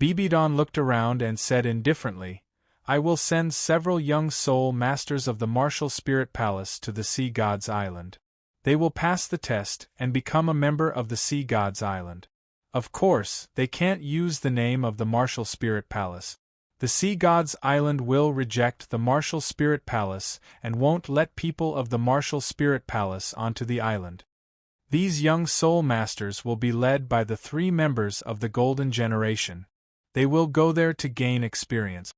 Bibidon looked around and said indifferently, I will send several young soul masters of the Martial Spirit Palace to the Sea God's Island. They will pass the test and become a member of the Sea God's Island. Of course, they can't use the name of the Martial Spirit Palace. The Sea God's Island will reject the Martial Spirit Palace and won't let people of the Martial Spirit Palace onto the island. These young soul masters will be led by the 3 members of the Golden Generation. They will go there to gain experience.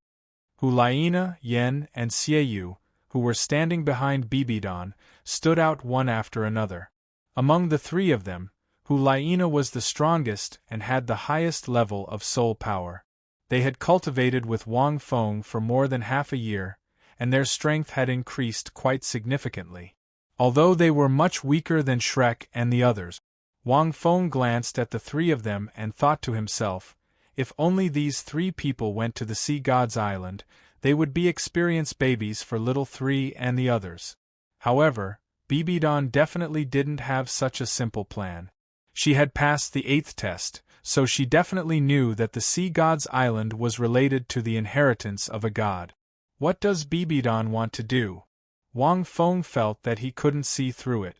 Hulaina, Yen, and Xieyu, who were standing behind Bibidon, stood out one after another. Among the 3 of them, Hulaina was the strongest and had the highest level of soul power. They had cultivated with Wang Feng for more than half a year, and their strength had increased quite significantly. Although they were much weaker than Shrek and the others, Wang Feng glanced at the 3 of them and thought to himself, if only these 3 people went to the Sea God's Island, they would be experienced babies for little 3 and the others. However, Bibidon definitely didn't have such a simple plan. She had passed the 8th test, so she definitely knew that the sea god's island was related to the inheritance of a god. What does Bibidon want to do? Wang Feng felt that he couldn't see through it.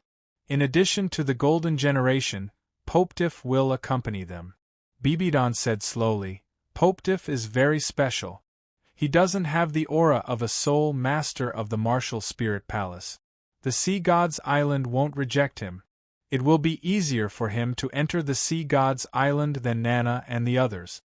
In addition to the golden generation, Popedif will accompany them. Bibidon said slowly, Popedif is very special. He doesn't have the aura of a soul master of the martial spirit palace. The sea god's island won't reject him. It will be easier for him to enter the sea god's island than Nana and the others.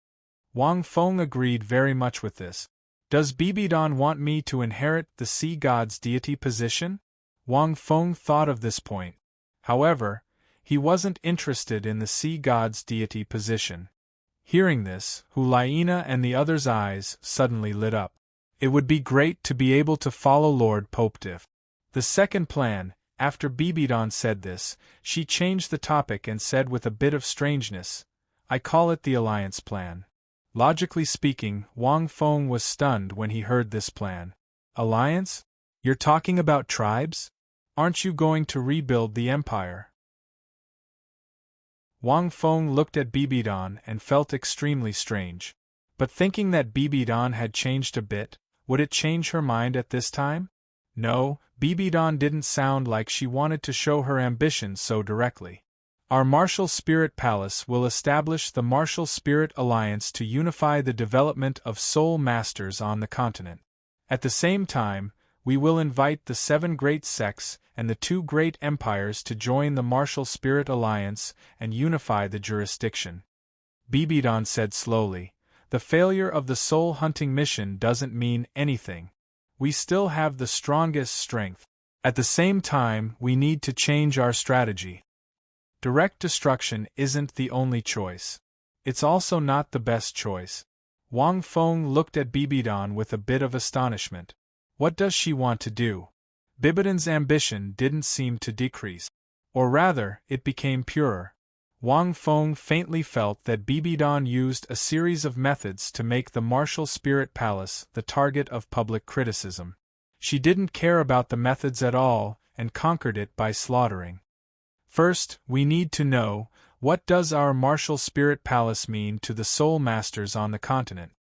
Wang Feng agreed very much with this. Does Bibidon want me to inherit the sea god's deity position? Wang Feng thought of this point. However, he wasn't interested in the sea god's deity position. Hearing this, Hulaina and the others' eyes suddenly lit up. It would be great to be able to follow Lord Popedif. The second plan, after Bibidon said this, she changed the topic and said with a bit of strangeness, I call it the alliance plan. Logically speaking, Wang Feng was stunned when he heard this plan. Alliance? You're talking about tribes? Aren't you going to rebuild the empire? Wang Feng looked at Bibidon and felt extremely strange. But thinking that Bibidon had changed a bit, would it change her mind at this time? No, Bibidon didn't sound like she wanted to show her ambition so directly. Our Martial Spirit Palace will establish the Martial Spirit Alliance to unify the development of soul masters on the continent. At the same time, we will invite the 7 great sects and the 2 great empires to join the Martial Spirit Alliance and unify the jurisdiction. Bibidon said slowly, the failure of the soul hunting mission doesn't mean anything. We still have the strongest strength. At the same time, we need to change our strategy. Direct destruction isn't the only choice. It's also not the best choice. Wang Feng looked at Bibidon with a bit of astonishment. What does she want to do? Bibidon's ambition didn't seem to decrease. Or rather, it became purer. Wang Feng faintly felt that Bibidon used a series of methods to make the Martial Spirit Palace the target of public criticism. She didn't care about the methods at all and conquered it by slaughtering. First, we need to know, what does our Martial Spirit Palace mean to the soul masters on the continent?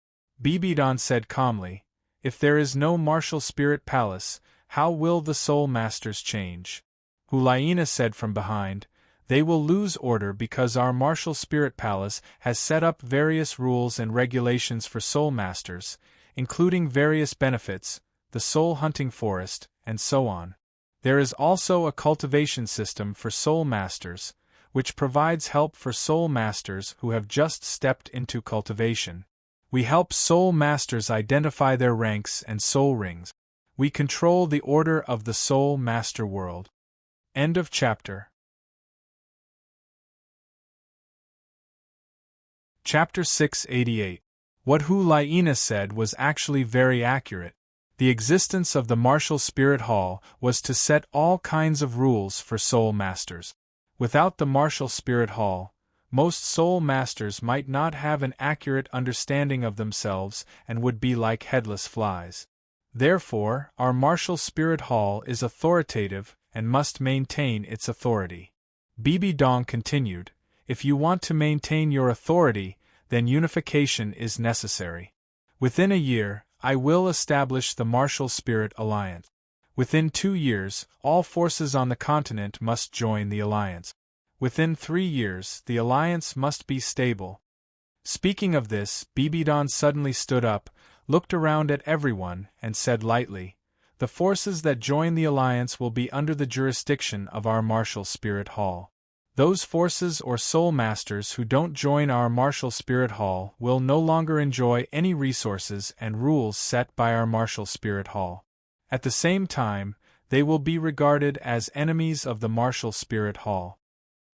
Bibidon said calmly, if there is no Martial Spirit Palace, how will the soul masters change? Hulaina said from behind, they will lose order because our Martial Spirit Palace has set up various rules and regulations for soul masters, including various benefits, the soul hunting forest, and so on. There is also a cultivation system for soul masters, which provides help for soul masters who have just stepped into cultivation. We help soul masters identify their ranks and soul rings. We control the order of the soul master world. End of chapter. Chapter 688. What Hulaina said was actually very accurate. The existence of the Martial Spirit Hall was to set all kinds of rules for soul masters. Without the Martial Spirit Hall, most soul masters might not have an accurate understanding of themselves and would be like headless flies. Therefore, our Martial Spirit Hall is authoritative and must maintain its authority. Bibidon continued, if you want to maintain your authority, then unification is necessary. Within a year, I will establish the Martial Spirit Alliance. Within 2 years, all forces on the continent must join the alliance. Within 3 years, the alliance must be stable. Speaking of this, Bibidon suddenly stood up, looked around at everyone, and said lightly, the forces that join the alliance will be under the jurisdiction of our Martial Spirit Hall. Those forces or soul masters who don't join our Martial Spirit Hall will no longer enjoy any resources and rules set by our Martial Spirit Hall. At the same time, they will be regarded as enemies of the Martial Spirit Hall.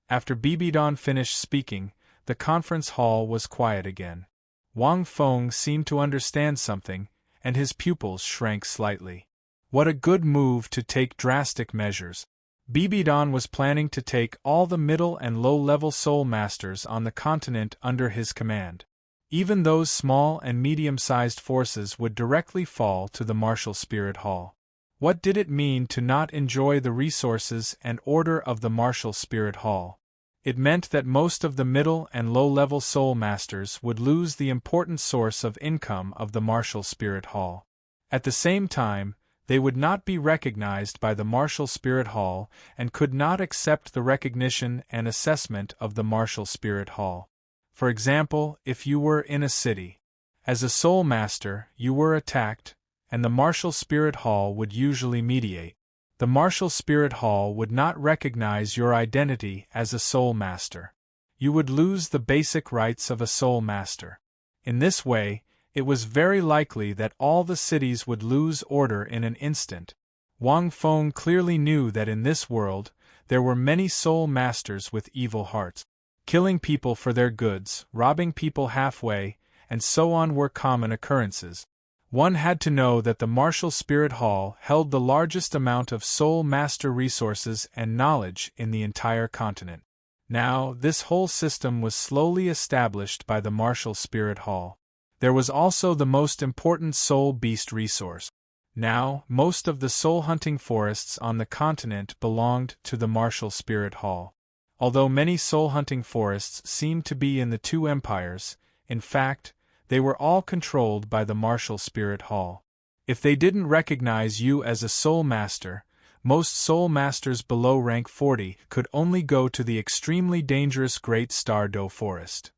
After Bibidon finished speaking, the conference hall was quiet again. Wang Feng seemed to understand something, and his pupils shrank slightly. What a good move to take drastic measures. Bibidon was planning to take all the middle and low-level soul masters on the continent under his command. Even those small and medium-sized forces would directly fall to the Martial Spirit Hall. What did it mean to not enjoy the resources and order of the martial spirit hall? It meant that most of the middle and low-level soul masters would lose the important source of income of the martial spirit hall. At the same time, they would not be recognized by the martial spirit hall and could not accept the recognition and assessment of the martial spirit hall. For example, if you were in a city, as a soul master, you were attacked, and the martial spirit hall would usually mediate. The martial spirit hall would not recognize your identity as a soul master. You would lose the basic rights of a soul master. In this way, it was very likely that all the cities would lose order in an instant. Wang Feng clearly knew that in this world, there were many soul masters with evil hearts. Killing people for their goods, robbing people halfway, and so on were common occurrences. One had to know that the martial spirit hall held the largest amount of soul master resources and knowledge in the entire continent. Now, this whole system was slowly established by the martial spirit hall. There was also the most important soul beast resource. Now, most of the soul hunting forests on the continent belonged to the martial spirit hall. Although many soul hunting forests seemed to be in the two empires, in fact, they were all controlled by the martial spirit hall. If they didn't recognize you as a soul master, most soul masters below rank 40 could only go to the extremely dangerous Great Star Do forest.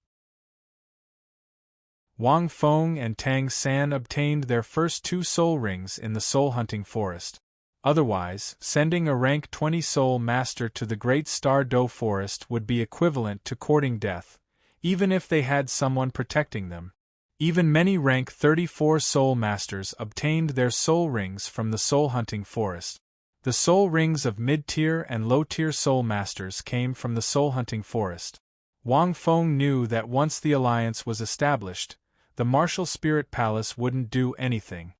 Wang Feng and Tang San obtained their first 2 soul rings in the soul hunting forest. Otherwise, sending a rank 20 soul master to the Great Star Do forest would be equivalent to courting death, even if they had someone protecting them. Even many rank 34 soul masters obtained their soul rings from the soul hunting forest. The soul rings of mid-tier and low-tier soul masters came from the soul hunting forest. Wang Feng knew that once the alliance was established, the martial spirit palace wouldn't do anything.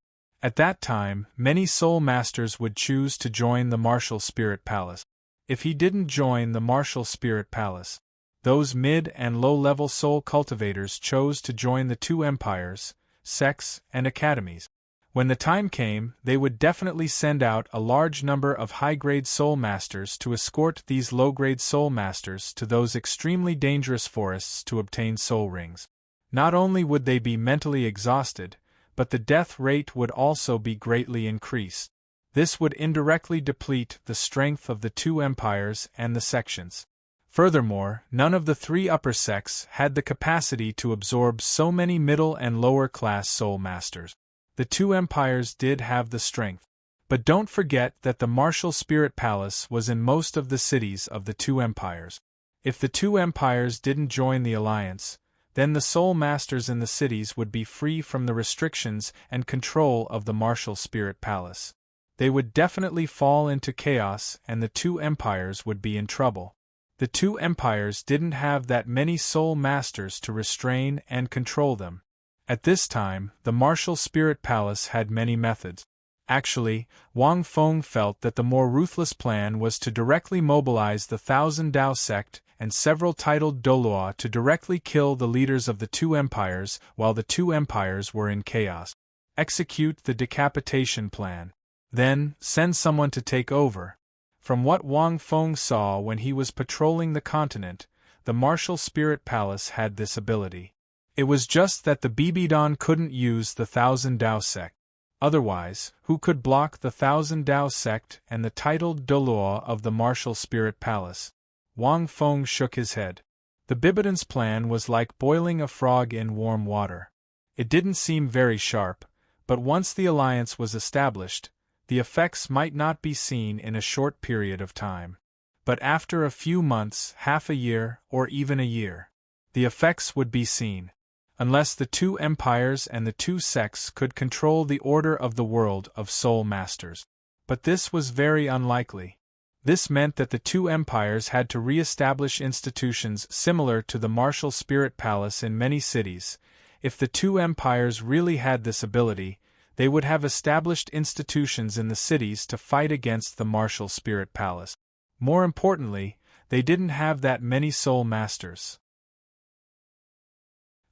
At that time, many soul masters would choose to join the martial spirit palace. If he didn't join the martial spirit palace, those mid- and low-level soul cultivators chose to join the two empires, sects, and academies. When the time came, they would definitely send out a large number of high-grade soul masters to escort these low-grade soul masters to those extremely dangerous forests to obtain soul rings. Not only would they be mentally exhausted, but the death rate would also be greatly increased. This would indirectly deplete the strength of the two empires and the sections. Furthermore, none of the 3 upper sects had the capacity to absorb so many middle and lower-class soul masters. The 2 empires did have the strength. But don't forget that the martial spirit palace was in most of the cities of the 2 empires. If the 2 empires didn't join the alliance, then the soul masters in the cities would be free from the restrictions and control of the martial spirit palace. They would definitely fall into chaos and the 2 empires would be in trouble. The 2 empires didn't have that many soul masters to restrain and control them. At this time, the martial spirit palace had many methods. Actually, Wang Feng felt that the more ruthless plan was to directly mobilize the Thousand Dao sect and several titled Douluo to directly kill the leaders of the 2 empires while the 2 empires were in chaos. Execute the decapitation plan. Then, send someone to take over. From what Wang Feng saw when he was patrolling the continent, the martial spirit palace had this ability. It was just that the Bibidon couldn't use the Thousand Dao sect. Otherwise, who could block the Thousand Dao sect and the titled Douluo of the martial spirit palace? Wang Feng shook his head. The Bibidon's plan was like boiling a frog in warm water. It didn't seem very sharp, but once the alliance was established, the effects might not be seen in a short period of time. But after a few months, half a year, or even a year, the effects would be seen. Unless the 2 empires and the 2 sects could control the order of the world of soul masters. But this was very unlikely. This meant that the 2 empires had to re-establish institutions similar to the martial spirit palace in many cities. If the 2 empires really had this ability, they would have established institutions in the cities to fight against the martial spirit palace. More importantly, they didn't have that many soul masters.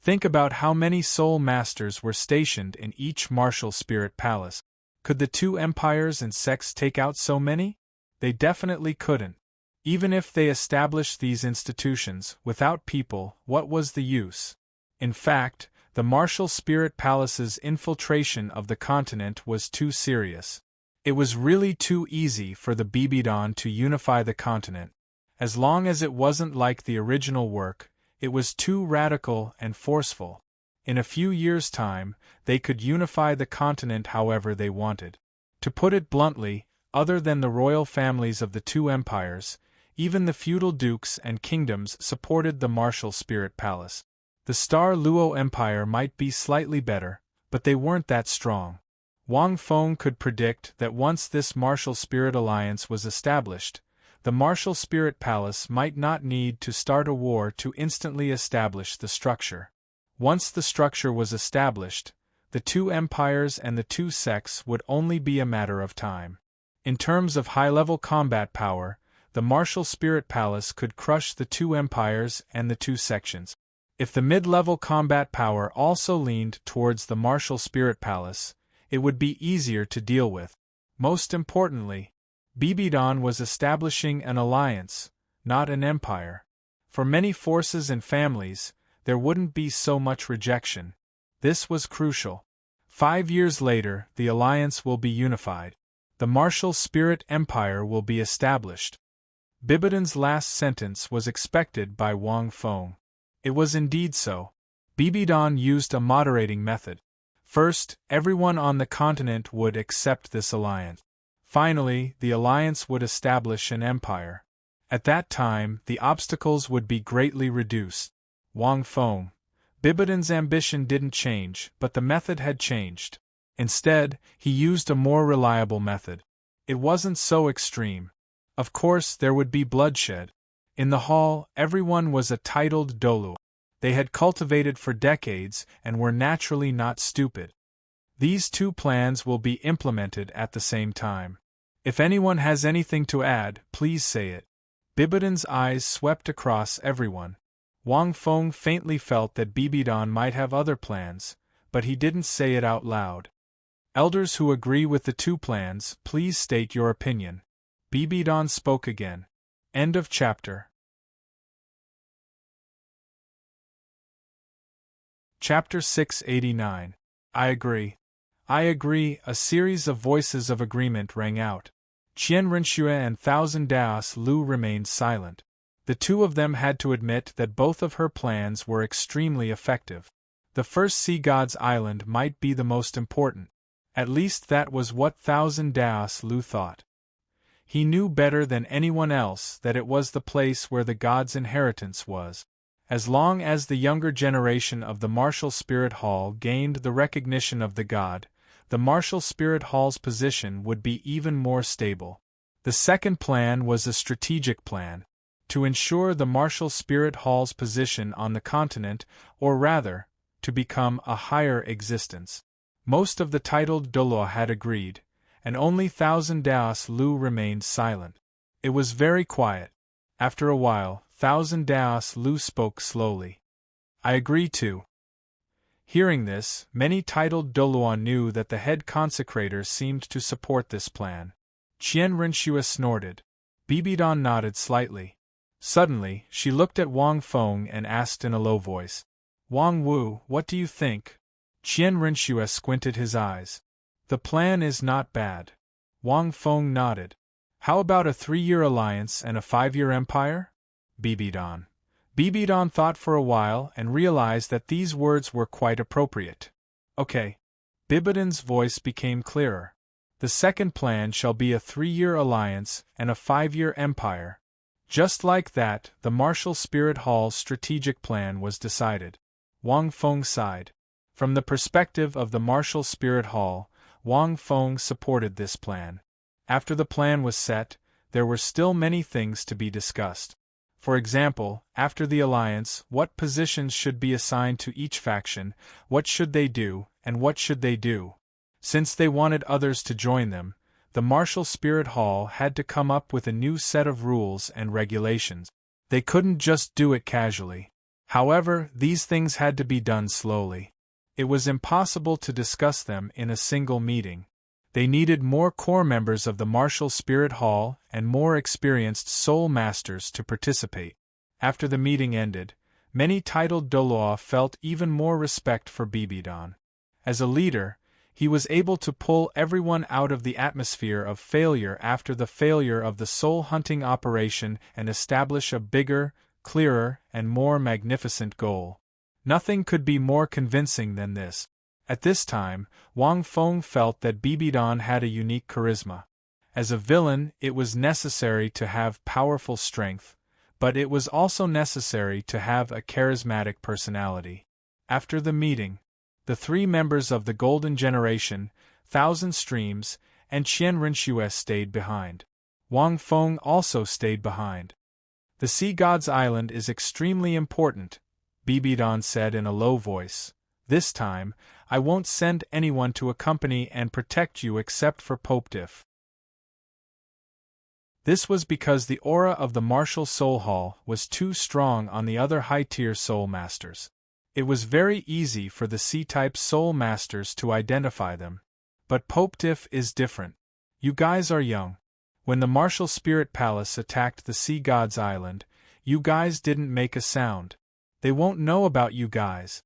Think about how many soul masters were stationed in each martial spirit palace. Could the two empires and sects take out so many? They definitely couldn't. Even if they established these institutions, without people, what was the use? In fact, the martial spirit palace's infiltration of the continent was too serious. It was really too easy for the Bibidon to unify the continent. As long as it wasn't like the original work, it was too radical and forceful. In a few years' time, they could unify the continent however they wanted. To put it bluntly, other than the royal families of the two empires, even the feudal dukes and kingdoms supported the martial spirit palace. The Star Luo Empire might be slightly better, but they weren't that strong. Wang Feng could predict that once this martial spirit alliance was established, the martial spirit palace might not need to start a war to instantly establish the structure. Once the structure was established, the two empires and the two sects would only be a matter of time. In terms of high-level combat power, the martial spirit palace could crush the two empires and the two sections. If the mid-level combat power also leaned towards the martial spirit palace, it would be easier to deal with. Most importantly, Bibidon was establishing an alliance, not an empire. For many forces and families, there wouldn't be so much rejection. This was crucial. 5 years later, the alliance will be unified. The martial spirit empire will be established. Bibidon's last sentence was expected by Wang Feng. It was indeed so. Bibidon used a moderating method. First, everyone on the continent would accept this alliance. Finally, the alliance would establish an empire. At that time, the obstacles would be greatly reduced. Wang Feng. Bibidon's ambition didn't change, but the method had changed. Instead, he used a more reliable method. It wasn't so extreme. Of course, there would be bloodshed. In the hall, everyone was a titled Douluo. They had cultivated for decades and were naturally not stupid. These two plans will be implemented at the same time. If anyone has anything to add, please say it. Bibidon's eyes swept across everyone. Wang Feng faintly felt that Bibidon might have other plans, but he didn't say it out loud. Elders who agree with the two plans, please state your opinion. Bibidon spoke again. End of chapter. Chapter 689. I agree. I agree. A series of voices of agreement rang out. Qian Renxue and Thousand Daos Lu remained silent. The two of them had to admit that both of her plans were extremely effective. The first Sea God's Island might be the most important. At least that was what Thousand Daos Lu thought. He knew better than anyone else that it was the place where the god's inheritance was. As long as the younger generation of the Martial Spirit Hall gained the recognition of the god, the Martial Spirit Hall's position would be even more stable. The second plan was a strategic plan. To ensure the Martial Spirit Hall's position on the continent, or rather, to become a higher existence. Most of the titled Douluo had agreed, and only Thousand Daos Lu remained silent. It was very quiet. After a while, Thousand Daos Lu spoke slowly. I agree too. Hearing this, many titled Douluo knew that the head consecrators seemed to support this plan. Qian Renxue snorted. Bibidon nodded slightly. Suddenly, she looked at Wang Feng and asked in a low voice, Wang Wu, what do you think? Qian Renxue squinted his eyes. The plan is not bad. Wang Feng nodded. How about a 3-year alliance and a 5-year empire? Bibidon. Bibidon thought for a while and realized that these words were quite appropriate. Okay. Bibidon's voice became clearer. The second plan shall be a 3-year alliance and a 5-year empire. Just like that, the Martial Spirit Hall's strategic plan was decided. Wang Feng sighed. From the perspective of the Martial Spirit Hall, Wang Feng supported this plan. After the plan was set, there were still many things to be discussed. For example, after the alliance, what positions should be assigned to each faction, what should they do, and what should they do? Since they wanted others to join them, the Martial Spirit Hall had to come up with a new set of rules and regulations. They couldn't just do it casually. However, these things had to be done slowly. It was impossible to discuss them in a single meeting. They needed more core members of the martial spirit hall and more experienced soul masters to participate. After the meeting ended, many titled Douluo felt even more respect for Bibidon. As a leader, he was able to pull everyone out of the atmosphere of failure after the failure of the soul-hunting operation and establish a bigger, clearer, and more magnificent goal. Nothing could be more convincing than this. At this time, Wang Feng felt that Bibidon had a unique charisma. As a villain, it was necessary to have powerful strength, but it was also necessary to have a charismatic personality. After the meeting, the three members of the Golden Generation, Thousand Streams, and Qian Rinxue stayed behind. Wang Feng also stayed behind. The Sea God's Island is extremely important, Bibidon said in a low voice. This time, I won't send anyone to accompany and protect you except for Pope Diff. This was because the aura of the martial soul hall was too strong on the other high-tier soul masters. It was very easy for the C-type soul masters to identify them. But Pope Diff is different. You guys are young. When the martial spirit palace attacked the Sea God's Island, you guys didn't make a sound. They won't know about you guys.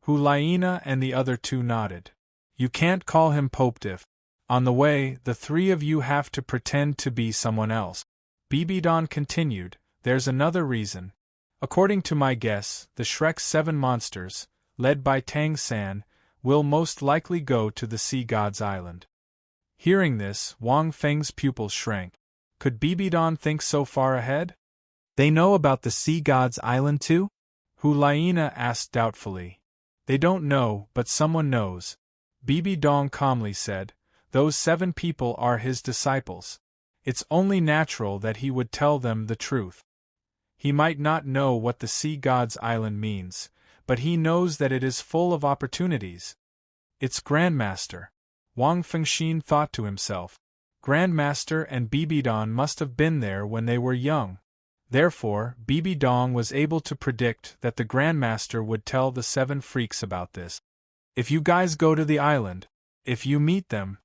Hulaina and the other two nodded. You can't call him Pope Diff. On the way, the three of you have to pretend to be someone else. Bibidon continued, there's another reason. According to my guess, the Shrek's 7 monsters, led by Tang San, will most likely go to the Sea God's Island. Hearing this, Wang Feng's pupils shrank. Could Bibidon think so far ahead? They know about the Sea God's Island too? Hulaina asked doubtfully. They don't know, but someone knows. Bibidon calmly said, those 7 people are his disciples. It's only natural that he would tell them the truth. He might not know what the Sea God's Island means, but he knows that it is full of opportunities. It's Grandmaster. Wang Fengxin thought to himself. Grandmaster and Bibidon must have been there when they were young. Therefore, Bibidon was able to predict that the Grandmaster would tell the 7 freaks about this. If you guys go to the island, if you meet them,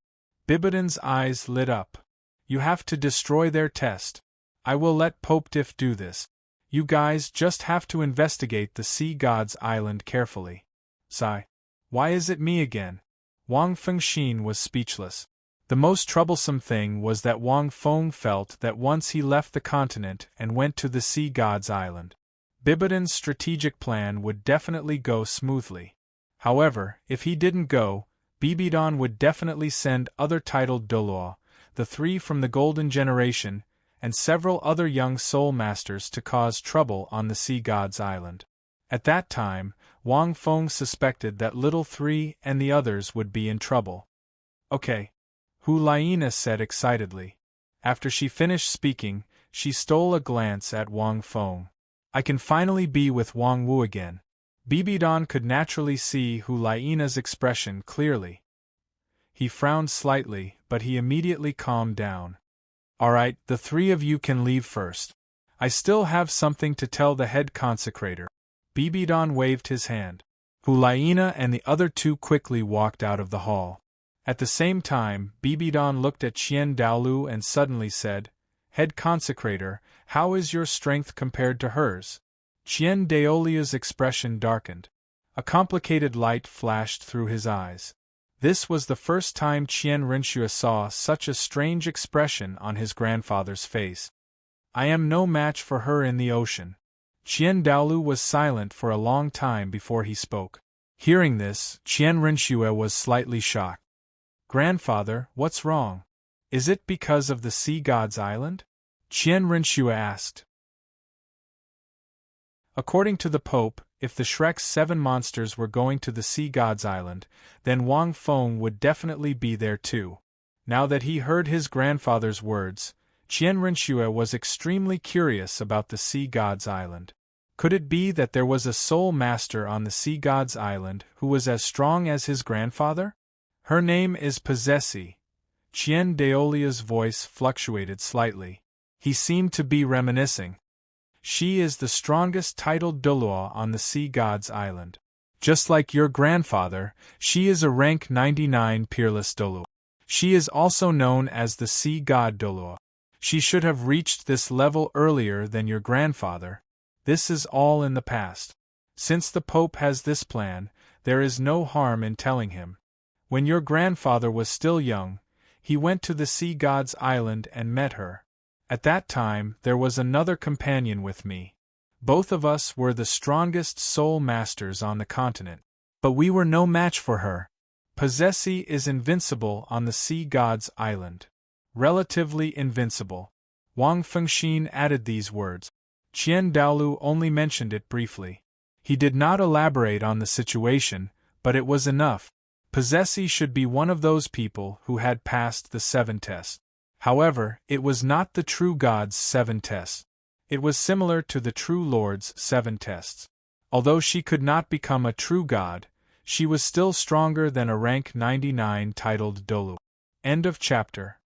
Bibidon's eyes lit up. You have to destroy their test. I will let Pope Diff do this. You guys just have to investigate the Sea God's Island carefully. Sigh. Why is it me again? Wang Fengxin was speechless. The most troublesome thing was that Wang Feng felt that once he left the continent and went to the Sea God's Island, Bibidon's strategic plan would definitely go smoothly. However, if he didn't go, Bibidon would definitely send other titled Douluo, the 3 from the Golden Generation, and several other young soul masters to cause trouble on the Sea God's Island. At that time, Wang Feng suspected that Little 3 and the others would be in trouble. Okay, Hulaina said excitedly. After she finished speaking, she stole a glance at Wang Feng. I can finally be with Wang Wu again. Bibidon could naturally see Hulaina's expression clearly. He frowned slightly, but he immediately calmed down. Alright, the 3 of you can leave first. I still have something to tell the head consecrator. Bibidon waved his hand. Hulaina and the other 2 quickly walked out of the hall. At the same time, Bibidon looked at Qian Dalu and suddenly said, Head consecrator, how is your strength compared to hers? Qian Daolia's expression darkened. A complicated light flashed through his eyes. This was the first time Qian Rinxue saw such a strange expression on his grandfather's face. I am no match for her in the ocean. Qian Daolu was silent for a long time before he spoke. Hearing this, Qian Rinxue was slightly shocked. Grandfather, what's wrong? Is it because of the Sea God's Island? Qian Rinxue asked. According to the Pope, if the Shrek's 7 monsters were going to the Sea God's Island, then Wang Feng would definitely be there too. Now that he heard his grandfather's words, Qian Rinxue was extremely curious about the Sea God's Island. Could it be that there was a soul master on the Sea God's Island who was as strong as his grandfather? Her name is Possessi. Qian Daolia's voice fluctuated slightly. He seemed to be reminiscing. She is the strongest titled Douluo on the Sea God's Island. Just like your grandfather, she is a rank 99 peerless Douluo. She is also known as the sea god Douluo. She should have reached this level earlier than your grandfather. This is all in the past. Since the Pope has this plan, there is no harm in telling him. When your grandfather was still young, he went to the sea god's island and met her. At that time there was another companion with me. Both of us were the strongest soul masters on the continent. But we were no match for her. Possessy is invincible on the sea god's island. Relatively invincible. Wang Fengxin added these words. Qian Dalu only mentioned it briefly. He did not elaborate on the situation, but it was enough. Possessy should be one of those people who had passed the 7 tests. However, it was not the true god's 7 tests. It was similar to the true lord's 7 tests. Although she could not become a true god, she was still stronger than a rank 99 titled Doulu. End of chapter.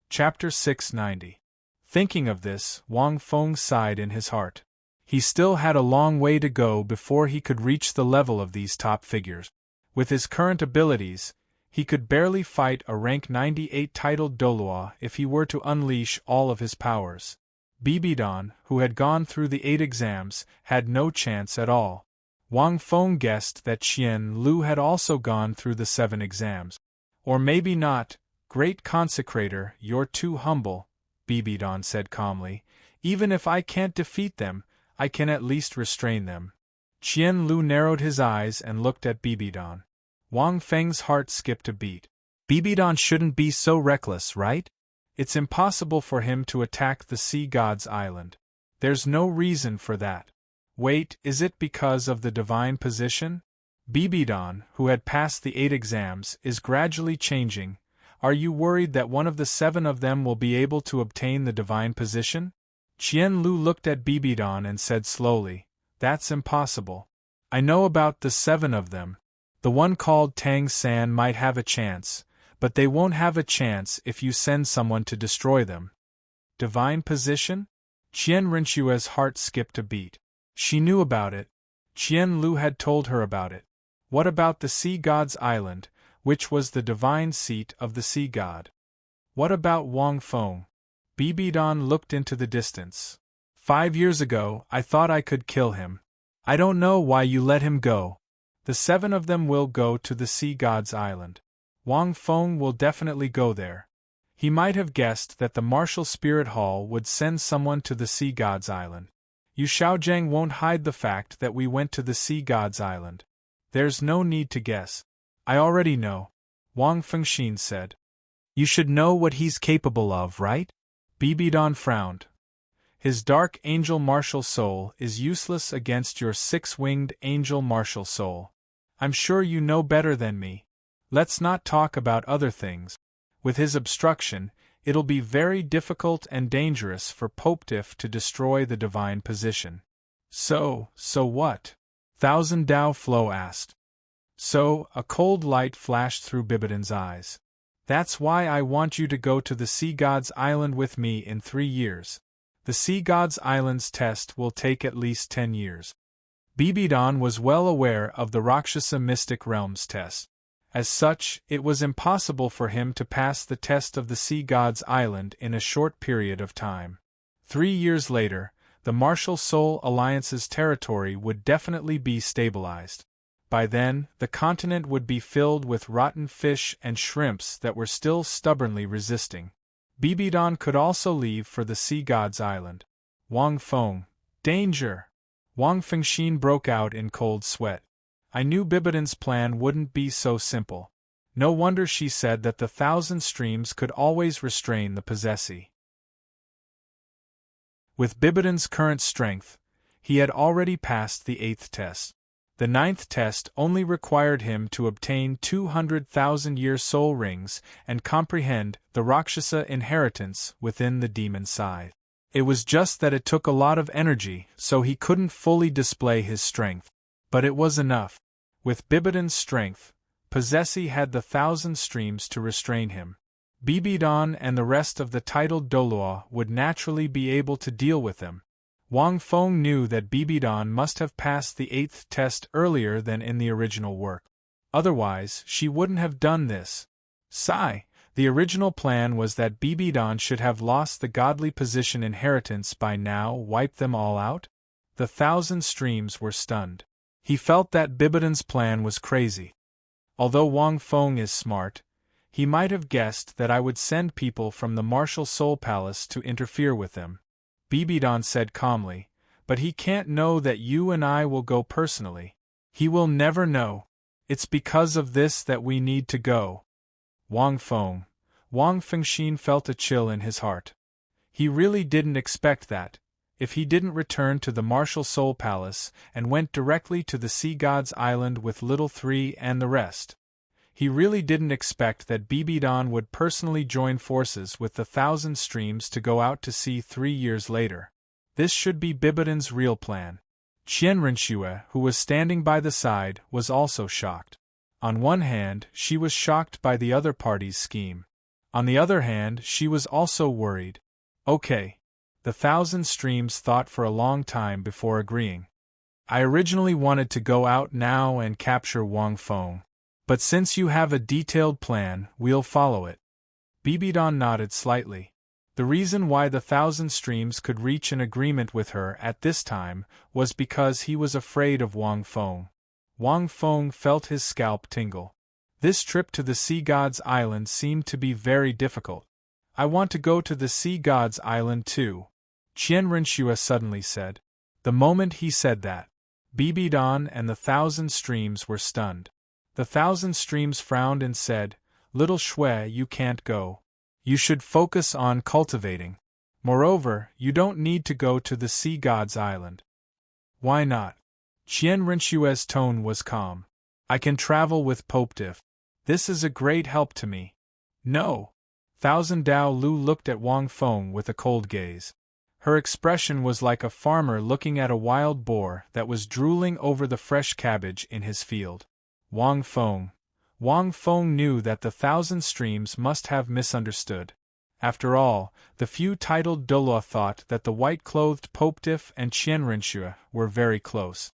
Chapter 690. Thinking of this, Wang Feng sighed in his heart. He still had a long way to go before he could reach the level of these top figures. With his current abilities, he could barely fight a rank 98 titled Douluo if he were to unleash all of his powers. Bibidon, who had gone through the 8 exams, had no chance at all. Wang Feng guessed that Qian Lu had also gone through the 7 exams. Or maybe not. Great Consecrator, you're too humble, Bibidon said calmly. Even if I can't defeat them, I can at least restrain them. Qian Lu narrowed his eyes and looked at Bibidon. Wang Feng's heart skipped a beat. Bibidon shouldn't be so reckless, right? It's impossible for him to attack the sea god's island. There's no reason for that. Wait, is it because of the divine position? Bibidon, who had passed the 8 exams, is gradually changing. Are you worried that one of the 7 of them will be able to obtain the divine position? Qian Lu looked at Bibidon and said slowly, That's impossible. I know about the 7 of them. The one called Tang San might have a chance, but they won't have a chance if you send someone to destroy them. Divine position? Qian Rinchua's heart skipped a beat. She knew about it. Qian Lu had told her about it. What about the sea god's island, which was the divine seat of the sea god? What about Wang Feng? Bibidon looked into the distance. 5 years ago, I thought I could kill him. I don't know why you let him go. The 7 of them will go to the sea god's island. Wang Feng will definitely go there. He might have guessed that the martial spirit hall would send someone to the sea god's island. Yu Shaojiang won't hide the fact that we went to the sea god's island. There's no need to guess. I already know, Wang Fengxin said. You should know what he's capable of, right? Bibidon frowned. His dark angel martial soul is useless against your 6-winged angel martial soul. I'm sure you know better than me. Let's not talk about other things. With his obstruction, it'll be very difficult and dangerous for Popedif to destroy the divine position. So what? Thousand Dao Flo asked. So, a cold light flashed through Bibidon's eyes. That's why I want you to go to the Sea God's Island with me in 3 years. The Sea God's Island's test will take at least 10 years. Bibidon was well aware of the Rakshasa Mystic Realm's test. As such, it was impossible for him to pass the test of the Sea God's Island in a short period of time. 3 years later, the Martial Soul Alliance's territory would definitely be stabilized. By then, the continent would be filled with rotten fish and shrimps that were still stubbornly resisting. Bibidon could also leave for the Sea God's Island. Wang Feng, danger! Wang Fengxin broke out in cold sweat. I knew Bibidon's plan wouldn't be so simple. No wonder she said that the 1,000 streams could always restrain the possessee. With Bibidon's current strength, he had already passed the 8th test. The 9th test only required him to obtain 200,000-year soul rings and comprehend the Rakshasa inheritance within the demon side. It was just that it took a lot of energy, so he couldn't fully display his strength. But it was enough. With Bibidon's strength, Possessy had the 1,000 streams to restrain him. Bibidon and the rest of the titled Douluo would naturally be able to deal with him. Wang Feng knew that Bibidon must have passed the 8th test earlier than in the original work. Otherwise, she wouldn't have done this. Sigh. The original plan was that Bibidon should have lost the godly position inheritance by now, wipe them all out? The 1,000 streams were stunned. He felt that Bibidon's plan was crazy. Although Wang Feng is smart, he might have guessed that I would send people from the Martial Soul Palace to interfere with them. Bibidon said calmly, but he can't know that you and I will go personally. He will never know. It's because of this that we need to go. Wang Fengxian felt a chill in his heart. He really didn't expect that. If he didn't return to the Martial Soul Palace and went directly to the Sea God's Island with Little Three and the rest, he really didn't expect that Bibidon would personally join forces with the 1,000 streams to go out to sea 3 years later. This should be Bibidon's real plan. Qian Rinxue, who was standing by the side, was also shocked. On one hand, she was shocked by the other party's scheme. On the other hand, she was also worried. Okay. The 1,000 streams thought for a long time before agreeing. I originally wanted to go out now and capture Wang Feng. But since you have a detailed plan, we'll follow it. Bibidon nodded slightly. The reason why the 1,000 streams could reach an agreement with her at this time was because he was afraid of Wang Feng. Wang Feng felt his scalp tingle. This trip to the Sea God's Island seemed to be very difficult. I want to go to the Sea God's Island too, Qian Rinxue suddenly said. The moment he said that, Bibidon and the 1,000 streams were stunned. The 1,000 streams frowned and said, Little Shui, you can't go. You should focus on cultivating. Moreover, you don't need to go to the Sea God's Island. Why not? Qian Rinxue's tone was calm. I can travel with Pope Diff. This is a great help to me. No. Dalu looked at Wang Feng with a cold gaze. Her expression was like a farmer looking at a wild boar that was drooling over the fresh cabbage in his field. Wang Feng knew that the 1,000 streams must have misunderstood. After all, the few titled Douluo thought that the white-clothed Pope Diff and Qian Rinxue were very close.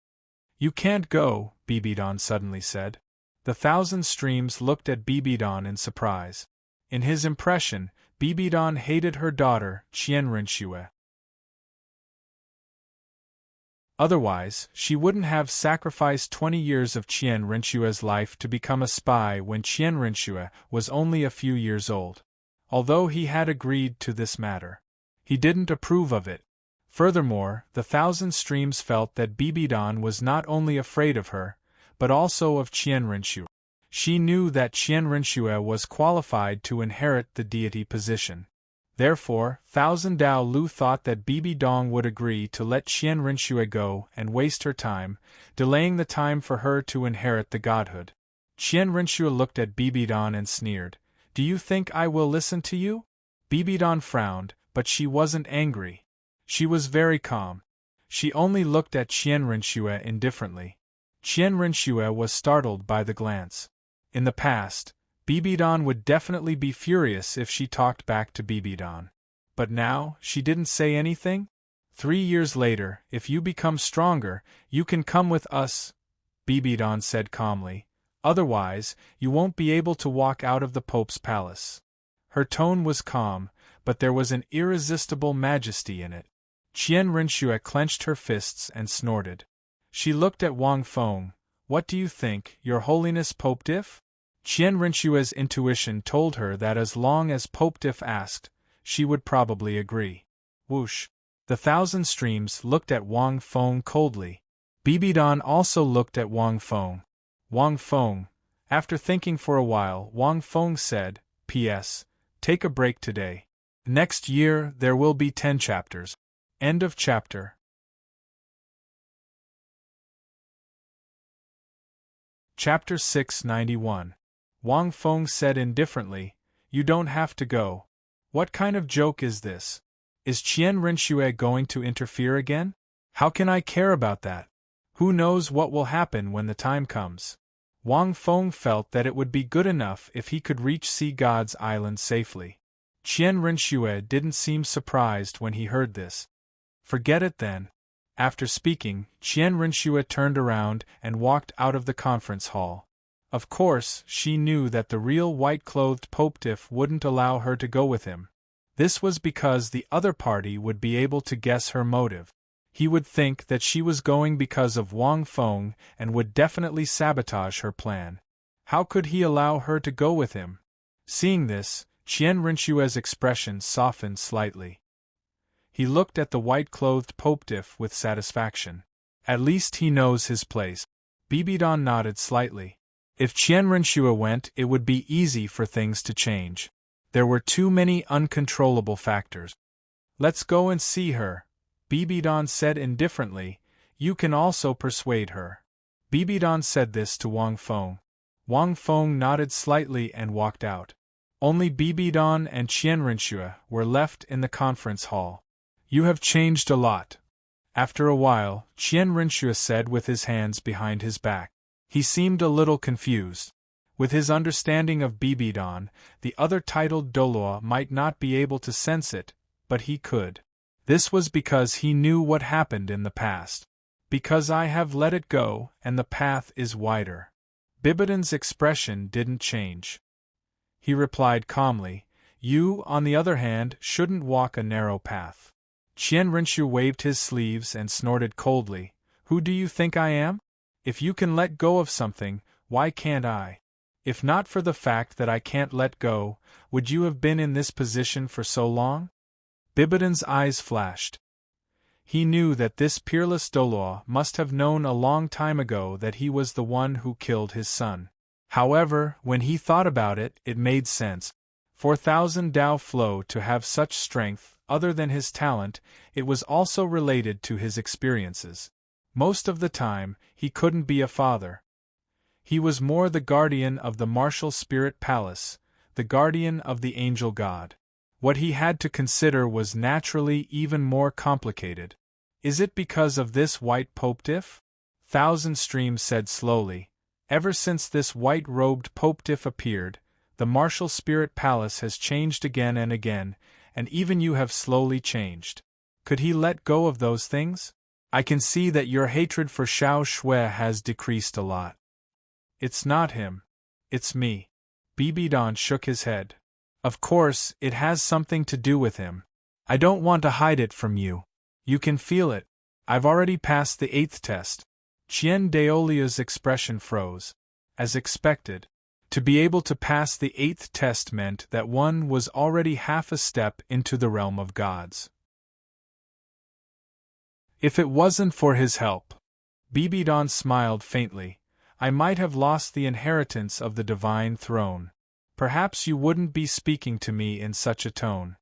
You can't go, Bibidon suddenly said. The 1,000 streams looked at Bibidon in surprise. In his impression, Bibidon hated her daughter, Qian Rinxue. Otherwise, she wouldn't have sacrificed 20 years of Qian Rinxue's life to become a spy when Qian Rinxue was only a few years old. Although he had agreed to this matter, he didn't approve of it. Furthermore, the 1,000 streams felt that Bibidon was not only afraid of her, but also of Qian Rinxue. She knew that Qian Rinxue was qualified to inherit the deity position. Therefore, Dalu thought that Bibidon would agree to let Qian Rinxue go and waste her time, delaying the time for her to inherit the godhood. Qian Rinxue looked at Bibidon and sneered. Do you think I will listen to you? Bibidon frowned, but she wasn't angry. She was very calm. She only looked at Qian Rinxue indifferently. Qian Rinxue was startled by the glance. In the past, Bibidon would definitely be furious if she talked back to Bibidon. But now, she didn't say anything? 3 years later, if you become stronger, you can come with us, Bibidon said calmly. Otherwise, you won't be able to walk out of the Pope's palace. Her tone was calm, but there was an irresistible majesty in it. Qian Rinxue clenched her fists and snorted. She looked at Wang Feng. What do you think, Your Holiness Pope Diff? Qian Rinxue's intuition told her that as long as Pope Diff asked, she would probably agree. Whoosh! The 1,000 streams looked at Wang Feng coldly. Bibidon also looked at Wang Feng. Wang Feng. After thinking for a while, Wang Feng said, P.S. Take a break today. Next year there will be 10 chapters. End of chapter. Chapter 691. Wang Feng said indifferently, You don't have to go. What kind of joke is this? Is Qian Rinxue going to interfere again? How can I care about that? Who knows what will happen when the time comes? Wang Feng felt that it would be good enough if he could reach Sea God's Island safely. Qian Rinxue didn't seem surprised when he heard this. Forget it then. After speaking, Qian Rinxue turned around and walked out of the conference hall. Of course, she knew that the real white-clothed Popetiff wouldn't allow her to go with him. This was because the other party would be able to guess her motive. He would think that she was going because of Wang Feng and would definitely sabotage her plan. How could he allow her to go with him? Seeing this, Qian Rinxue's expression softened slightly. He looked at the white-clothed Popetiff with satisfaction. At least he knows his place. Bibidon nodded slightly. If Qian Rinxue went, it would be easy for things to change. There were too many uncontrollable factors. Let's go and see her, Bibidon said indifferently. You can also persuade her. Bibidon said this to Wang Feng. Wang Feng nodded slightly and walked out. Only Bibidon and Qian Rinxue were left in the conference hall. You have changed a lot. After a while, Qian Rinxue said with his hands behind his back. He seemed a little confused. With his understanding of Bibidon, the other titled Douluo might not be able to sense it, but he could. This was because he knew what happened in the past. Because I have let it go, and the path is wider. Bibidon's expression didn't change. He replied calmly, You, on the other hand, shouldn't walk a narrow path. Qian Rinxue waved his sleeves and snorted coldly. Who do you think I am? If you can let go of something, why can't I? If not for the fact that I can't let go, would you have been in this position for so long? Bibidon's eyes flashed. He knew that this peerless Douluo must have known a long time ago that he was the one who killed his son. However, when he thought about it, it made sense. For 1,000 Dao Flow to have such strength, other than his talent, it was also related to his experiences. Most of the time, he couldn't be a father. He was more the guardian of the martial spirit palace, the guardian of the angel god. What he had to consider was naturally even more complicated. Is it because of this white Popetiff? Thousand Streams said slowly. Ever since this white-robed Popetiff appeared, the martial spirit palace has changed again, and even you have slowly changed. Could he let go of those things? I can see that your hatred for Xiao Shui has decreased a lot. It's not him. It's me. Bibidon shook his head. Of course, it has something to do with him. I don't want to hide it from you. You can feel it. I've already passed the 8th test. Qian Daolia's expression froze. As expected. To be able to pass the 8th test meant that one was already half a step into the realm of gods. If it wasn't for his help, Bibidon smiled faintly, I might have lost the inheritance of the divine throne. Perhaps you wouldn't be speaking to me in such a tone.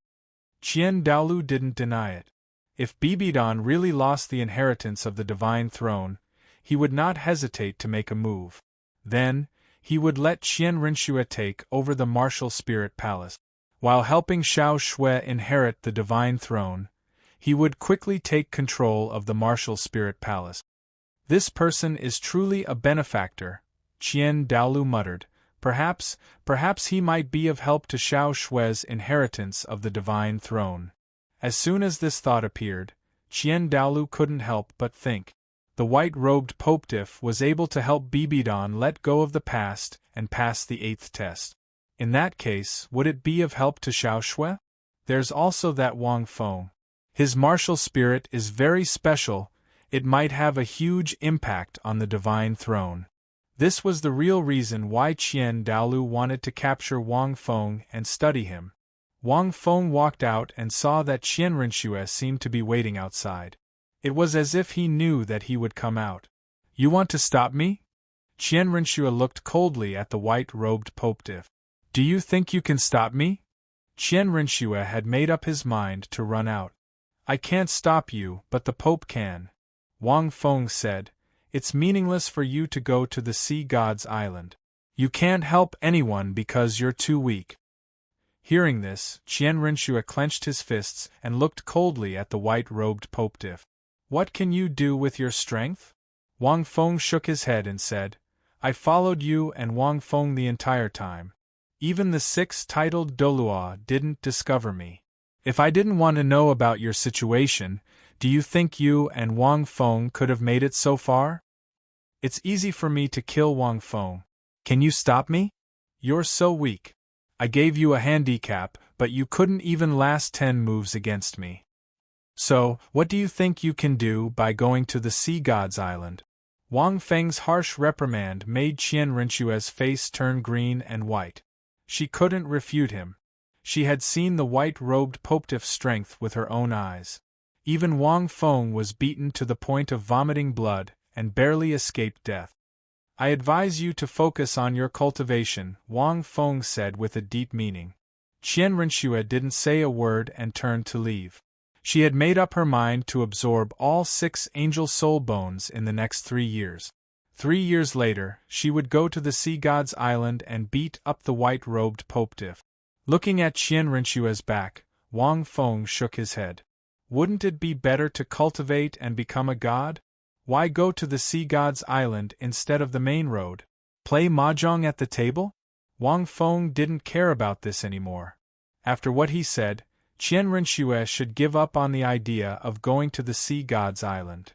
Qian Dalu didn't deny it. If Bibidon really lost the inheritance of the divine throne, he would not hesitate to make a move. Then, he would let Qian Rinxue take over the martial spirit palace. While helping Xiao Shui inherit the divine throne, he would quickly take control of the martial spirit palace. This person is truly a benefactor, Qian Dalu muttered. Perhaps he might be of help to Xiao Shui's inheritance of the divine throne. As soon as this thought appeared, Qian Dalu couldn't help but think. The white-robed Popetiff was able to help Bibidon let go of the past and pass the 8th test. In that case, would it be of help to Xiao Shui? There's also that Wang Feng. His martial spirit is very special. It might have a huge impact on the divine throne. This was the real reason why Qian Dalu wanted to capture Wang Feng and study him. Wang Feng walked out and saw that Qian Rinxue seemed to be waiting outside. It was as if he knew that he would come out. You want to stop me? Qian Rinxue looked coldly at the white-robed Popetiff. Do you think you can stop me? Qian Rinxue had made up his mind to run out. I can't stop you, but the Pope can. Wang Feng said, It's meaningless for you to go to the Sea God's Island. You can't help anyone because you're too weak. Hearing this, Qian Rinxue clenched his fists and looked coldly at the white-robed Popetiff. What can you do with your strength? Wang Feng shook his head and said, I followed you and Wang Feng the entire time. Even the 6th titled Douluo didn't discover me. If I didn't want to know about your situation, Do you think you and Wang Feng could have made it so far? It's easy for me to kill Wang Feng. Can you stop me? You're so weak. I gave you a handicap, but you couldn't even last 10 moves against me. So, what do you think you can do by going to the Sea God's Island? Wang Feng's harsh reprimand made Qian Rinxue's face turn green and white. She couldn't refute him. She had seen the white-robed Popetief's strength with her own eyes. Even Wang Feng was beaten to the point of vomiting blood and barely escaped death. I advise you to focus on your cultivation, Wang Feng said with a deep meaning. Qian Rinxue didn't say a word and turned to leave. She had made up her mind to absorb all 6 angel soul bones in the next 3 years. 3 years later, she would go to the Sea God's Island and beat up the white-robed Popetief. Looking at Qian Rinxue's back, Wang Feng shook his head. Wouldn't it be better to cultivate and become a god? Why go to the Sea God's Island instead of the main road? Play mahjong at the table? Wang Feng didn't care about this anymore. After what he said, Qian Rinxue should give up on the idea of going to the Sea God's Island.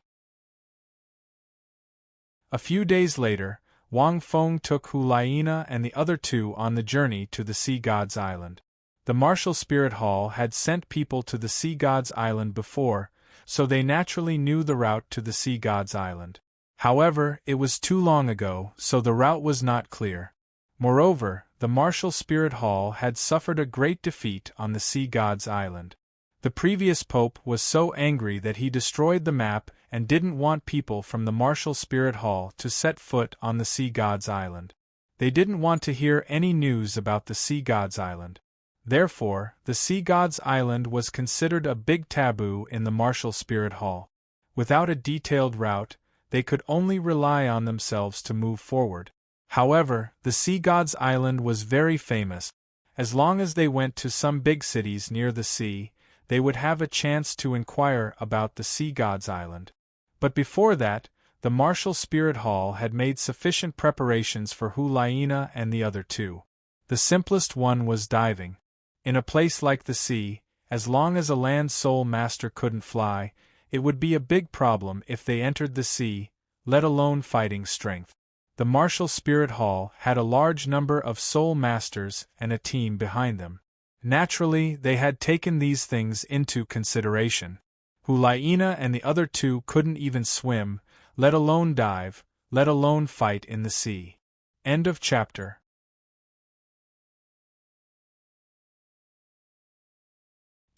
A few days later, Wang Feng took Hulaina and the other 2 on the journey to the Sea God's Island. The Martial Spirit Hall had sent people to the Sea God's Island before, so they naturally knew the route to the Sea God's Island. However, it was too long ago, so the route was not clear. Moreover, the Martial Spirit Hall had suffered a great defeat on the Sea God's Island. The previous pope was so angry that he destroyed the map and didn't want people from the Martial Spirit Hall to set foot on the Sea God's Island. They didn't want to hear any news about the Sea God's Island. Therefore, the Sea God's Island was considered a big taboo in the Martial Spirit Hall. Without a detailed route, they could only rely on themselves to move forward. However, the Sea God's Island was very famous. As long as they went to some big cities near the sea, they would have a chance to inquire about the Sea God's Island. But before that, the Martial Spirit Hall had made sufficient preparations for Hulaina and the other 2. The simplest one was diving. In a place like the sea, as long as a land soul master couldn't fly, it would be a big problem if they entered the sea, let alone fighting strength. The Martial Spirit Hall had a large number of soul masters and a team behind them. Naturally, they had taken these things into consideration. Hulaina and the other 2 couldn't even swim, let alone dive, let alone fight in the sea. End of chapter.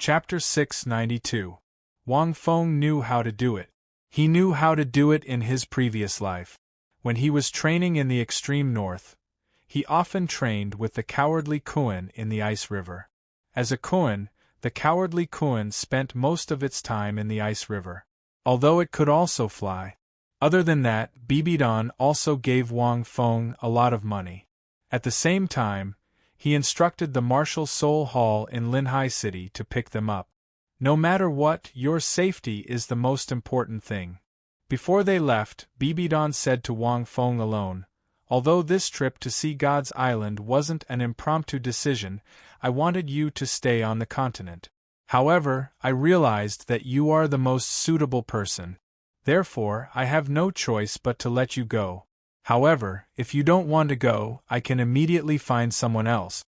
Chapter 692. Wang Feng knew how to do it. He knew how to do it in his previous life. When he was training in the extreme north, he often trained with the cowardly Kuan in the ice river. As a Kuan, the cowardly Kuan spent most of its time in the ice river, although it could also fly. Other than that, Bibidon also gave Wang Feng a lot of money. At the same time, he instructed the Martial Soul Hall in Linhai City to pick them up. No matter what, your safety is the most important thing. Before they left, Bibidon said to Wang Feng alone, although this trip to Sea God's Island wasn't an impromptu decision, I wanted you to stay on the continent. However, I realized that you are the most suitable person. Therefore, I have no choice but to let you go. However, if you don't want to go, I can immediately find someone else.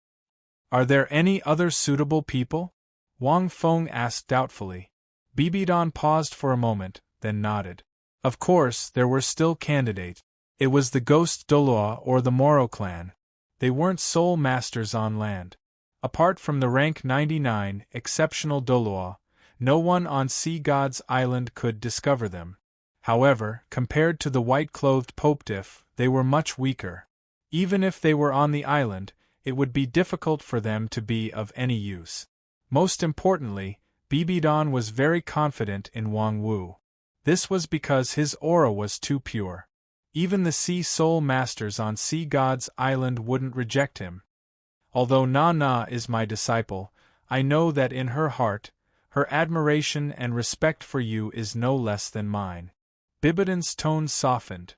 Are there any other suitable people? Wang Feng asked doubtfully. Bibidon paused for a moment, then nodded. Of course, there were still candidates. It was the Ghost Douluo or the Moro clan. They weren't soul masters on land. Apart from the rank 99 exceptional Douluo, no one on Sea God's Island could discover them. However, compared to the white-clothed Popetief, they were much weaker. Even if they were on the island, it would be difficult for them to be of any use. Most importantly, Bibidon was very confident in Wang Wu. This was because his aura was too pure. Even the Sea Soul Masters on Sea God's Island wouldn't reject him. Although Na is my disciple, I know that in her heart, her admiration and respect for you is no less than mine. Bibidon's tone softened.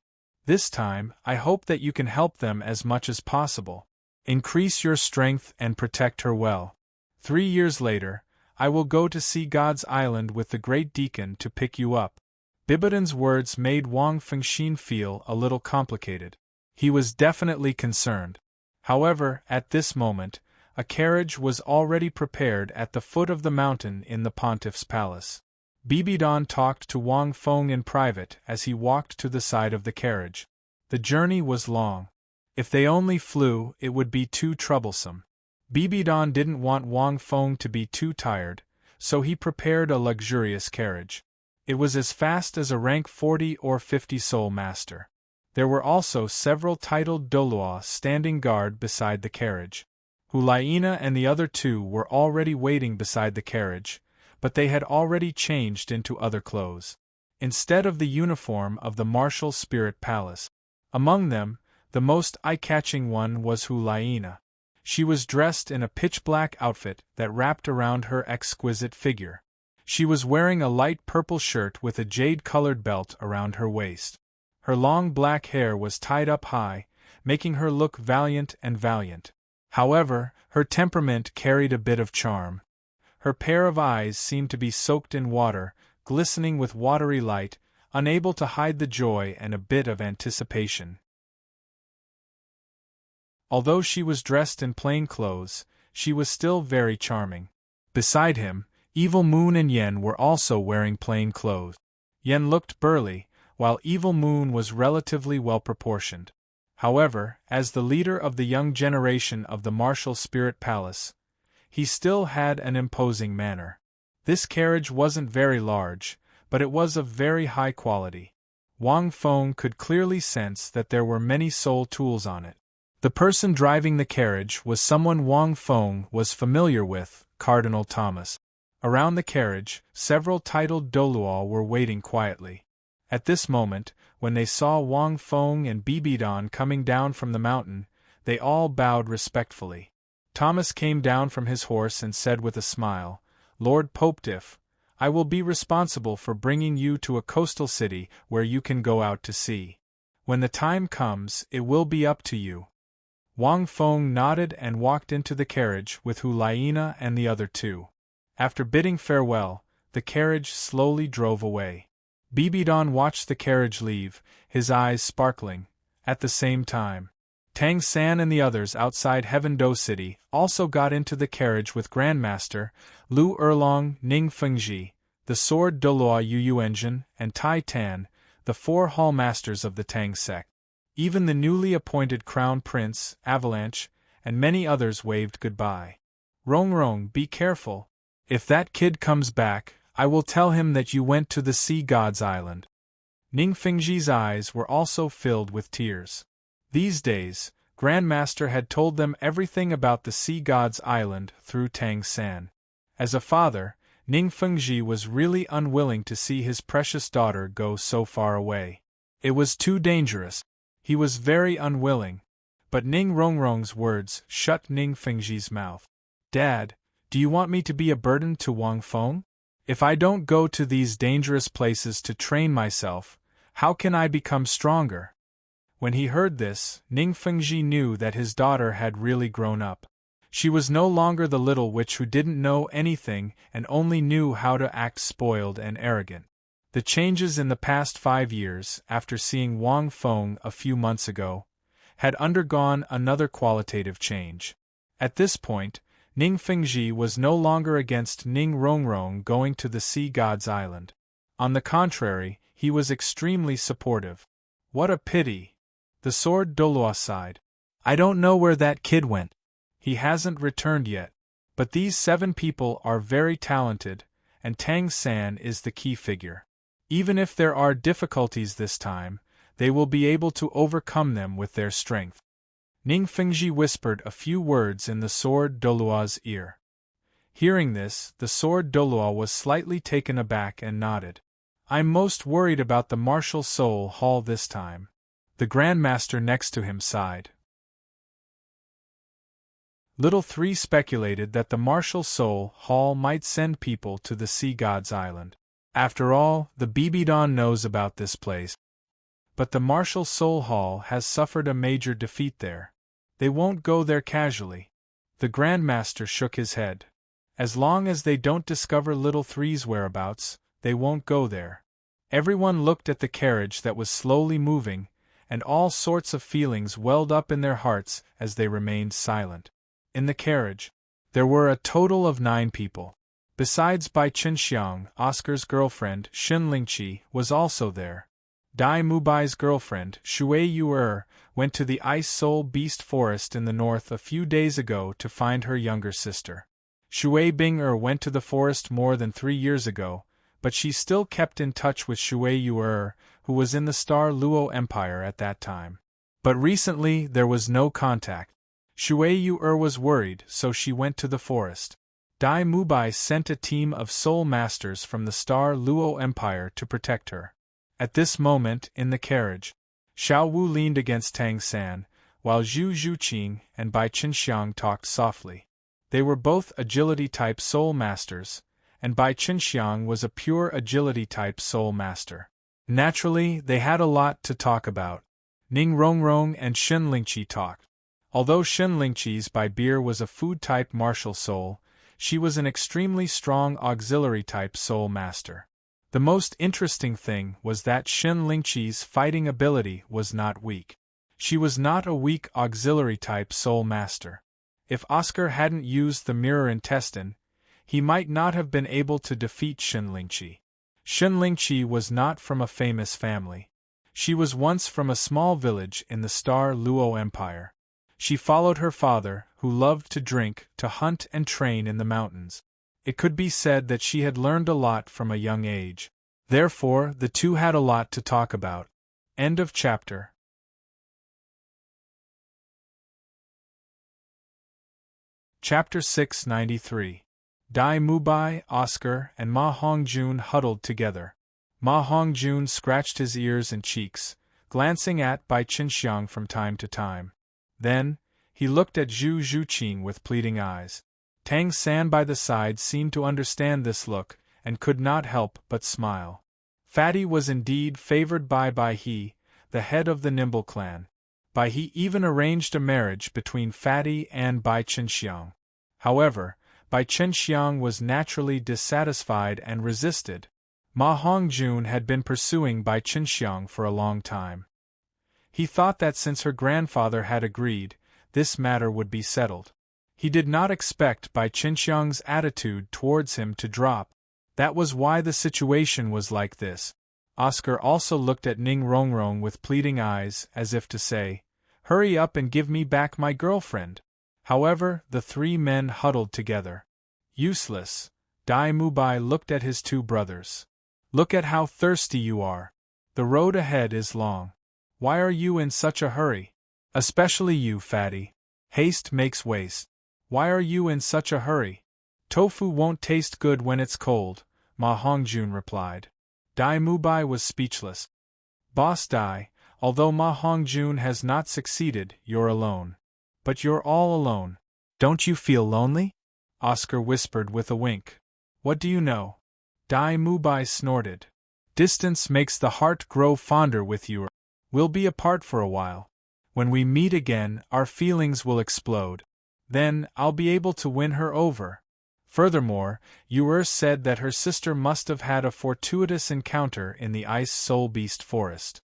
This time, I hope that you can help them as much as possible. Increase your strength and protect her well. 3 years later, I will go to see God's island with the great deacon to pick you up. Bibidan's words made Wang Fengxian feel a little complicated. He was definitely concerned. However, at this moment, a carriage was already prepared at the foot of the mountain in the pontiff's palace. Bibidan talked to Wang Feng in private as he walked to the side of the carriage. The journey was long. If they only flew, it would be too troublesome. Bibidan didn't want Wang Feng to be too tired, so he prepared a luxurious carriage. It was as fast as a rank 40 or 50 soul master. There were also several titled Douluo standing guard beside the carriage. Hulaina and the other two were already waiting beside the carriage, but they had already changed into other clothes. Instead of the uniform of the martial spirit palace. Among them, the most eye-catching one was Hulaina. She was dressed in a pitch-black outfit that wrapped around her exquisite figure. She was wearing a light purple shirt with a jade-colored belt around her waist. Her long black hair was tied up high, making her look valiant. However, her temperament carried a bit of charm. Her pair of eyes seemed to be soaked in water, glistening with watery light, unable to hide the joy and a bit of anticipation. Although she was dressed in plain clothes, she was still very charming. Beside him, Evil Moon and Yen were also wearing plain clothes. Yen looked burly, while Evil Moon was relatively well-proportioned. However, as the leader of the young generation of the martial spirit palace, he still had an imposing manner. This carriage wasn't very large, but it was of very high quality. Wang Feng could clearly sense that there were many soul tools on it. The person driving the carriage was someone Wang Feng was familiar with, Cardinal Thomas. Around the carriage, several titled Douluo were waiting quietly. At this moment, when they saw Wang Feng and Bibidan coming down from the mountain, they all bowed respectfully. Thomas came down from his horse and said with a smile, "Lord Popediff, I will be responsible for bringing you to a coastal city where you can go out to sea. When the time comes, it will be up to you." Wang Feng nodded and walked into the carriage with Hulaina and the other two. After bidding farewell, the carriage slowly drove away. Bibidan watched the carriage leave, his eyes sparkling. At the same time, Tang San and the others outside Heaven Do City also got into the carriage with Grandmaster Lu Erlong, Ning Fengji, the Sword Douluo Yu Engine, and Tai Tan, the 4 hall masters of the Tang sect. Even the newly appointed Crown Prince, Avalanche, and many others waved goodbye. "Rong, be careful. If that kid comes back, I will tell him that you went to the Sea God's Island." Ning Fengji's eyes were also filled with tears. These days, Grandmaster had told them everything about the Sea God's Island through Tang San. As a father, Ning Fengji was really unwilling to see his precious daughter go so far away. It was too dangerous. He was very unwilling. But Ning Rongrong's words shut Ning Fengji's mouth. "Dad, do you want me to be a burden to Wang Feng? If I don't go to these dangerous places to train myself, how can I become stronger?" When he heard this, Ning Fengji knew that his daughter had really grown up. She was no longer the little witch who didn't know anything and only knew how to act spoiled and arrogant. The changes in the past 5 years, after seeing Wang Feng a few months ago, had undergone another qualitative change. At this point, Ning Fengji was no longer against Ning Rongrong going to the Sea God's Island. On the contrary, he was extremely supportive. "What a pity!" The Sword Douluo sighed. "I don't know where that kid went. He hasn't returned yet. But these 7 people are very talented, and Tang San is the key figure. Even if there are difficulties this time, they will be able to overcome them with their strength." Ning Fengji whispered a few words in the Sword Douluo's ear. Hearing this, the Sword Douluo was slightly taken aback and nodded. "I'm most worried about the Martial Soul Hall this time." The Grandmaster next to him sighed. Little 3 speculated that the Martial Soul Hall might send people to the Sea God's Island. After all, the Bibidan knows about this place. But the Martial Soul Hall has suffered a major defeat there. They won't go there casually. The Grandmaster shook his head. As long as they don't discover little three's whereabouts, they won't go there. Everyone looked at the carriage that was slowly moving, and all sorts of feelings welled up in their hearts as they remained silent. In the carriage, there were a total of 9 people. Besides Bai Qinxiang, Oscar's girlfriend, Xin Lingqi, was also there. Dai Mubai's girlfriend, Shui Yu'er, went to the Ice Soul Beast Forest in the north a few days ago to find her younger sister. Shui Bing'er went to the forest more than 3 years ago, but she still kept in touch with Shui Yu'er, who was in the Star Luo Empire at that time. But recently there was no contact. Shui Yu'er was worried, so she went to the forest. Dai Mubai sent a team of soul masters from the Star Luo Empire to protect her. At this moment, in the carriage, Xiao Wu leaned against Tang San, while Zhu Zhuqing and Bai Qinxiang talked softly. They were both agility-type soul masters, and Bai Qinxiang was a pure agility-type soul master. Naturally, they had a lot to talk about. Ning Rongrong and Xin Lingqi talked. Although Xin Lingqi's Bai Beer was a food-type martial soul, she was an extremely strong auxiliary-type soul master. The most interesting thing was that Xin Lingqi's fighting ability was not weak. She was not a weak auxiliary-type soul master. If Oscar hadn't used the mirror intestine, he might not have been able to defeat Xin Lingqi. Xin Lingqi was not from a famous family. She was once from a small village in the Star Luo Empire. She followed her father, who loved to drink, to hunt and train in the mountains. It could be said that she had learned a lot from a young age. Therefore, the two had a lot to talk about. End of chapter. Chapter 693. Dai Mubai, Oscar, and Ma Hongjun huddled together. Ma Hongjun scratched his ears and cheeks, glancing at Bai Qinxiang from time to time. Then, he looked at Zhu Zhuqing with pleading eyes. Tang San by the side seemed to understand this look, and could not help but smile. Fatty was indeed favored by Bai He, the head of the Nimble clan. Bai He even arranged a marriage between Fatty and Bai Qinxiang. However, Bai Qinxiang was naturally dissatisfied and resisted. Ma Hongjun had been pursuing Bai Qinxiang for a long time. He thought that since her grandfather had agreed, this matter would be settled. He did not expect Bai Qinxiang's attitude towards him to drop. That was why the situation was like this. Oscar also looked at Ning Rongrong with pleading eyes, as if to say, "Hurry up and give me back my girlfriend." However, the 3 men huddled together. Useless. Dai Mubai looked at his 2 brothers. "Look at how thirsty you are. The road ahead is long. Why are you in such a hurry? Especially you, Fatty. Haste makes waste. Why are you in such a hurry?" "Tofu won't taste good when it's cold," Ma Hongjun replied. Dai Mubai was speechless. "Boss Dai, although Ma Hongjun has not succeeded, you're alone. But you're all alone. Don't you feel lonely?" Oscar whispered with a wink. "What do you know?" Dai Mubai snorted. "Distance makes the heart grow fonder with you. We'll be apart for a while. When we meet again, our feelings will explode. Then, I'll be able to win her over." Furthermore, Yu'er said that her sister must have had a fortuitous encounter in the Ice Soul Beast Forest.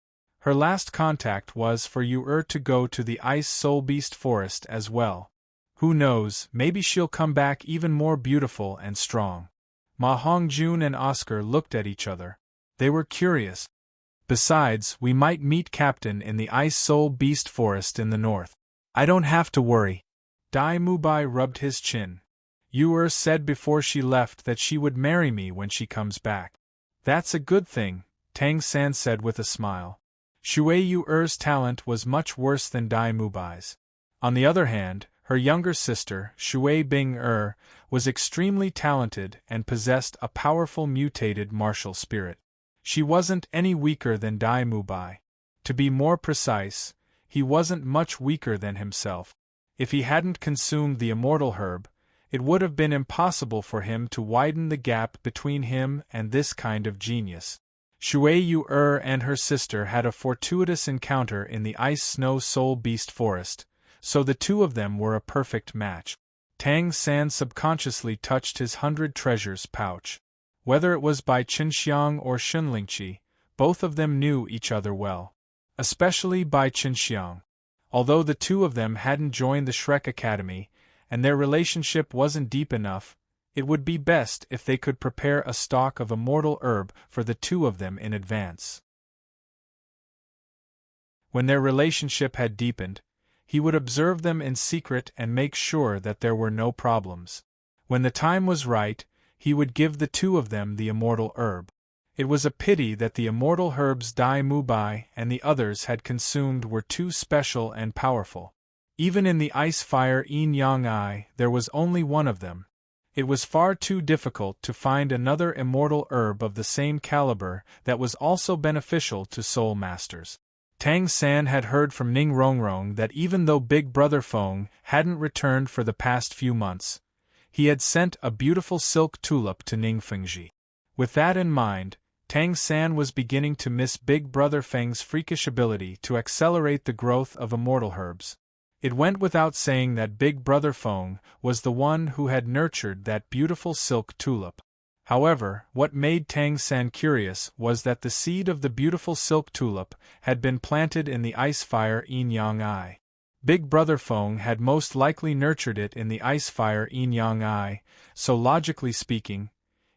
Her last contact was for Yu'er to go to the Ice Soul Beast Forest as well. Who knows, maybe she'll come back even more beautiful and strong. Ma Hongjun and Oscar looked at each other. They were curious. "Besides, we might meet Captain in the Ice Soul Beast Forest in the north. I don't have to worry." Dai Mubai rubbed his chin. "Yu'er said before she left that she would marry me when she comes back." "That's a good thing," Tang San said with a smile. Shui Yu'er's talent was much worse than Dai Mubai's. On the other hand, her younger sister, Shui Bing'er, was extremely talented and possessed a powerful mutated martial spirit. She wasn't any weaker than Dai Mubai. To be more precise, he wasn't much weaker than himself. If he hadn't consumed the immortal herb, it would have been impossible for him to widen the gap between him and this kind of genius. Shui Yu'er and her sister had a fortuitous encounter in the Ice Snow Soul Beast Forest, so the 2 of them were a perfect match. Tang San subconsciously touched his 100 treasures pouch. Whether it was Bai Qinxiang or Shunlingqi, both of them knew each other well. Especially Bai Qinxiang. Although the two of them hadn't joined the Shrek Academy, and their relationship wasn't deep enough, it would be best if they could prepare a stock of immortal herb for the two of them in advance. When their relationship had deepened, he would observe them in secret and make sure that there were no problems. When the time was right, he would give the two of them the immortal herb. It was a pity that the immortal herbs Dai Mubai and the others had consumed were too special and powerful. Even in the ice-fire Yin Yang Eye, there was only one of them. It was far too difficult to find another immortal herb of the same caliber that was also beneficial to soul masters. Tang San had heard from Ning Rongrong that even though Big Brother Feng hadn't returned for the past few months, he had sent a beautiful silk tulip to Ning Fengji. With that in mind, Tang San was beginning to miss Big Brother Feng's freakish ability to accelerate the growth of immortal herbs. It went without saying that Big Brother Feng was the one who had nurtured that beautiful silk tulip. However, what made Tang San curious was that the seed of the beautiful silk tulip had been planted in the ice-fire Yin Yang Eye. Big Brother Feng had most likely nurtured it in the ice-fire Yin Yang Eye, so logically speaking,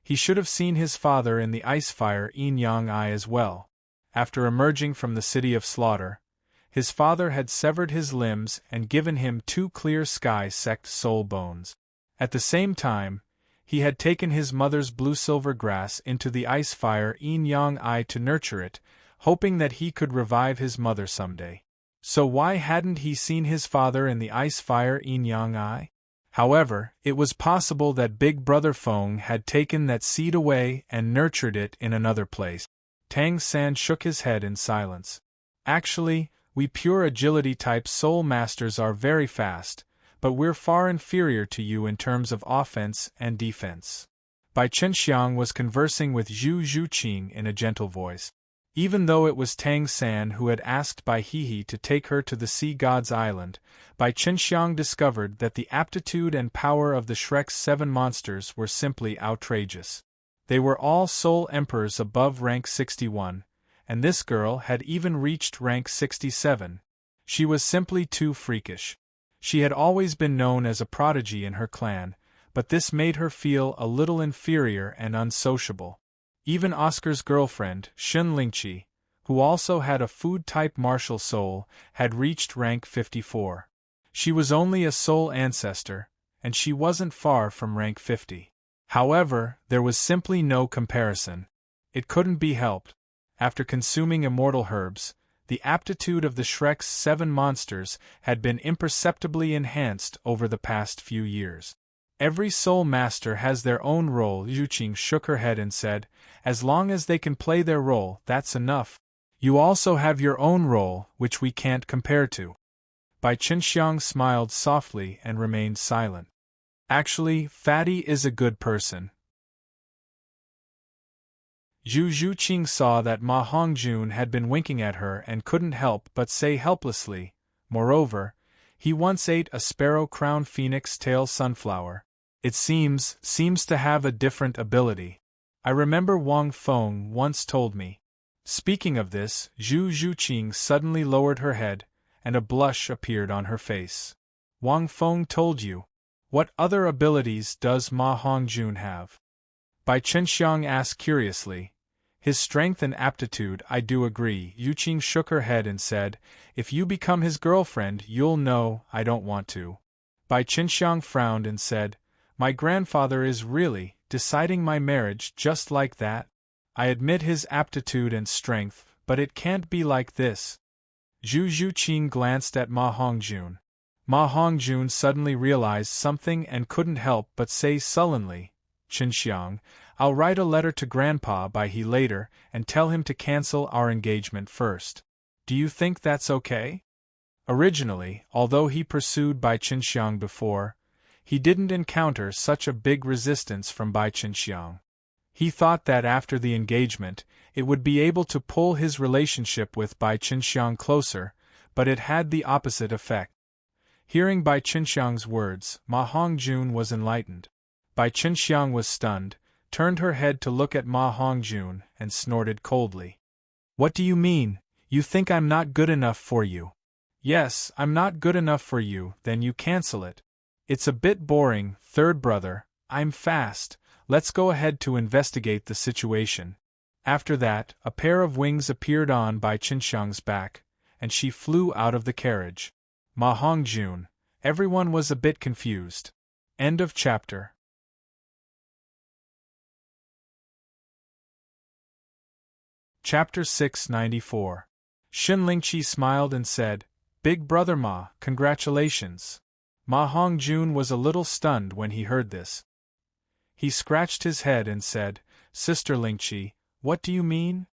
he should have seen his father in the ice-fire Yin Yang Eye as well. After emerging from the city of slaughter, his father had severed his limbs and given him 2 clear sky-sect soul bones. At the same time, he had taken his mother's blue-silver grass into the ice-fire Yin Yang Eye to nurture it, hoping that he could revive his mother someday. So why hadn't he seen his father in the ice-fire Yin Yang Eye? However, it was possible that Big Brother Feng had taken that seed away and nurtured it in another place. Tang San shook his head in silence. Actually, we pure agility-type soul masters are very fast, but we're far inferior to you in terms of offense and defense. Bai Qinxiang was conversing with Zhu Zhuqing in a gentle voice. Even though it was Tang San who had asked Bai Hehe to take her to the Sea God's Island, Bai Qinxiang discovered that the aptitude and power of the Shrek's 7 monsters were simply outrageous. They were all soul emperors above rank 61, and this girl had even reached rank 67. She was simply too freakish. She had always been known as a prodigy in her clan, but this made her feel a little inferior and unsociable. Even Oscar's girlfriend, Shunlingqi, who also had a food-type martial soul, had reached rank 54. She was only a soul ancestor, and she wasn't far from rank 50. However, there was simply no comparison. It couldn't be helped. After consuming immortal herbs, the aptitude of the Shrek's 7 monsters had been imperceptibly enhanced over the past few years. Every soul master has their own role. Zhuqing shook her head and said, as long as they can play their role, that's enough. You also have your own role, which we can't compare to. Bai Qinxiang smiled softly and remained silent. Actually, Fatty is a good person. Zhu Zhuqing saw that Ma Hongjun had been winking at her and couldn't help but say helplessly, moreover, he once ate a sparrow-crown phoenix tail sunflower. It seems to have a different ability. I remember Wang Feng once told me. Speaking of this, Zhu Zhuqing suddenly lowered her head, and a blush appeared on her face. Wang Feng told you. What other abilities does Ma Hongjun have? Bai Qinxiang asked curiously. His strength and aptitude, I do agree. Yuqing shook her head and said, if you become his girlfriend, you'll know I don't want to. Bai Qinxiang frowned and said, my grandfather is really deciding my marriage just like that? I admit his aptitude and strength, but it can't be like this. Zhu Zhuqing glanced at Ma Hongjun. Ma Hongjun suddenly realized something and couldn't help but say sullenly, Qinxiang, I'll write a letter to Grandpa Bai He later and tell him to cancel our engagement first. Do you think that's okay? Originally, although he pursued Bai Qinxiang before, he didn't encounter such a big resistance from Bai Qinxiang. He thought that after the engagement, it would be able to pull his relationship with Bai Qinxiang closer, but it had the opposite effect. Hearing Bai Qinxiang's words, Ma Hongjun was enlightened. Bai Qinxiang was stunned, turned her head to look at Ma Hongjun, and snorted coldly. What do you mean? You think I'm not good enough for you? Yes, I'm not good enough for you, then you cancel it. It's a bit boring, third brother, I'm fast, let's go ahead to investigate the situation. After that, a pair of wings appeared on Bai Qinxiang's back, and she flew out of the carriage. Ma Hongjun, everyone was a bit confused. End of chapter. Chapter 694. Xinlingqi smiled and said, Big brother Ma, congratulations. Ma Hongjun was a little stunned when he heard this. He scratched his head and said, Sister Lingqi, what do you mean?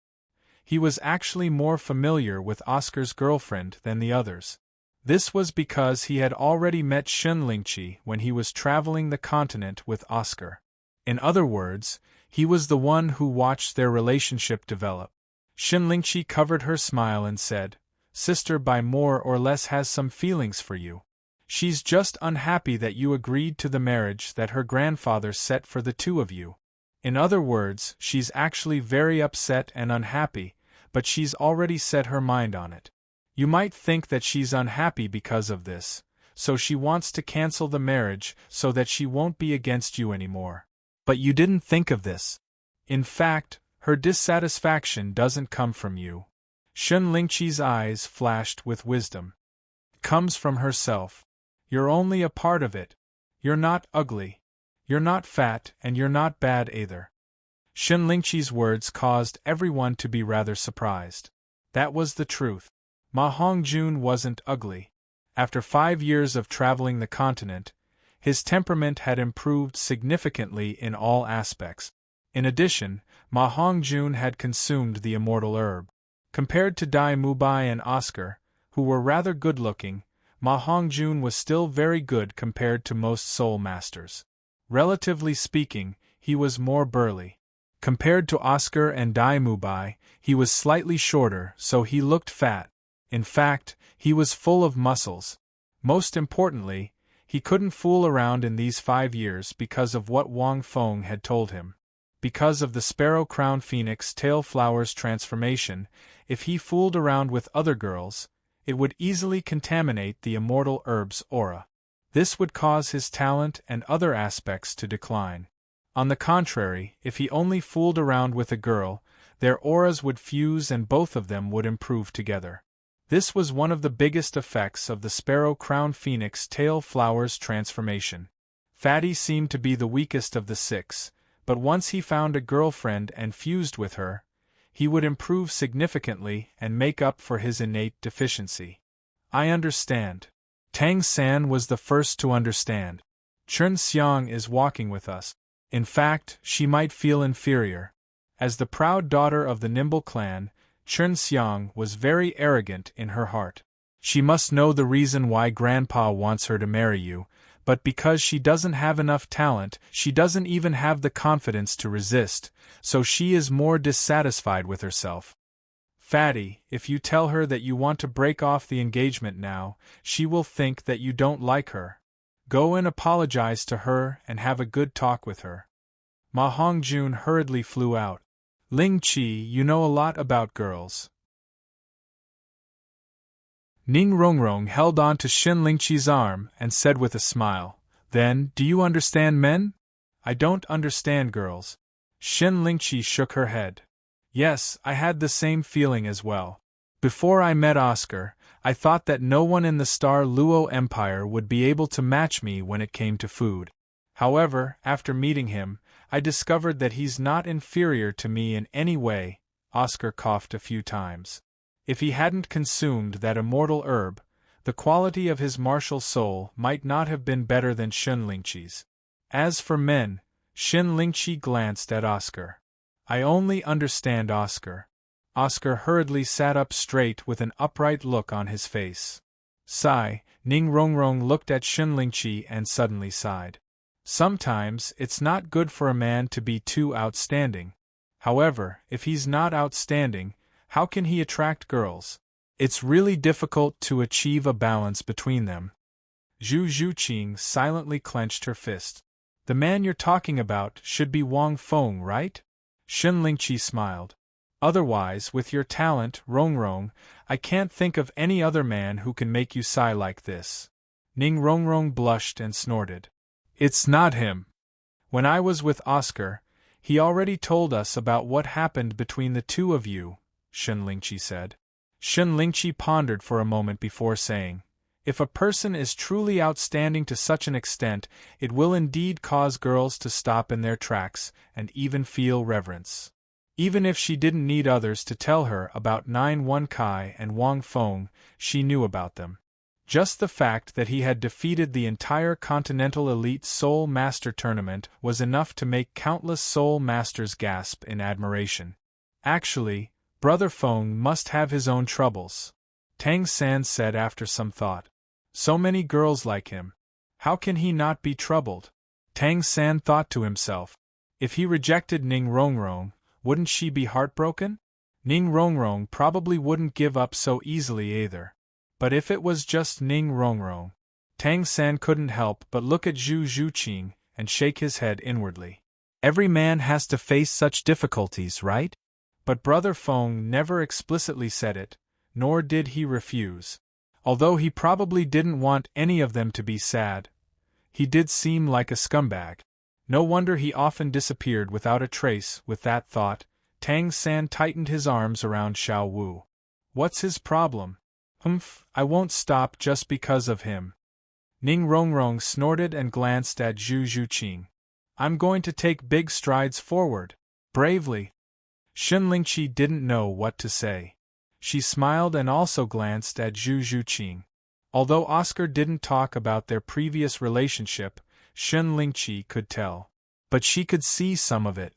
He was actually more familiar with Oscar's girlfriend than the others. This was because he had already met Xinlingqi when he was traveling the continent with Oscar. In other words, he was the one who watched their relationship develop. Xinlingqi covered her smile and said, Sister Bai more or less has some feelings for you. She's just unhappy that you agreed to the marriage that her grandfather set for the two of you. In other words, she's actually very upset and unhappy, but she's already set her mind on it. You might think that she's unhappy because of this, so she wants to cancel the marriage so that she won't be against you anymore. But you didn't think of this. In fact, her dissatisfaction doesn't come from you. Xinlingqi's eyes flashed with wisdom. It comes from herself. You're only a part of it. You're not ugly. You're not fat, and you're not bad either. Xinlingqi's words caused everyone to be rather surprised. That was the truth. Ma Hongjun wasn't ugly. After 5 years of traveling the continent, his temperament had improved significantly in all aspects. In addition, Ma Hongjun had consumed the immortal herb. Compared to Dai Mubai and Oscar, who were rather good-looking, Ma Hongjun was still very good compared to most soul masters. Relatively speaking, he was more burly. Compared to Oscar and Dai Mubai, he was slightly shorter, so he looked fat. In fact, he was full of muscles. Most importantly, he couldn't fool around in these 5 years because of what Wang Feng had told him. Because of the Sparrow Crown Phoenix Tail Flower's transformation, if he fooled around with other girls, it would easily contaminate the immortal herb's aura. This would cause his talent and other aspects to decline. On the contrary, if he only fooled around with a girl, their auras would fuse and both of them would improve together. This was one of the biggest effects of the Sparrow Crown Phoenix Tail Flower's transformation. Fatty seemed to be the weakest of the 6, but once he found a girlfriend and fused with her, he would improve significantly and make up for his innate deficiency. I understand. Tang San was the first to understand. Chun Xiang is walking with us. In fact, she might feel inferior. As the proud daughter of the Nimble clan, Chun Xiang was very arrogant in her heart. She must know the reason why Grandpa wants her to marry you, but because she doesn't have enough talent, she doesn't even have the confidence to resist, so she is more dissatisfied with herself. Fatty, if you tell her that you want to break off the engagement now, she will think that you don't like her. Go and apologize to her and have a good talk with her. Ma Hongjun hurriedly flew out. Lingqi, you know a lot about girls. Ning Rongrong held on to Xinlingqi's arm and said with a smile, Then, do you understand men? I don't understand girls. Xinlingqi shook her head. Yes, I had the same feeling as well. Before I met Oscar, I thought that no one in the Star Luo Empire would be able to match me when it came to food. However, after meeting him, I discovered that he's not inferior to me in any way. Oscar coughed a few times. If he hadn't consumed that immortal herb, the quality of his martial soul might not have been better than Xinlingqi's. As for men, Xinlingqi glanced at Oscar. I only understand Oscar. Oscar hurriedly sat up straight with an upright look on his face. Sigh, Ning Rongrong looked at Xinlingqi and suddenly sighed. Sometimes it's not good for a man to be too outstanding. However, if he's not outstanding, how can he attract girls? It's really difficult to achieve a balance between them. Zhu Zhuqing silently clenched her fist. The man you're talking about should be Wang Feng, right? Shen Lingqi smiled. Otherwise, with your talent, Rongrong, I can't think of any other man who can make you sigh like this. Ning Rongrong blushed and snorted. It's not him. When I was with Oscar, he already told us about what happened between the two of you, Shen Lingqi said. Shen Lingqi pondered for a moment before saying, if a person is truly outstanding to such an extent, it will indeed cause girls to stop in their tracks and even feel reverence. Even if she didn't need others to tell her about 9-1 Kai and Wang Feng, she knew about them. Just the fact that he had defeated the entire Continental Elite Soul Master Tournament was enough to make countless Soul Masters gasp in admiration. Actually, Brother Feng must have his own troubles, Tang San said after some thought. So many girls like him. How can he not be troubled? Tang San thought to himself. If he rejected Ning Rongrong, wouldn't she be heartbroken? Ning Rongrong probably wouldn't give up so easily either. But if it was just Ning Rongrong, Tang San couldn't help but look at Zhu Zhuqing and shake his head inwardly. Every man has to face such difficulties, right? But Brother Feng never explicitly said it, nor did he refuse. Although he probably didn't want any of them to be sad, he did seem like a scumbag. No wonder he often disappeared without a trace. With that thought, Tang San tightened his arms around Xiao Wu. What's his problem? I won't stop just because of him. Ning Rongrong snorted and glanced at Zhu Zhuqing. I'm going to take big strides forward. Bravely. Shen Lingqi didn't know what to say. She smiled and also glanced at Zhu Zhuqing. Although Oscar didn't talk about their previous relationship, Shen Lingqi could tell. But she could see some of it.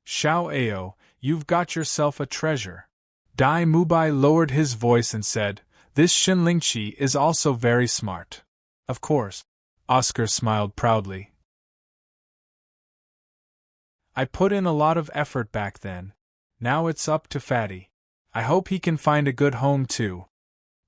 Xiao Ao, you've got yourself a treasure. Dai Mubai lowered his voice and said, this Shen Lingqi is also very smart. Of course. Oscar smiled proudly. I put in a lot of effort back then. Now it's up to Fatty. I hope he can find a good home too.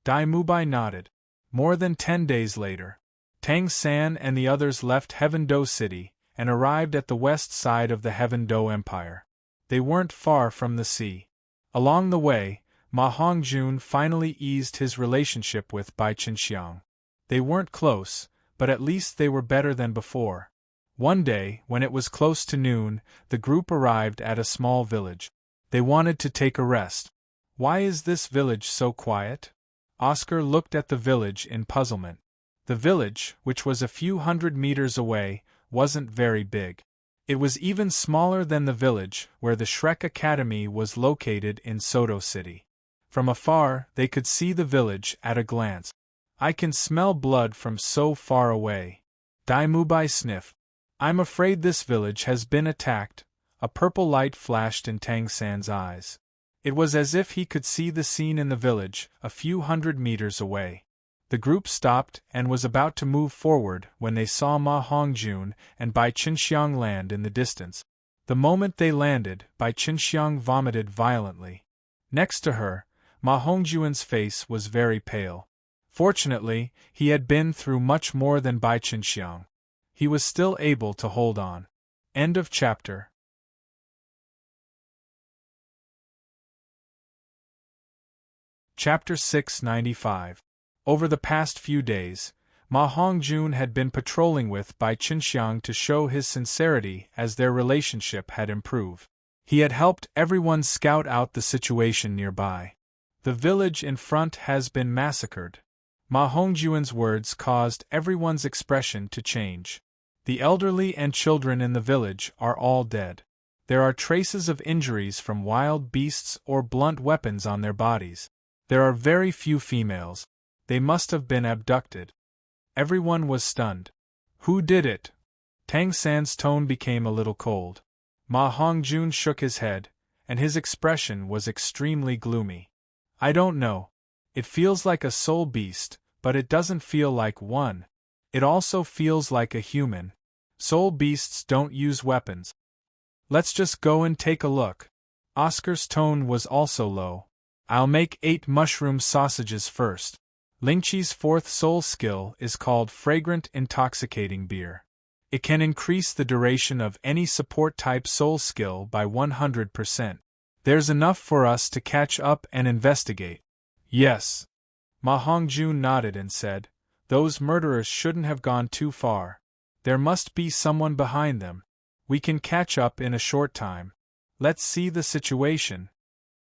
Dai Mubai nodded. More than 10 days later, Tang San and the others left Heaven Do City and arrived at the west side of the Heaven Do Empire. They weren't far from the sea. Along the way, Ma Hongjun finally eased his relationship with Bai Qinxiang. They weren't close, but at least they were better than before. One day, when it was close to noon, the group arrived at a small village. They wanted to take a rest. Why is this village so quiet? Oscar looked at the village in puzzlement. The village, which was a few hundred meters away, wasn't very big. It was even smaller than the village where the Shrek Academy was located in Soto City. From afar, they could see the village at a glance. I can smell blood from so far away. Dai Mubai sniffed. I'm afraid this village has been attacked. A purple light flashed in Tang San's eyes. It was as if he could see the scene in the village, a few hundred meters away. The group stopped and was about to move forward when they saw Ma Hongjun and Bai Qinxiang land in the distance. The moment they landed, Bai Qinxiang vomited violently. Next to her, Ma Hongjun's face was very pale. Fortunately, he had been through much more than Bai Qinxiang. He was still able to hold on. End of chapter. Chapter 695. Over the past few days, Ma Hongjun had been patrolling with Bai Qinxiang to show his sincerity as their relationship had improved. He had helped everyone scout out the situation nearby. The village in front has been massacred. Ma Hongjun's words caused everyone's expression to change. The elderly and children in the village are all dead. There are traces of injuries from wild beasts or blunt weapons on their bodies. There are very few females. They must have been abducted. Everyone was stunned. Who did it? Tang San's tone became a little cold. Ma Hongjun shook his head, and his expression was extremely gloomy. I don't know. It feels like a soul beast, but it doesn't feel like one. It also feels like a human. Soul beasts don't use weapons. Let's just go and take a look. Oscar's tone was also low. I'll make 8 mushroom sausages first. Lingqi's fourth soul skill is called fragrant intoxicating beer. It can increase the duration of any support-type soul skill by 100%. There's enough for us to catch up and investigate. Yes. Ma Hongjun nodded and said, those murderers shouldn't have gone too far. There must be someone behind them. We can catch up in a short time. Let's see the situation.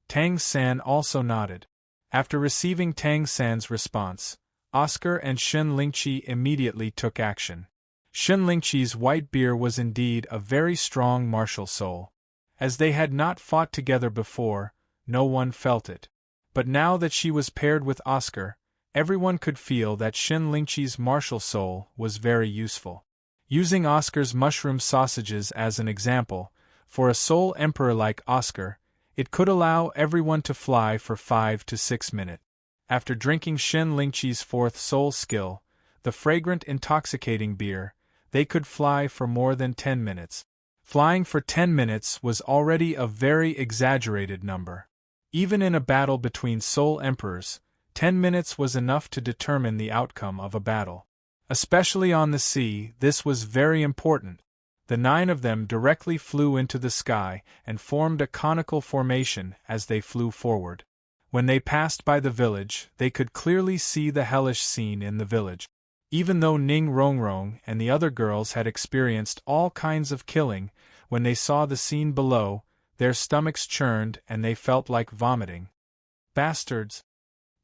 Tang San also nodded. After receiving Tang San's response, Oscar and Shen Lingqi immediately took action. Shen Lingqi's white beer was indeed a very strong martial soul. As they had not fought together before, no one felt it. But now that she was paired with Oscar, everyone could feel that Shen Lingqi's martial soul was very useful. Using Oscar's mushroom sausages as an example, for a soul emperor like Oscar, it could allow everyone to fly for 5 to 6 minutes. After drinking Shen Lingqi's fourth soul skill, the fragrant intoxicating beer, they could fly for more than 10 minutes. Flying for 10 minutes was already a very exaggerated number. Even in a battle between soul emperors, 10 minutes was enough to determine the outcome of a battle. Especially on the sea, this was very important. The 9 of them directly flew into the sky and formed a conical formation as they flew forward. When they passed by the village, they could clearly see the hellish scene in the village. Even though Ning Rongrong and the other girls had experienced all kinds of killing, when they saw the scene below, their stomachs churned and they felt like vomiting. Bastards!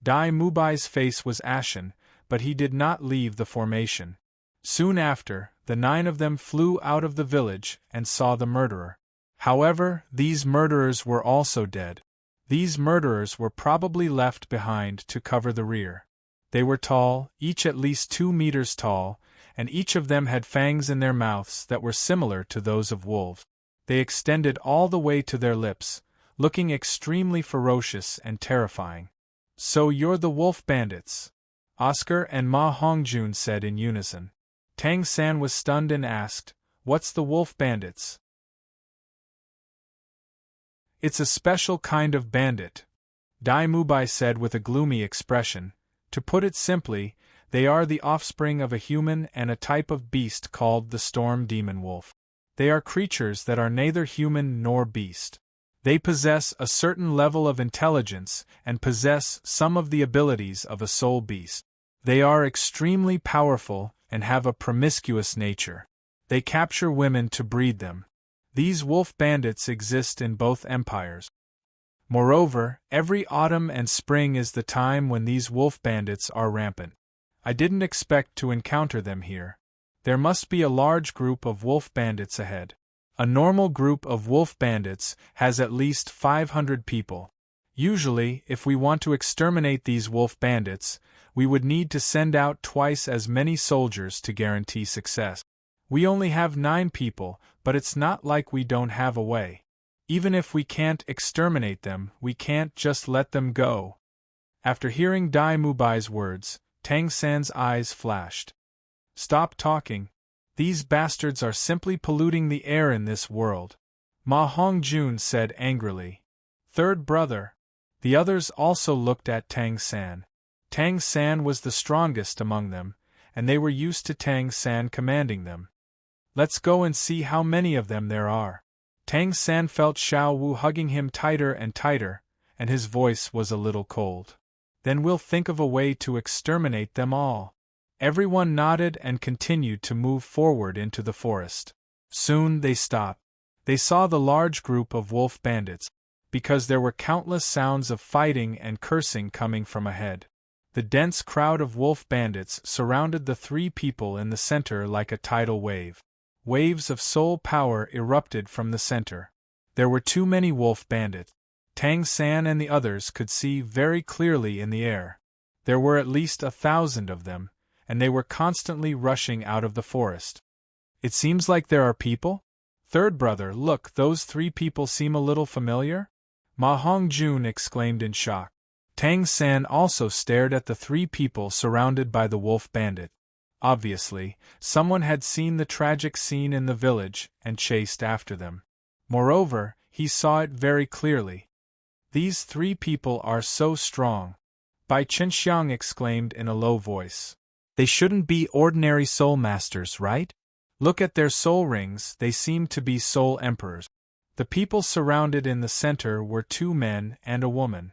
Dai Mubai's face was ashen, but he did not leave the formation. Soon after, the 9 of them flew out of the village and saw the murderer. However, these murderers were also dead. These murderers were probably left behind to cover the rear. They were tall, each at least 2 meters tall, and each of them had fangs in their mouths that were similar to those of wolves. They extended all the way to their lips, looking extremely ferocious and terrifying. So you're the wolf bandits? Oscar and Ma Hongjun said in unison. Tang San was stunned and asked, what's the wolf bandits? It's a special kind of bandit, Dai Mubai said with a gloomy expression. To put it simply, they are the offspring of a human and a type of beast called the storm demon wolf. They are creatures that are neither human nor beast. They possess a certain level of intelligence and possess some of the abilities of a soul beast. They are extremely powerful and have a promiscuous nature. They capture women to breed them. These wolf bandits exist in both empires. Moreover, every autumn and spring is the time when these wolf bandits are rampant. I didn't expect to encounter them here. There must be a large group of wolf bandits ahead. A normal group of wolf bandits has at least 500 people. Usually, if we want to exterminate these wolf bandits, we would need to send out twice as many soldiers to guarantee success. We only have 9 people, but it's not like we don't have a way. Even if we can't exterminate them, we can't just let them go. After hearing Dai Mubai's words, Tang San's eyes flashed. Stop talking. These bastards are simply polluting the air in this world. Ma Hongjun said angrily. Third brother. The others also looked at Tang San. Tang San was the strongest among them, and they were used to Tang San commanding them. Let's go and see how many of them there are. Tang San felt Xiao Wu hugging him tighter and tighter, and his voice was a little cold. Then we'll think of a way to exterminate them all. Everyone nodded and continued to move forward into the forest. Soon they stopped. They saw the large group of wolf bandits, because there were countless sounds of fighting and cursing coming from ahead. The dense crowd of wolf bandits surrounded the 3 people in the center like a tidal wave. Waves of soul power erupted from the center. There were too many wolf bandits. Tang San and the others could see very clearly in the air. There were at least 1,000 of them, and they were constantly rushing out of the forest. It seems like there are people? Third brother, look, those 3 people seem a little familiar? Ma Hongjun exclaimed in shock. Tang San also stared at the 3 people surrounded by the wolf bandit. Obviously, someone had seen the tragic scene in the village and chased after them. Moreover, he saw it very clearly. These 3 people are so strong. Bai Chenxiang exclaimed in a low voice. They shouldn't be ordinary soul masters, right? Look at their soul rings, they seem to be soul emperors. The people surrounded in the center were 2 men and a woman.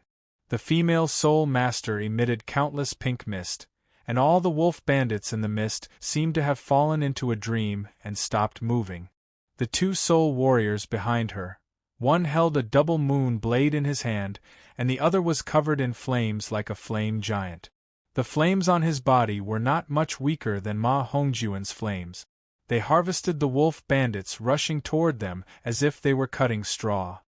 The female soul master emitted countless pink mist, and all the wolf bandits in the mist seemed to have fallen into a dream and stopped moving. The 2 soul warriors behind her, one held a double moon blade in his hand, and the other was covered in flames like a flame giant. The flames on his body were not much weaker than Ma Hongjuan's flames. They harvested the wolf bandits rushing toward them as if they were cutting straw.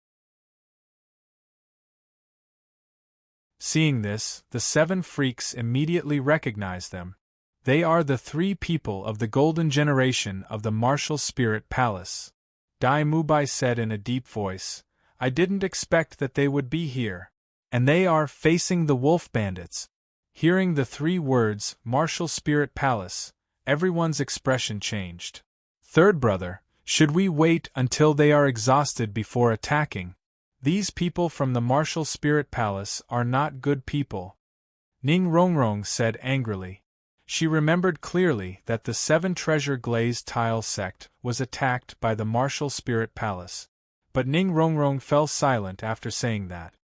Seeing this, the 7 freaks immediately recognized them. They are the 3 people of the golden generation of the martial spirit palace. Dai Mubai said in a deep voice, I didn't expect that they would be here. And they are facing the wolf bandits. Hearing the 3 words, martial spirit palace, everyone's expression changed. Third brother, should we wait until they are exhausted before attacking? These people from the martial spirit palace are not good people. Ning Rongrong said angrily. She remembered clearly that the 7 treasure glazed tile sect was attacked by the martial spirit palace. But Ning Rongrong fell silent after saying that.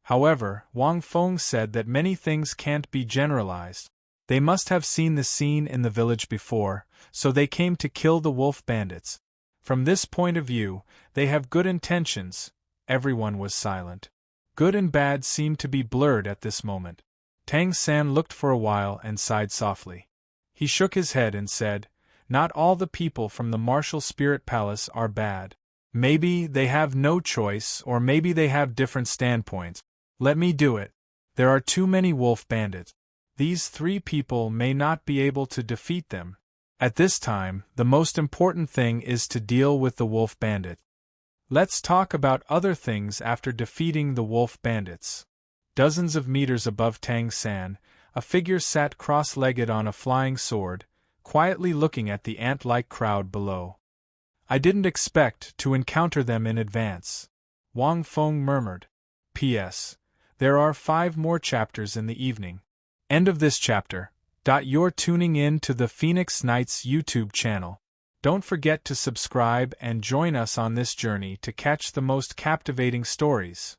However, Wang Feng said that many things can't be generalized. They must have seen the scene in the village before, so they came to kill the wolf bandits. From this point of view, they have good intentions. Everyone was silent. Good and bad seemed to be blurred at this moment. Tang San looked for a while and sighed softly. He shook his head and said, Not all the people from the martial spirit palace are bad. Maybe they have no choice, or maybe they have different standpoints. Let me do it. There are too many wolf bandits. These 3 people may not be able to defeat them. At this time, the most important thing is to deal with the wolf bandit. Let's talk about other things after defeating the wolf bandits. Dozens of meters above Tang San, a figure sat cross-legged on a flying sword, quietly looking at the ant-like crowd below. I didn't expect to encounter them in advance. Wang Feng murmured. P.S. There are 5 more chapters in the evening. End of this chapter. You're tuning in to the Phoenix Knights YouTube channel. Don't forget to subscribe and join us on this journey to catch the most captivating stories.